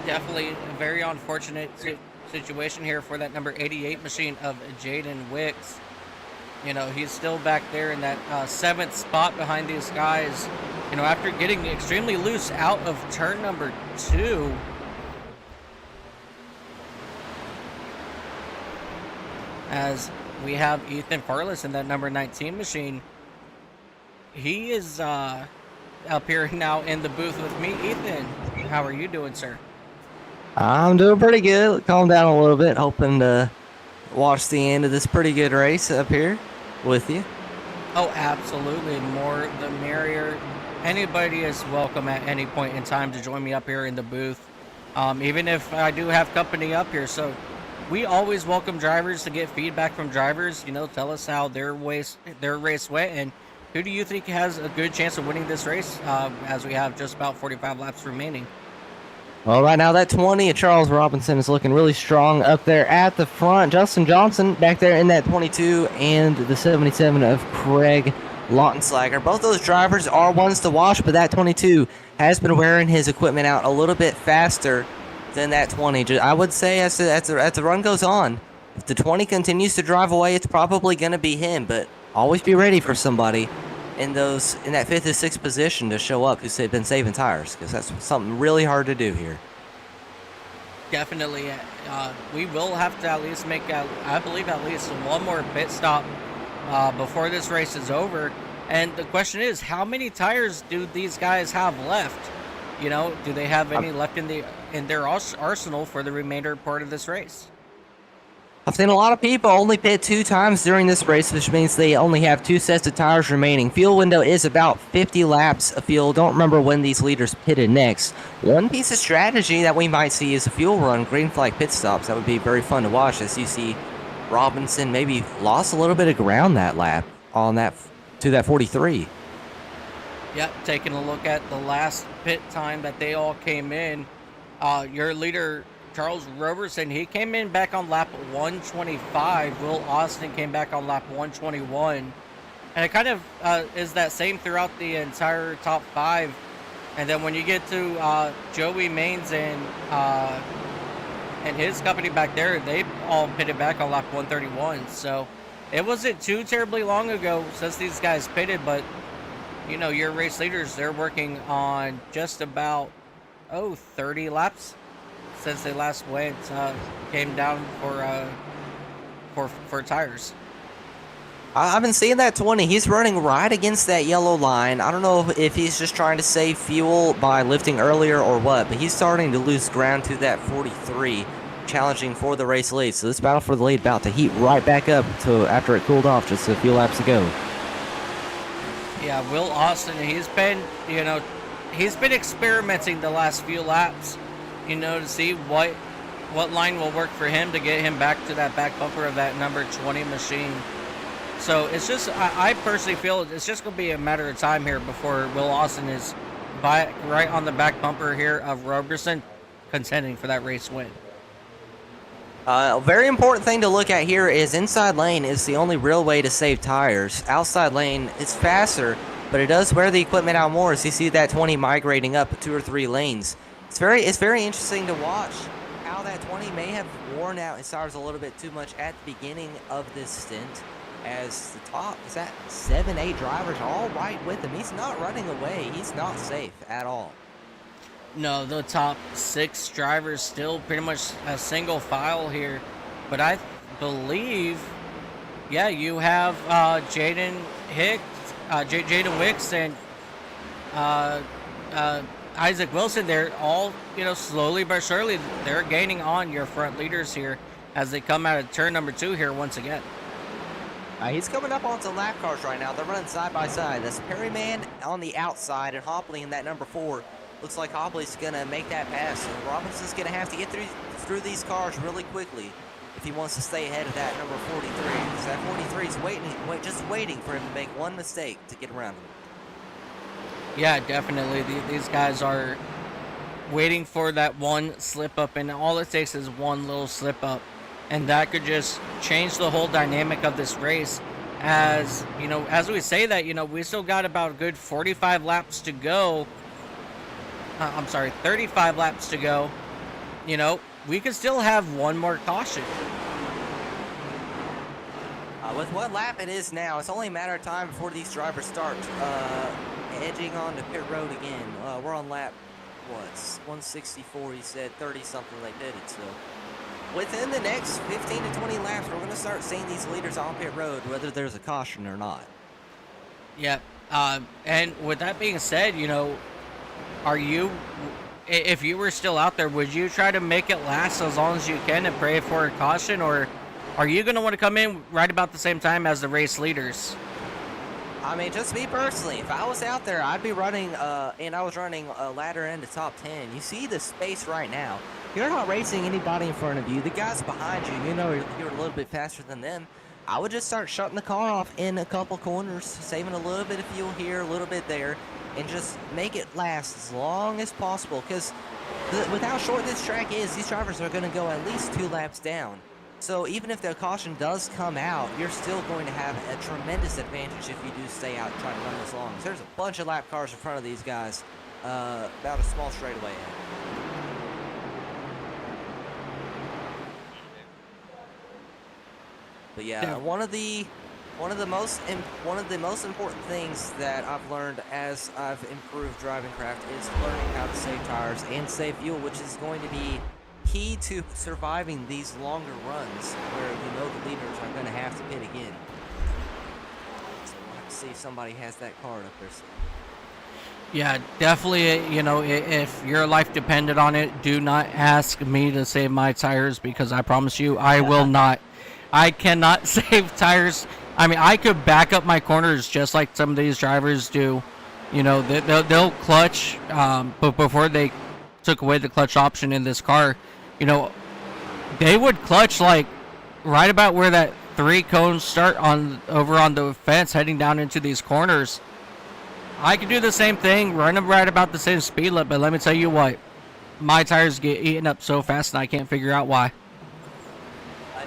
Definitely a very unfortunate situation here for that number 88 machine of Jaden Wicks. You know, he's still back there in that 7th spot behind these guys. You know, after getting extremely loose out of turn number 2. as we have Ethan Farless in that number 19 machine. He is up here now in the booth with me. Ethan, how are you doing, sir? I'm doing pretty good. Calm down a little bit. Hoping to watch the end of this pretty good race up here with you. Oh, absolutely. More the merrier. Anybody is welcome at any point in time to join me up here in the booth. Even if I do have company up here. So we always welcome drivers to get feedback from drivers. You know, tell us how their race went, and who do you think has a good chance of winning this race, as we have just about 45 laps remaining. Well, right now that 20 of Charles Robinson is looking really strong up there at the front. Justin Johnson back there in that 22, and the 77 of Craig Lautenslager. Both those drivers are ones to watch, but that 22 has been wearing his equipment out a little bit faster than that 20. I would say as the run goes on, if the 20 continues to drive away, it's probably going to be him, but always be ready for somebody in that 5th or 6th position to show up who's been saving tires, because that's something really hard to do here. Definitely. We will have to at least make, I believe, at least one more pit stop before this race is over. And the question is, how many tires do these guys have left? You know, do they have any left in their arsenal for the remainder part of this race? I've seen a lot of people only pit 2 times during this race, which means they only have 2 sets of tires remaining. Fuel window is about 50 laps of fuel. Don't remember when these leaders pitted next. One piece of strategy that we might see is a fuel run, green flag pit stops. That would be very fun to watch, as you see Robinson maybe lost a little bit of ground that lap on that to that 43. Yep, taking a look at the last pit time that they all came in. Your leader, Charles Roberson, he came in back on lap 125. Will Austin came back on lap 121. And it kind of is that same throughout the entire top 5. And then when you get to Joey Maines and his company back there, they all pitted back on lap 131. So it wasn't too terribly long ago since these guys pitted, but you know, your race leaders, they're working on just about 30 laps since they last went, came down for tires. I've been seeing that 20. He's running right against that yellow line. I don't know if he's just trying to save fuel by lifting earlier or what, but he's starting to lose ground to that 43, challenging for the race lead. So this battle for the lead about to heat right back up to after it cooled off just a few laps ago. Yeah, Will Austin, he's been experimenting the last few laps, you know, to see what line will work for him to get him back to that back bumper of that number 20 machine. So it's just, I personally feel it's just going to be a matter of time here before Will Austin is right on the back bumper here of Roberson, contending for that race win. A very important thing to look at here is inside lane is the only real way to save tires. Outside lane is faster, but it does wear the equipment out more, as you see that 20 migrating up 2 or 3 lanes. It's very interesting to watch how that 20 may have worn out his tires a little bit too much at the beginning of this stint, as the top is that 7-8 drivers all right with him. He's not running away. He's not safe at all. No, the top 6 drivers still pretty much a single file here. But I believe, yeah, you have Jaden Wicks and Isaac Wilson. They're all, you know, slowly but surely, they're gaining on your front leaders here as they come out of turn number 2 here once again. He's coming up onto lap cars right now. They're running side by side. That's Perryman on the outside and Hopley in that number 4. Looks like Hopley's going to make that pass. And Robinson's going to have to get through these cars really quickly if he wants to stay ahead of that number 43. So that 43 is just waiting for him to make one mistake to get around him. Yeah, definitely. These guys are waiting for that one slip up, and all it takes is one little slip up. And that could just change the whole dynamic of this race. As, you know, as we say that, you know, we still got about a good 45 laps to go. 35 laps to go. You know, we could still have one more caution. With what lap it is now, it's only a matter of time before these drivers start edging onto pit road again. We're on lap, 164, he said, 30-something they did it, so. within the next 15 to 20 laps, we're going to start seeing these leaders on pit road, whether there's a caution or not. Yeah. And with that being said, you know, if you were still out there, would you try to make it last as long as you can and pray for a caution, or are you going to want to come in right about the same time as the race leaders? I mean, just me personally, if I was out there, I'd be running, and I was running a ladder into top 10. You see the space right now. You're not racing anybody in front of you. The guys behind you, you know, you're a little bit faster than them. I would just start shutting the car off in a couple corners, saving a little bit of fuel here, a little bit there, and just make it last as long as possible. Because with how short this track is, these drivers are going to go at least 2 laps down. So even if the caution does come out, you're still going to have a tremendous advantage if you do stay out and try to run this long. So there's a bunch of lap cars in front of these guys, about a small straightaway in. But yeah, one of the most important things that I've learned as I've improved driving craft is learning how to save tires and save fuel, which is going to be key to surviving these longer runs where you know the leaders are going to have to pit again. So we'll have to see if somebody has that card up there. Yeah, definitely. You know, if your life depended on it, do not ask me to save my tires, because I promise you, I will not. I cannot save tires. I mean, I could back up my corners just like some of these drivers do. You know, they'll clutch, but before they took away the clutch option in this car, you know, they would clutch like right about where that 3 cones start over on the fence heading down into these corners. I could do the same thing, run them right about the same speed limit, but let me tell you what, my tires get eaten up so fast and I can't figure out why.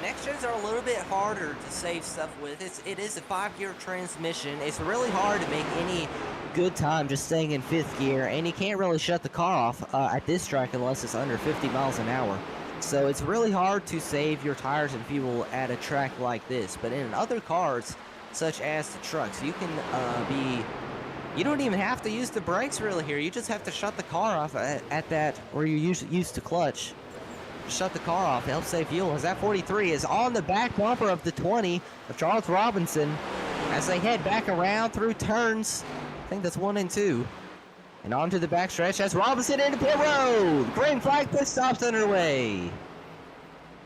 Next gens are a little bit harder to save stuff with. It is a 5-gear transmission. It's really hard to make any good time just staying in 5th gear, and you can't really shut the car off at this track unless it's under 50 miles an hour. So it's really hard to save your tires and fuel at a track like this. But in other cars, such as the trucks, you can you don't even have to use the brakes really here. You just have to shut the car off at that where you used to clutch. Shut the car off to help save fuel, as that 43 is on the back bumper of the 20 of Charles Robinson as they head back around through turns. I think that's 1 and 2. And onto the back stretch as Robinson into pit road. Green flag pit stops underway.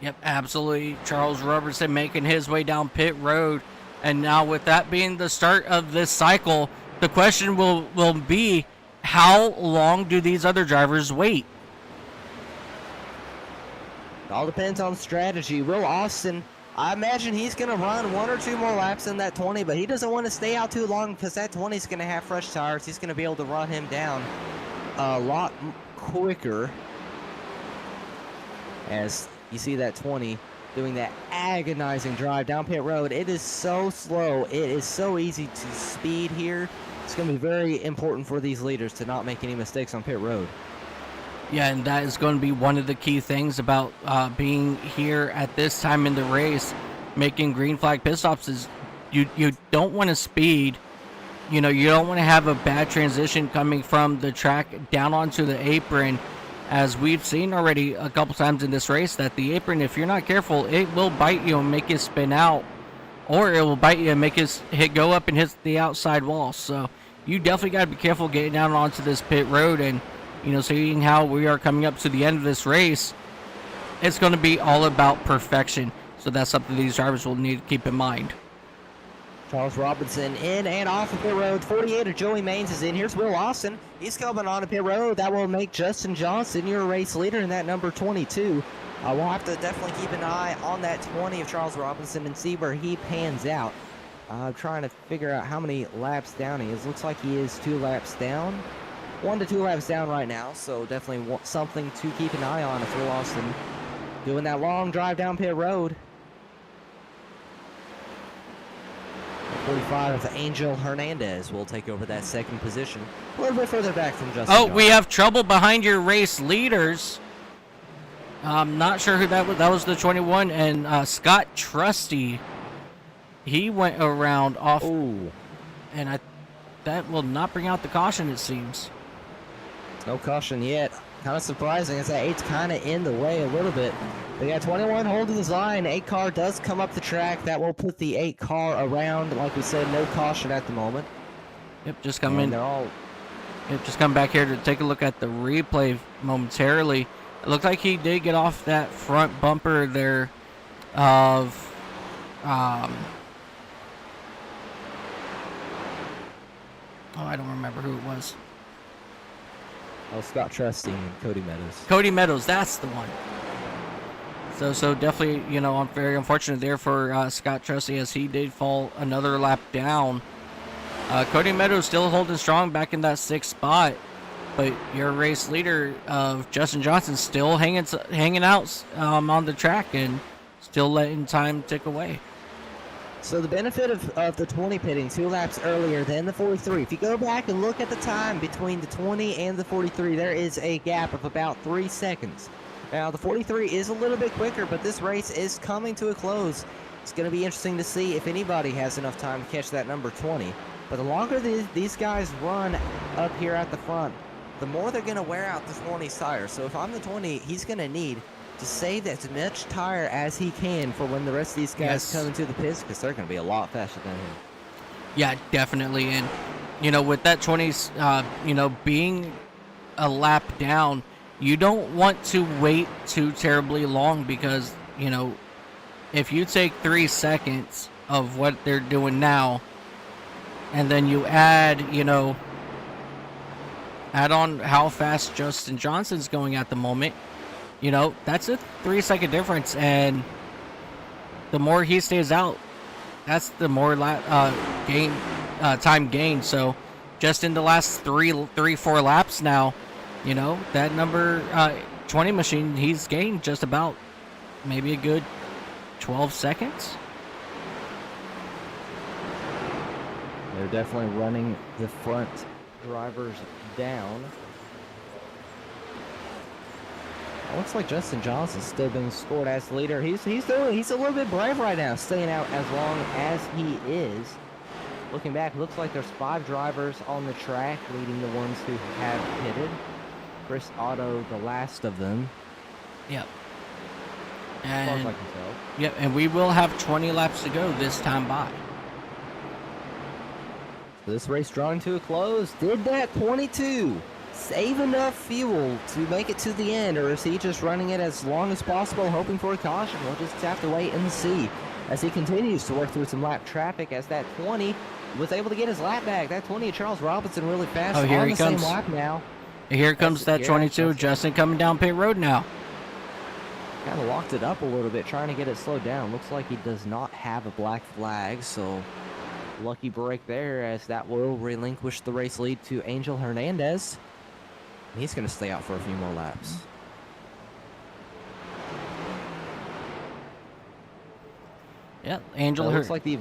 Yep, absolutely. Charles Robertson making his way down pit road. And now with that being the start of this cycle, the question will be, how long do these other drivers wait? It all depends on strategy. Will Austin, I imagine he's going to run 1 or 2 more laps in that 20, but he doesn't want to stay out too long because that 20 is going to have fresh tires. He's going to be able to run him down a lot quicker. As you see that 20 doing that agonizing drive down pit road. It is so slow. It is so easy to speed here. It's going to be very important for these leaders to not make any mistakes on pit road. Yeah, and that is going to be one of the key things about being here at this time in the race, making green flag pit stops, is you don't want to speed. You know, you don't want to have a bad transition coming from the track down onto the apron, as we've seen already a couple times in this race, that the apron, if you're not careful, it will bite you and make you spin out, or it will bite you and make it go up and hit the outside wall. So you definitely got to be careful getting down onto this pit road. And you know, seeing how we are coming up to the end of this race, it's going to be all about perfection. So that's something these drivers will need to keep in mind. Charles Robinson in and off of pit road. 48 of Joey Maines is in. Here's Will Austin. He's coming on to pit road. That will make Justin Johnson your race leader in that number 22. We'll have to definitely keep an eye on that 20 of Charles Robinson and see where he pans out. I'm trying to figure out how many laps down he is. Looks like he is 2 laps down. 1 to 2 laps down right now, so definitely something to keep an eye on if Will Austin doing that long drive down pit road. 45 of Angel Hernandez will take over that second position. A little bit further back from Justin Johnson. We have trouble behind your race leaders. I'm not sure who that was. That was the 21, and Scott Trusty. He went around off. Ooh. And that will not bring out the caution, it seems. No caution yet. Kind of surprising as that 8's kind of in the way a little bit. They got 21 holding his line. 8 car does come up the track. That will put the 8 car around. Like we said, no caution at the moment. Yep, just come in. They're all. Yep, just come back here to take a look at the replay momentarily. It looked like he did get off that front bumper there of oh, I don't remember who it was. Oh, Scott Trusty and Cody Meadows. Cody Meadows, that's the one. So definitely, you know, I'm very unfortunate there for Scott Trusty as he did fall another lap down. Cody Meadows still holding strong back in that 6th spot, but your race leader of Justin Johnson still hanging out on the track and still letting time tick away. So the benefit of the 20 pitting 2 laps earlier than the 43. If you go back and look at the time between the 20 and the 43, there is a gap of about 3 seconds. Now the 43 is a little bit quicker, but this race is coming to a close. It's going to be interesting to see if anybody has enough time to catch that number 20. But the longer these guys run up here at the front, the more they're going to wear out the 20's tires. So if I'm the 20, he's going to need to save as much tire as he can for when the rest of these guys come into the pits, because they're going to be a lot faster than him. Yeah, definitely. And, you know, with that 20s, you know, being a lap down, you don't want to wait too terribly long because, you know, if you take 3 seconds of what they're doing now and then you add, you know, add on how fast Justin Johnson's going at the moment, you know, that's a 3-second difference, and the more he stays out, that's the more time gained. So just in the last 4 laps now, you know, that number 20 machine, he's gained just about maybe a good 12 seconds. They're definitely running the front drivers down. It looks like Justin Johnson's still being scored as the leader. He's a little bit brave right now, staying out as long as he is. Looking back, looks like there's 5 drivers on the track, leading the ones who have pitted. Chris Otto, the last of them. Yep. As far as And I can tell. yep, and we will have 20 laps to go this time by. So this race drawing to a close. Did that 22 save enough fuel to make it to the end, or is he just running it as long as possible, hoping for a caution? We'll just have to wait and see as he continues to work through some lap traffic, as that 20 was able to get his lap back. That 20 of Charles Robinson really fast. Oh, here on he the comes. Same lap now. Here comes that 22, Justin coming down pit road now. Kind of locked it up a little bit, trying to get it slowed down. Looks like he does not have a black flag, so lucky break there, as that will relinquish the race lead to Angel Hernandez. He's going to stay out for a few more laps. Yeah, Angel. Looks like the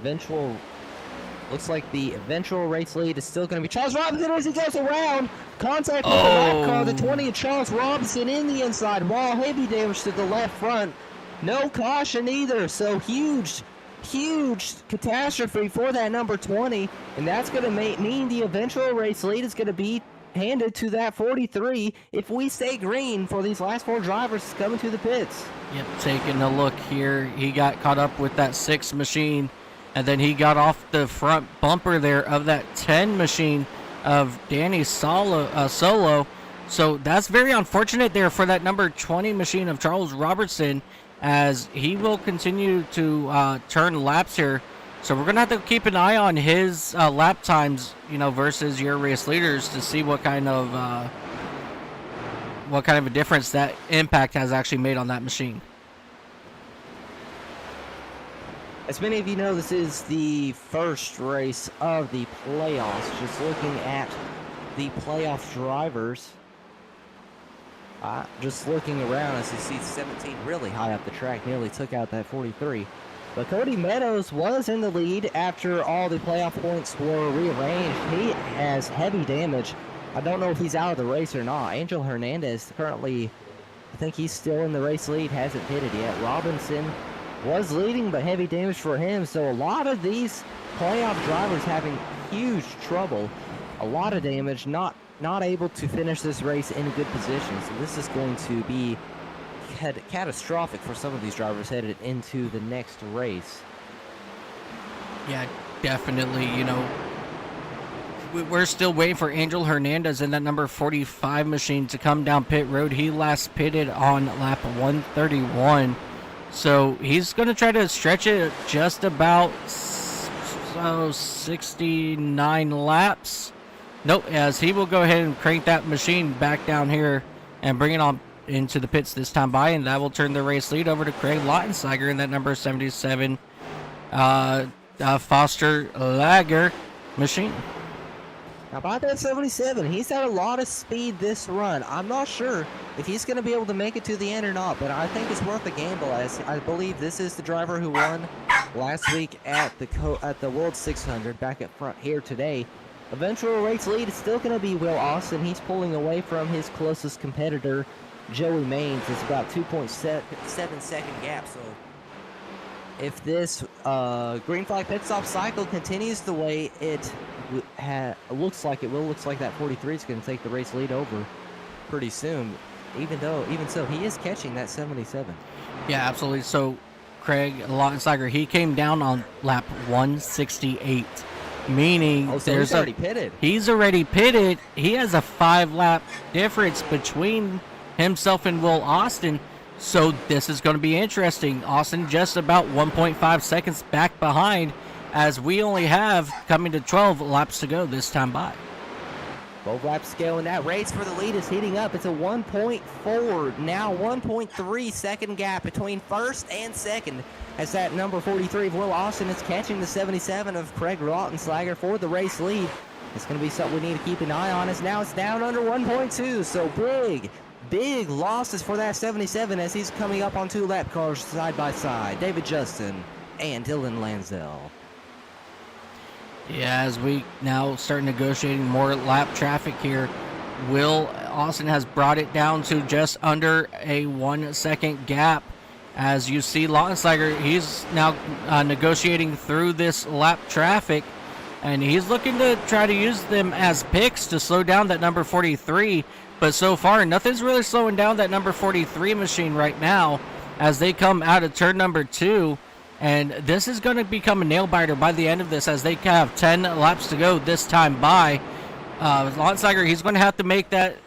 eventual race lead is still going to be Charles Robinson as he goes around. Contact with the lap car, the 20 of Charles Robinson in the inside wall. Heavy damage to the left front. No caution either. So huge catastrophe for that number 20. And that's going to mean the eventual race lead is going to be handed to that 43 if we stay green for these last 4 drivers coming to the pits. Yep, taking a look here. He got caught up with that 6 machine, and then he got off the front bumper there of that 10 machine of Danny Solo. So that's very unfortunate there for that number 20 machine of Charles Robertson, as he will continue to turn laps here. So we're gonna have to keep an eye on his lap times, you know, versus your race leaders to see what kind of a difference that impact has actually made on that machine. As many of you know, this is the first race of the playoffs. Just looking at the playoff drivers, just looking around as you see 17 really high up the track, nearly took out that 43. But Cody Meadows was in the lead after all the playoff points were rearranged. He has heavy damage. I don't know if he's out of the race or not. Angel Hernandez currently, I think he's still in the race lead, hasn't pitted yet. Robinson was leading, but heavy damage for him. So a lot of these playoff drivers having huge trouble a lot of damage, not able to finish this race in a good position. So this is going to be catastrophic for some of these drivers headed into the next race. Yeah, definitely. You know, we're still waiting for Angel Hernandez in that number 45 machine to come down pit road. He last pitted on lap 131. So he's going to try to stretch it just about 69 laps. Nope, as he will go ahead and crank that machine back down here and bring it on into the pits this time by, and that will turn the race lead over to Craig Lautensteiger in that number 77 Foster Lager machine. Now, about that 77, he's had a lot of speed this run. I'm not sure if he's going to be able to make it to the end or not, but I think it's worth a gamble, as I believe this is the driver who won last week at the World 600 back at front here today. Eventual race lead is still going to be Will Austin. He's pulling away from his closest competitor, Joey Maines. It's about 2.7 second gap. So if this green flag pit stop cycle continues the way it looks like it will, looks like that 43 is going to take the race lead over pretty soon. Even so, he is catching that 77. Yeah, absolutely. So Craig Lautensteiger, he came down on lap 168. Meaning he's already pitted. He's already pitted. He has a 5-lap difference between himself and Will Austin. So this is going to be interesting. Austin just about 1.5 seconds back behind, as we only have coming to 12 laps to go this time by. 12 laps to go, and that race for the lead is heating up. It's a 1.4, now 1.3 second gap between first and second, as that number 43 of Will Austin is catching the 77 of Craig Lautensteiger for the race lead. It's going to be something we need to keep an eye on, as now it's down under 1.2, so big losses for that 77 as he's coming up on 2 lap cars side by side. David Justin and Dylan Lanzell. Yeah, as we now start negotiating more lap traffic here, Will Austin has brought it down to just under a 1 second gap. As you see, Lautensteiger, he's now negotiating through this lap traffic, and he's looking to try to use them as picks to slow down that number 43. But so far, nothing's really slowing down that number 43 machine right now as they come out of turn number 2. And this is going to become a nail-biter by the end of this, as they have 10 laps to go this time by. Lautensteiger, he's going to have to make that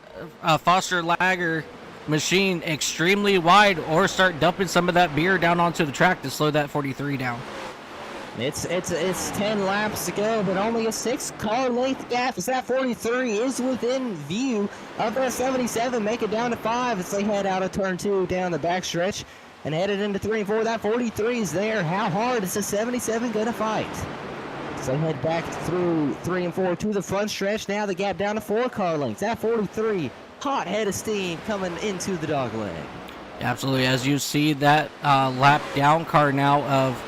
Foster Lager machine extremely wide, or start dumping some of that beer down onto the track to slow that 43 down. It's 10 laps to go, but only a 6-car length gap as that 43 is within view of that 77. Make it down to 5 as they head out of turn 2 down the backstretch and headed into 3 and 4. That 43 is there. How hard is the 77 going to fight? So they head back through 3 and 4 to the front stretch. Now the gap down to 4-car lengths. That 43, hot head of steam coming into the dogleg. Absolutely. As you see that lap down car now of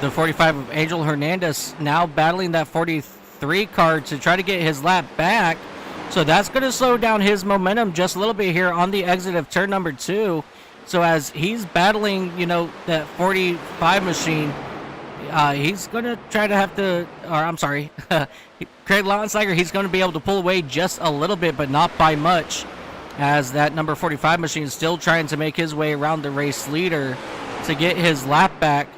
the 45 of Angel Hernandez now battling that 43 car to try to get his lap back. So that's going to slow down his momentum just a little bit here on the exit of turn number 2. So as he's battling, that 45 machine, he's going to try to Craig Lautensteiger, he's going to be able to pull away just a little bit, but not by much, as that number 45 machine is still trying to make his way around the race leader to get his lap back.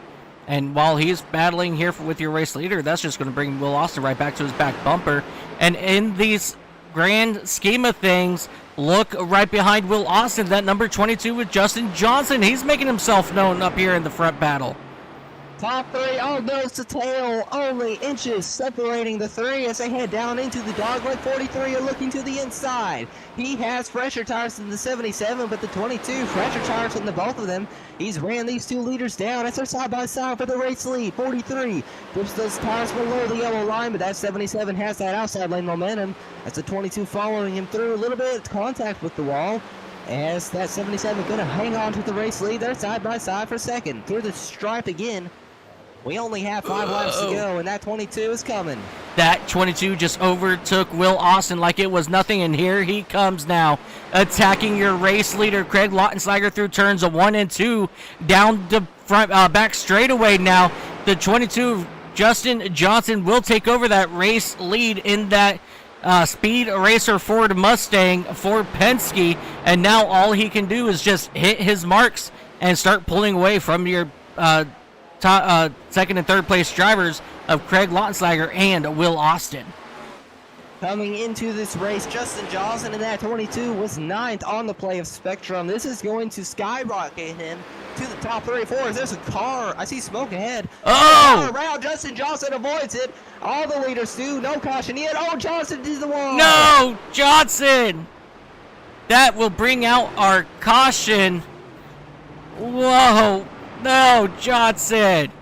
And while he's battling here with your race leader, that's just going to bring Will Austin right back to his back bumper. And in these grand scheme of things, look right behind Will Austin, that number 22 with Justin Johnson. He's making himself known up here in the front battle. Top 3 all nose to tail, only inches separating the 3 as they head down into the dogleg. 43 are looking to the inside. He has fresher tires than the 77, but the 22 fresher tires than the both of them. He's ran these 2 leaders down as they're side by side for the race lead. 43 puts those tires below the yellow line, but that 77 has that outside lane momentum as the 22 following him through a little bit of contact with the wall. As that 77 going to hang on to the race lead, they're side by side for second. Through the stripe again. We only have 5 laps to go, and that 22 is coming. That 22 just overtook Will Austin like it was nothing, and here he comes now, attacking your race leader, Craig Lautensteiger, through turns 1 and 2, down the front back straightaway now. The 22, Justin Johnson, will take over that race lead in that Speed Racer Ford Mustang for Penske, and now all he can do is just hit his marks and start pulling away from your second and third place drivers of Craig Lautenslager and Will Austin. Coming into this race, Justin Johnson in that 22 was 9th on the play of Spectrum. This is going to skyrocket him to the top 34. There's a car. I see smoke ahead. Oh! Around. Justin Johnson avoids it. All the leaders do. No caution yet. Oh, Johnson to the wall. No, Johnson! That will bring out our caution. Whoa. No, Johnson.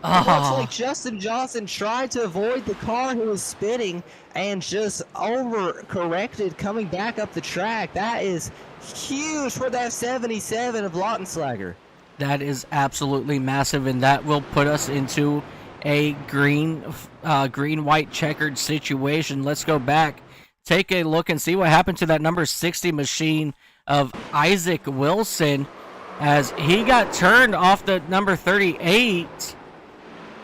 It looks like Justin Johnson tried to avoid the car who was spinning and just overcorrected coming back up the track. That is huge for that 77 of Lautenslager. That is absolutely massive, and that will put us into a green-white checkered situation. Let's go back, take a look, and see what happened to that number 60 machine of Isaac Wilson as he got turned off the number 38.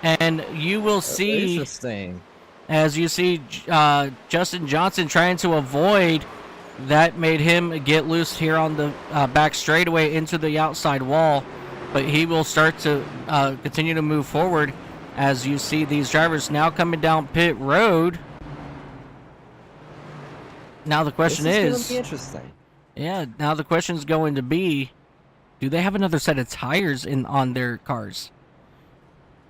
And you will see, interesting, as you see Justin Johnson trying to avoid, that made him get loose here on the back straightaway into the outside wall. But he will start to continue to move forward as you see these drivers now coming down pit road. Now the question this is is going to be interesting. Yeah, now the question is going to be, do they have another set of tires on their cars?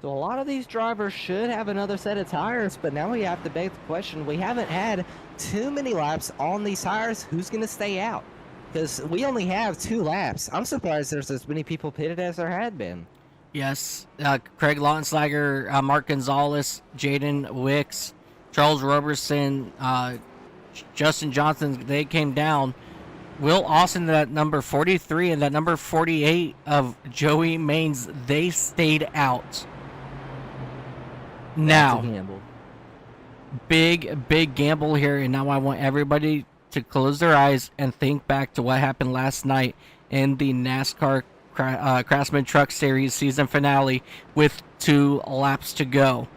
So a lot of these drivers should have another set of tires, but now we have to beg the question. We haven't had too many laps on these tires. Who's going to stay out? Because we only have 2 laps. I'm surprised there's as many people pitted as there had been. Yes, Craig Lautenslager, Mark Gonzalez, Jaden Wicks, Charles Roberson, Justin Johnson, they came down. Will Austin, that number 43, and that number 48 of Joey Maines, they stayed out. Now, big gamble here, and now I want everybody to close their eyes and think back to what happened last night in the NASCAR Craftsman Truck Series season finale with 2 laps to go.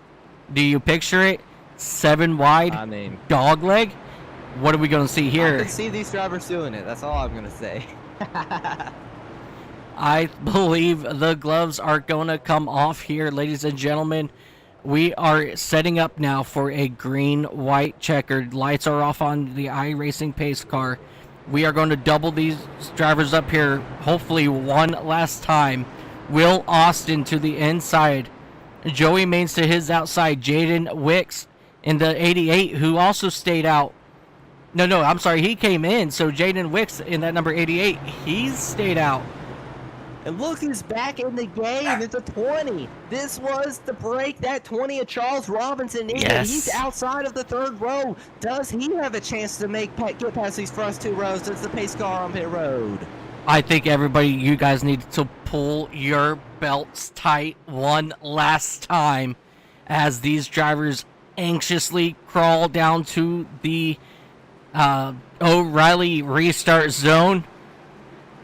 Do you picture it? 7 wide, dogleg? What are we going to see here? I can see these drivers doing it. That's all I'm going to say. I believe the gloves are going to come off here, ladies and gentlemen. We are setting up now for a green-white checkered. Lights are off on the iRacing pace car. We are going to double these drivers up here, hopefully one last time. Will Austin to the inside. Joey Maines to his outside. Jaden Wicks in the 88, who also stayed out. No, I'm sorry, he came in. So Jaden Wicks in that number 88, he's stayed out. And look who's back in the game. It's a 20. This was the break that 20 of Charles Robinson needed. Yes. He's outside of the 3rd row. Does he have a chance to get past these first 2 rows? Does the pace car on pit road? I think everybody, you guys need to pull your belts tight one last time as these drivers anxiously crawl down to the O'Reilly restart zone.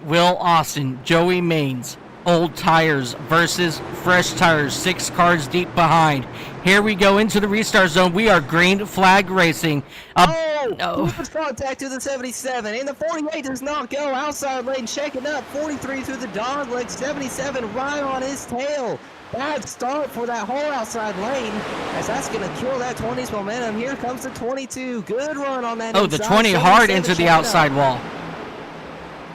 Will Austin, Joey Maines, old tires versus fresh tires, 6 cars deep behind. Here we go into the restart zone. We are green flag racing. Movement contact to the 77, and the 48 does not go. Outside lane checking up, 43 through the dogleg, 77 right on his tail. Bad start for that whole outside lane, as that's going to kill that 20's momentum. Here comes the 22. Good run on that inside. The 20 hard into the outside wall.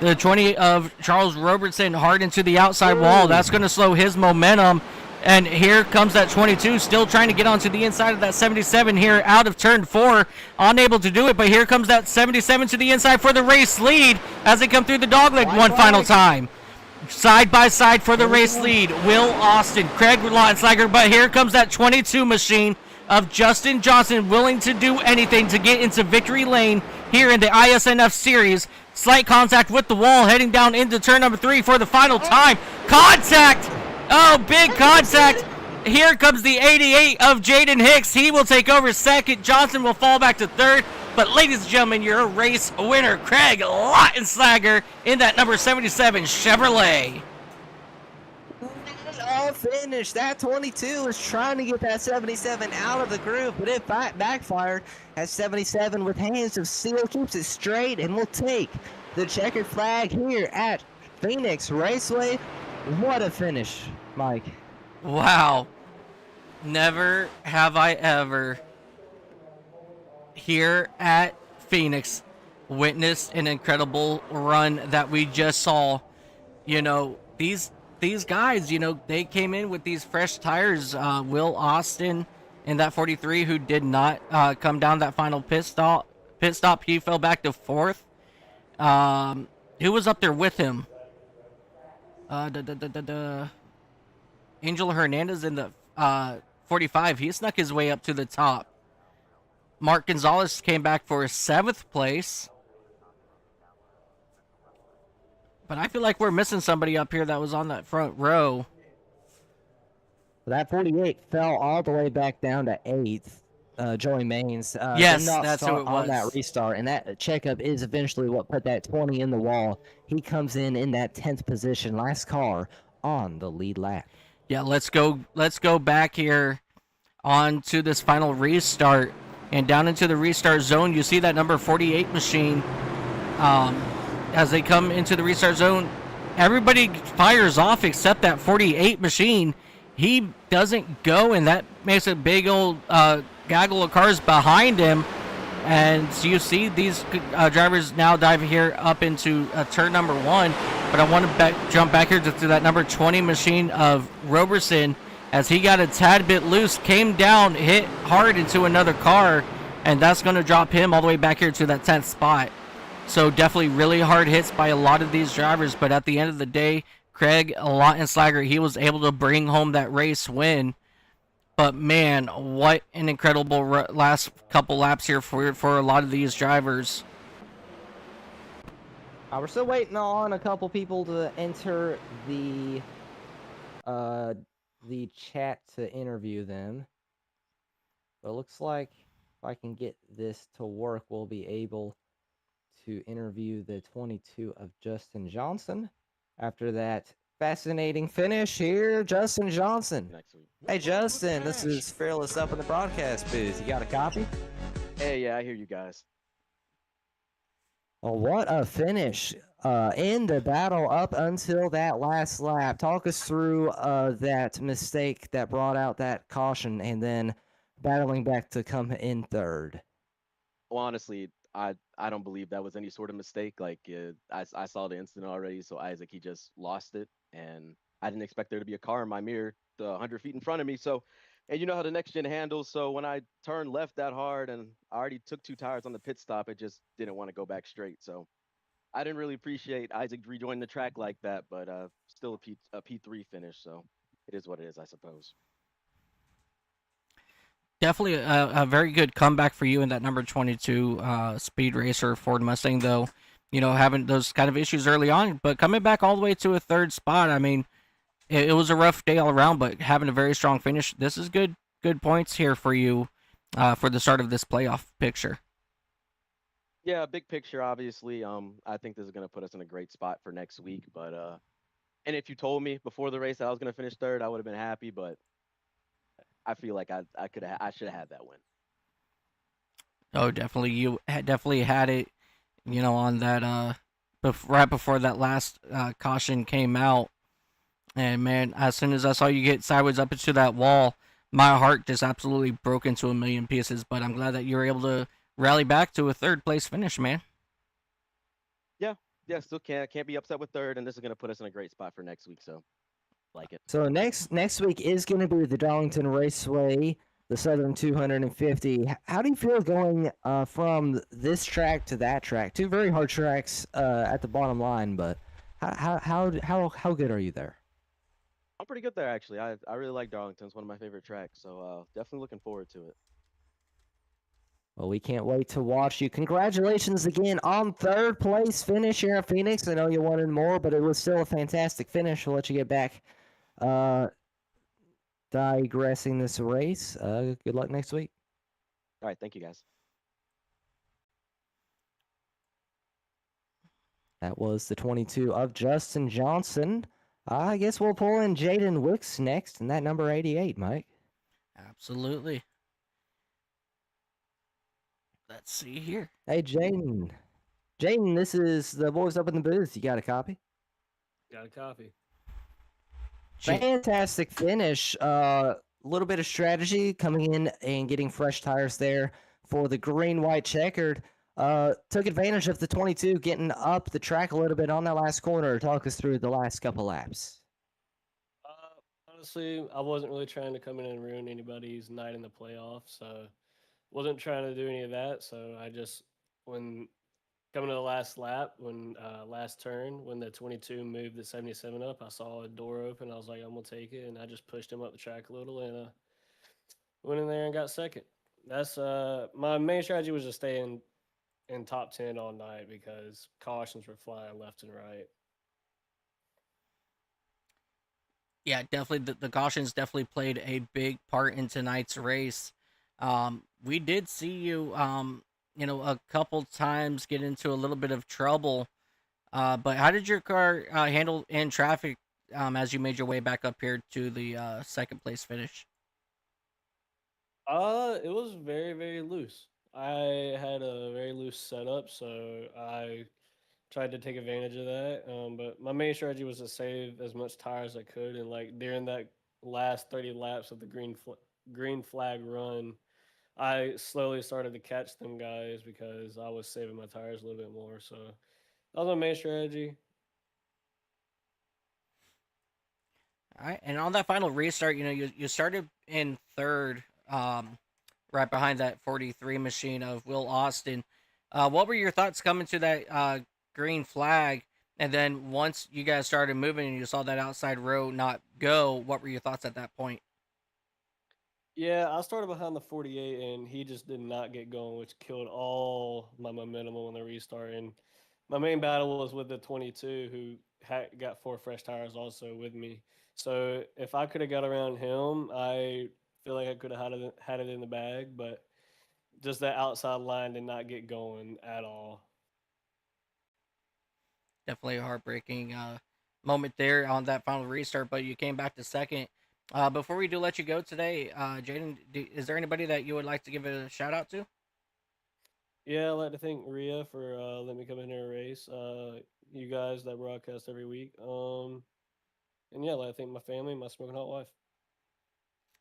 The 20 of Charles Robertson hard into the outside wall. That's going to slow his momentum. And here comes that 22, still trying to get onto the inside of that 77 here out of turn 4. Unable to do it, but here comes that 77 to the inside for the race lead as they come through the dogleg one final time. Side by side for the race lead, Will Austin, Craig Lautenslager, but here comes that 22 machine of Justin Johnson, willing to do anything to get into victory lane here in the ISNF series. Slight contact with the wall, heading down into turn number 3 for the final time. Contact! Oh, big contact! Here comes the 88 of Jaden Hicks. He will take over second. Johnson will fall back to 3rd. But ladies and gentlemen, your race winner, Craig Lautenslager, in that number 77 Chevrolet. on finish. That 22 is trying to get that 77 out of the groove, but it backfired as 77 with hands of steel keeps it straight and will take the checkered flag here at Phoenix Raceway. What a finish, Mike. Wow. Never have I ever here at Phoenix witnessed an incredible run that we just saw. You know, these guys, you know, they came in with these fresh tires. Will Austin in that 43, who did not come down that final pit stop, he fell back to fourth. Who was up there with him? Angel Hernandez in the 45. He snuck his way up to the top. Mark Gonzalez came back for 7th place. But I feel like we're missing somebody up here that was on that front row. That 48 fell all the way back down to 8th. Joey Maines. Yes, did not that's who start it on that was. restart, and that checkup is eventually what put that 20 in the wall. He comes in that 10th position, last car on the lead lap. Yeah, let's go back here on to this final restart. And down into the restart zone, you see that number 48 machine. As they come into the restart zone, everybody fires off except that 48 machine. He doesn't go, and that makes a big old gaggle of cars behind him. And so you see these drivers now dive here up into turn number 1. But I want to jump back here to that number 20 machine of Roberson, as he got a tad bit loose, came down, hit hard into another car, and that's going to drop him all the way back here to that 10th spot. So definitely really hard hits by a lot of these drivers, but at the end of the day, Craig Lautenslager, he was able to bring home that race win. But man, what an incredible last couple laps here for a lot of these drivers. We're still waiting on a couple people to enter the chat to interview them. But it looks like if I can get this to work, we'll be able to interview the 22 of Justin Johnson. After that fascinating finish here, Justin Johnson. Hey, Justin, this is Fearless up in the broadcast booth. You got a copy? Hey, yeah, I hear you guys. Well, what a finish in the battle up until that last lap. Talk us through that mistake that brought out that caution and then battling back to come in third. Well, honestly, I don't believe that was any sort of mistake. Like, I saw the incident already, so Isaac, he just lost it, and I didn't expect there to be a car in my mirror 100 feet in front of me. So, and you know how the next gen handles, so when I turned left that hard and I already took 2 tires on the pit stop, it just didn't want to go back straight. So I didn't really appreciate Isaac rejoining the track like that, but still a P3 finish, so it is what it is, I suppose. Definitely a very good comeback for you in that number 22 Speed Racer Ford Mustang, though. You know, having those kind of issues early on, but coming back all the way to a 3rd spot. I mean, it was a rough day all around, but having a very strong finish. This is good points here for you for the start of this playoff picture. Yeah, big picture, obviously. I think this is going to put us in a great spot for next week. But and if you told me before the race that I was going to finish 3rd, I would have been happy. But I feel like I should have had that win. Oh, definitely. You definitely had it, you know, on that right before that last caution came out. And man, as soon as I saw you get sideways up into that wall, my heart just absolutely broke into a million pieces. But I'm glad that you were able to rally back to a 3rd place finish, man. Yeah, still can't be upset with 3rd, and this is going to put us in a great spot for next week. So, like it. So next week is going to be the Darlington Raceway, the Southern 250. How do you feel going from this track to that track? 2 very hard tracks at the bottom line, but how good are you there? I'm pretty good there, actually. I really like Darlington. It's one of my favorite tracks, so definitely looking forward to it. Well, we can't wait to watch you. Congratulations again on 3rd place finish here at Phoenix. I know you wanted more, but it was still a fantastic finish. We'll let you get back digressing this race. Good luck next week. All right, thank you, guys. That was the 22 of Justin Johnson. I guess we'll pull in Jaden Wicks next, and that number 88, Mike. Absolutely. Let's see here. Hey, Jaden. Jaden, this is the boys up in the booth. You got a copy? Got a copy. Fantastic finish. A little bit of strategy coming in and getting fresh tires there for the green, white, checkered. Took advantage of the 22 getting up the track a little bit on that last corner. Talk us through the last couple laps. Honestly, I wasn't really trying to come in and ruin anybody's night in the playoffs, so wasn't trying to do any of that. So I just, when coming to the last lap, when last turn, when the 22 moved the 77 up, I saw a door open. I was like, I'm gonna take it, and I just pushed him up the track a little and went in there and got second. That's my main strategy was to stay in top 10 all night because cautions were flying left and right. Yeah, definitely. The cautions definitely played a big part in tonight's race. We did see you, a couple times get into a little bit of trouble. But how did your car handle in traffic as you made your way back up here to the second place finish? It was very, very loose. I had a very loose setup, so I tried to take advantage of that. But my main strategy was to save as much tire as I could, and like during that last 30 laps of the green flag run, I slowly started to catch them guys because I was saving my tires a little bit more. So that was my main strategy. All right, and on that final restart, you started in third, right behind that 43 machine of Will Austin. What were your thoughts coming to that green flag? And then once you guys started moving and you saw that outside row not go, what were your thoughts at that point? Yeah, I started behind the 48, and he just did not get going, which killed all my momentum on the restart. And my main battle was with the 22, who got 4 fresh tires also with me. So if I could have got around him, I feel like I could have had it in the bag. But just that outside line did not get going at all. Definitely a heartbreaking moment there on that final restart, but you came back to second. Before we do let you go today, Jaden, is there anybody that you would like to give a shout out to? Yeah, I'd like to thank Rhea for letting me come in here and race. You guys that broadcast every week. And yeah, I'd like to thank my family, my smoking hot wife.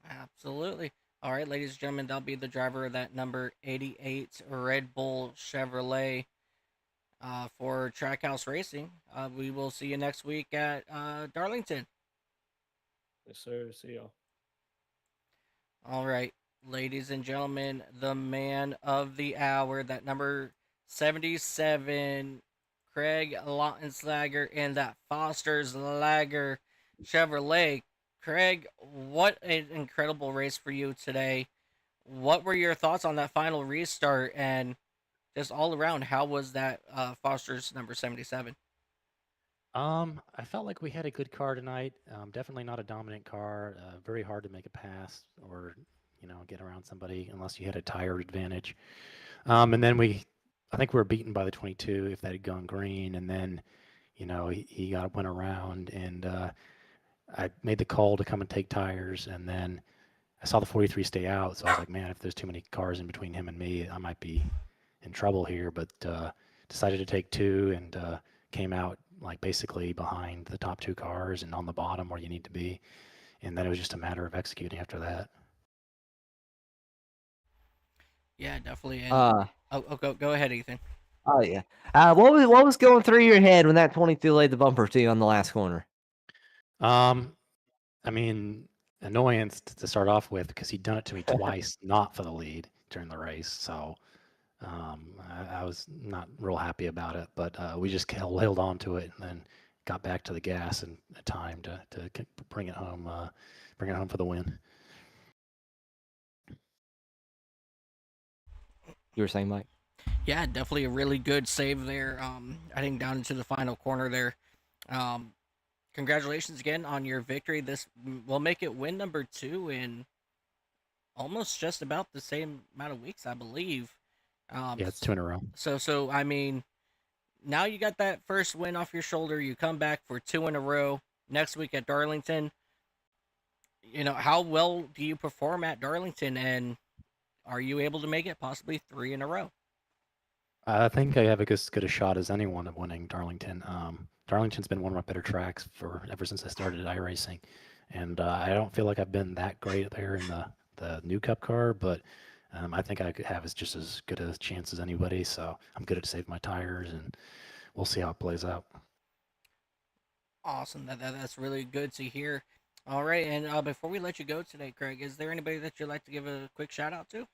Absolutely. All right, ladies and gentlemen, that'll be the driver of that number 88 Red Bull Chevrolet for Trackhouse Racing. We will see you next week at Darlington. Yes, sir. See y'all. All right, ladies and gentlemen, the man of the hour, that number 77, Craig Lautenslager in that Foster's Lager Chevrolet. Craig, what an incredible race for you today. What were your thoughts on that final restart and just all around? How was that Foster's number 77? I felt like we had a good car tonight. Definitely not a dominant car. Very hard to make a pass or, get around somebody unless you had a tire advantage. And then I think we were beaten by the 22 if that had gone green. And then, he went around and I made the call to come and take tires. And then I saw the 43 stay out. So I was like, man, if there's too many cars in between him and me, I might be in trouble here. But decided to take 2 and came out like basically behind the top 2 cars and on the bottom where you need to be. And then it was just a matter of executing after that. Yeah, definitely. And, go ahead, Ethan. Oh yeah. What was going through your head when that 22 laid the bumper to you on the last corner? I mean, annoyance to start off with because he'd done it to me twice, not for the lead during the race. So I was not real happy about it, but we just held on to it and then got back to the gas in time to bring it home for the win. You were saying, Mike? Yeah, definitely a really good save there. Heading down into the final corner there. Congratulations again on your victory. This will make it win number 2 in almost just about the same amount of weeks, I believe. Yeah, it's 2 in a row. So I mean, now you got that first win off your shoulder. You come back for 2 in a row. next week at Darlington. You know, how well do you perform at Darlington, and are you able to make it possibly 3 in a row? I think I have as good a shot as anyone of winning Darlington. Darlington's been one of my better tracks for ever since I started iRacing, and I don't feel like I've been that great there in the new Cup car, but I think I could have just as good a chance as anybody. So I'm good at saving my tires, and we'll see how it plays out. Awesome. That's really good to hear. All right, and before we let you go today, Craig, is there anybody that you'd like to give a quick shout out to?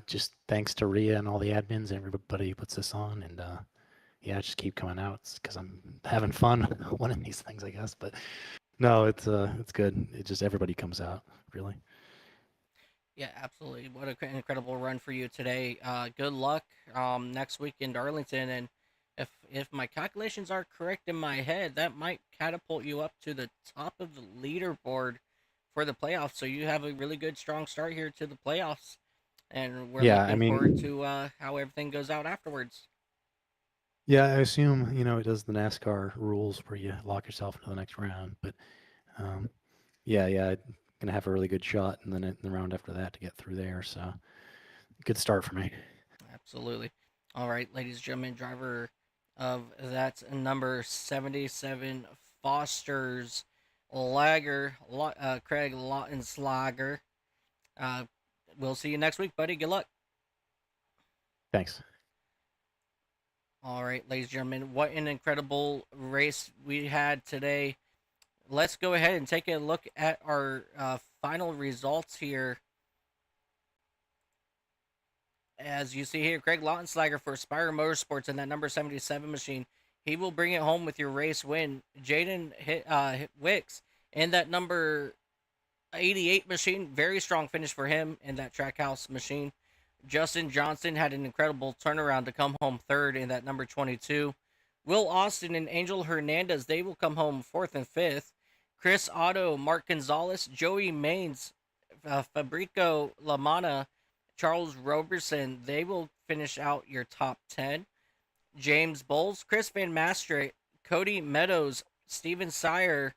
Just thanks to Rhea and all the admins, everybody who puts this on, and yeah, just keep coming out because I'm having fun winning these things, I guess. But no, it's good. It just everybody comes out, really. Yeah, absolutely. What an incredible run for you today. Good luck next week in Darlington, and if my calculations are correct in my head, that might catapult you up to the top of the leaderboard for the playoffs. So you have a really good, strong start here to the playoffs, and we're Yeah, I looking forward mean, to how everything goes out afterwards. yeah, I assume it does the NASCAR rules where you lock yourself into the next round. But um, yeah, gonna have a really good shot, and then in the round after that to get through there. So good start for me. Absolutely. All right, ladies and gentlemen, driver of that number 77 Foster's Craig Lautenslager. Uh, we'll see you next week, buddy. Good luck. Thanks. All right, ladies and gentlemen, what an incredible race we had today. Let's go ahead and take a look at our final results here. As you see here, Craig Lautenslager for Spire Motorsports in that number 77 machine. He will bring it home with your race win. Jaden Wicks in that number 88 machine. Very strong finish for him in that Trackhouse machine. Justin Johnson had an incredible turnaround to come home third in that number 22. Will Austin and Angel Hernandez, they will come home fourth and fifth. Chris Otto, Mark Gonzalez, Joey Maines, Fabrico Lamana, Charles Roberson, they will finish out your top 10. James Bowles, Chris Van Master, Cody Meadows, Steven Sire,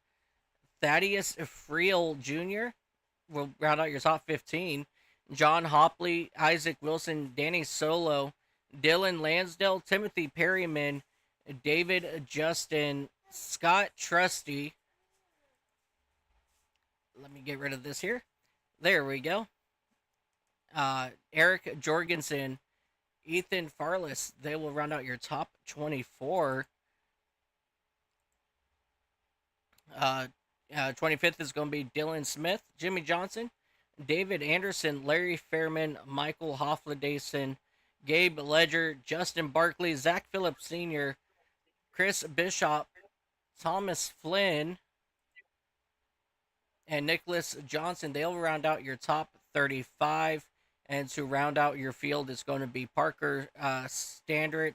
Thaddeus Friel Jr. will round out your top 15. John Hopley, Isaac Wilson, Danny Solo, Dylan Lansdale, Timothy Perryman, David Justin, Scott Trusty. Let me get rid of this here. There we go. Eric Jorgensen, Ethan Farless, they will round out your top 24. 25th is going to be Dylan Smith, Jimmy Johnson, David Anderson, Larry Fairman, Michael Hoffledason, Gabe Ledger, Justin Barkley, Zach Phillips Sr., Chris Bishop, Thomas Flynn, and Nicholas Johnson. They'll round out your top 35. And to round out your field, it's going to be Parker Standard,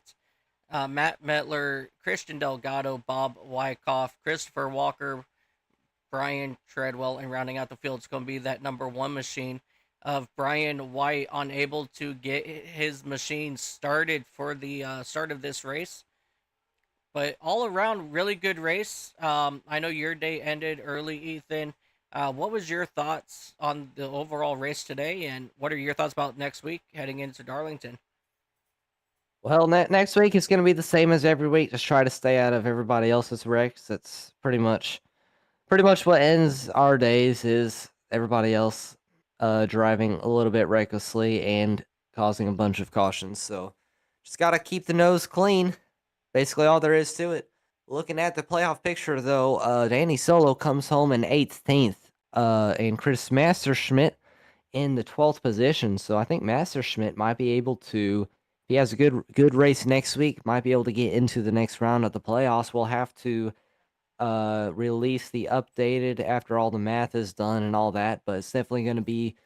Matt Metler, Christian Delgado, Bob Wyckoff, Christopher Walker, Brian Treadwell, and rounding out the field, it's going to be that number 1 machine of Brian White, unable to get his machine started for the start of this race. But all around, really good race. I know your day ended early, Ethan. What was your thoughts on the overall race today, and what are your thoughts about next week heading into Darlington? Well, next week is going to be the same as every week. Just try to stay out of everybody else's wrecks. That's pretty much what ends our days is everybody else driving a little bit recklessly and causing a bunch of cautions. So just got to keep the nose clean. Basically all there is to it. Looking at the playoff picture, though, Danny Solo comes home in 18th, and Chris Masterschmidt in the 12th position. So I think Masterschmidt might be able to, if he has a good race next week, might be able to get into the next round of the playoffs. We'll have to release the updated after all the math is done and all that, but it's definitely going to be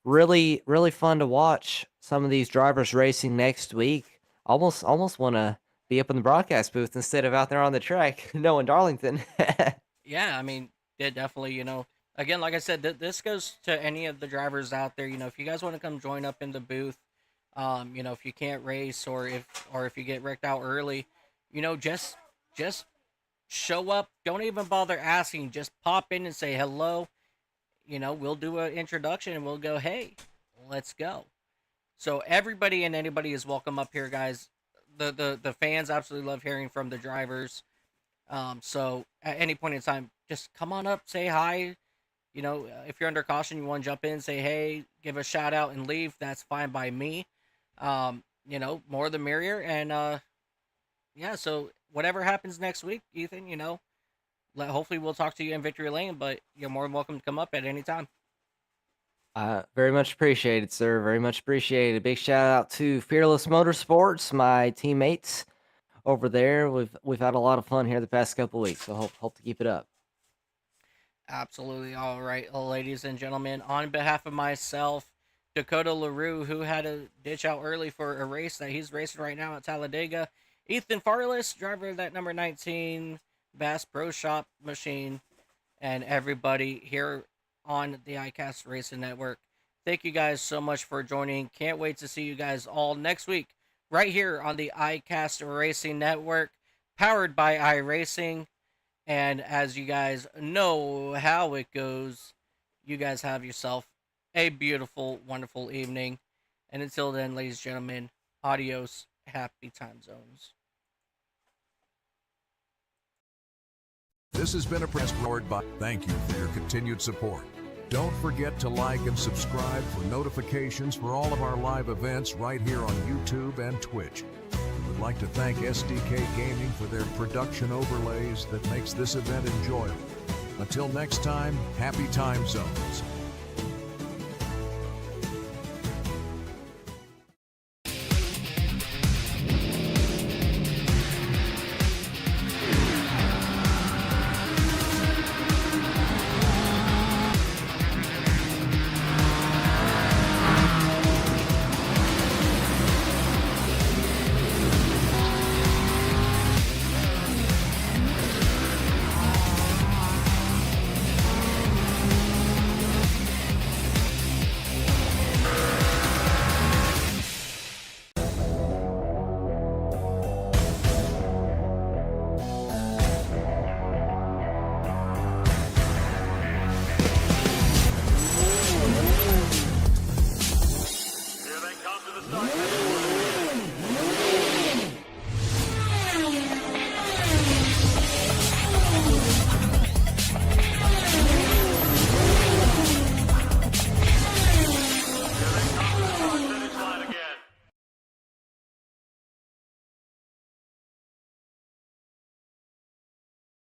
really, really fun to watch some of these drivers racing next week. Almost want to be up in the broadcast booth instead of out there on the track, knowing Darlington. Yeah, I mean, yeah, definitely, again, like I said, this goes to any of the drivers out there. If you guys want to come join up in the booth, if you can't race or if you get wrecked out early, just show up. Don't even bother asking. Just pop in and say hello. You know, we'll do an introduction and we'll go, hey, let's go. So everybody and anybody is welcome up here, guys. The fans absolutely love hearing from the drivers. So at any point in time, just come on up, say hi. You know, if you're under caution, you want to jump in, say hey, give a shout out and leave. That's fine by me. You know, more the merrier. And yeah, so whatever happens next week, Ethan, you know, hopefully we'll talk to you in Victory Lane, but you're more than welcome to come up at any time. Very much appreciated, sir. Very much appreciated. Big shout out to Fearless Motorsports, my teammates over there. We've had a lot of fun here the past couple weeks, so hope to keep it up. Absolutely. All right, ladies and gentlemen, on behalf of myself, Dakota LaRue, who had to ditch out early for a race that he's racing right now at Talladega, Ethan Farless, driver of that number 19 Bass Pro Shop machine, and everybody here on the iCast Racing Network. Thank you guys so much for joining. Can't wait to see you guys all next week right here on the iCast Racing Network, powered by iRacing. And as you guys know how it goes, you guys have yourself a beautiful, wonderful evening. And until then, ladies and gentlemen, adios, happy time zones. This has been a press forward by. Thank you for your continued support. Don't forget to like and subscribe for notifications for all of our live events right here on YouTube and Twitch. We would like to thank SDK Gaming for their production overlays that makes this event enjoyable. Until next time, happy time zones.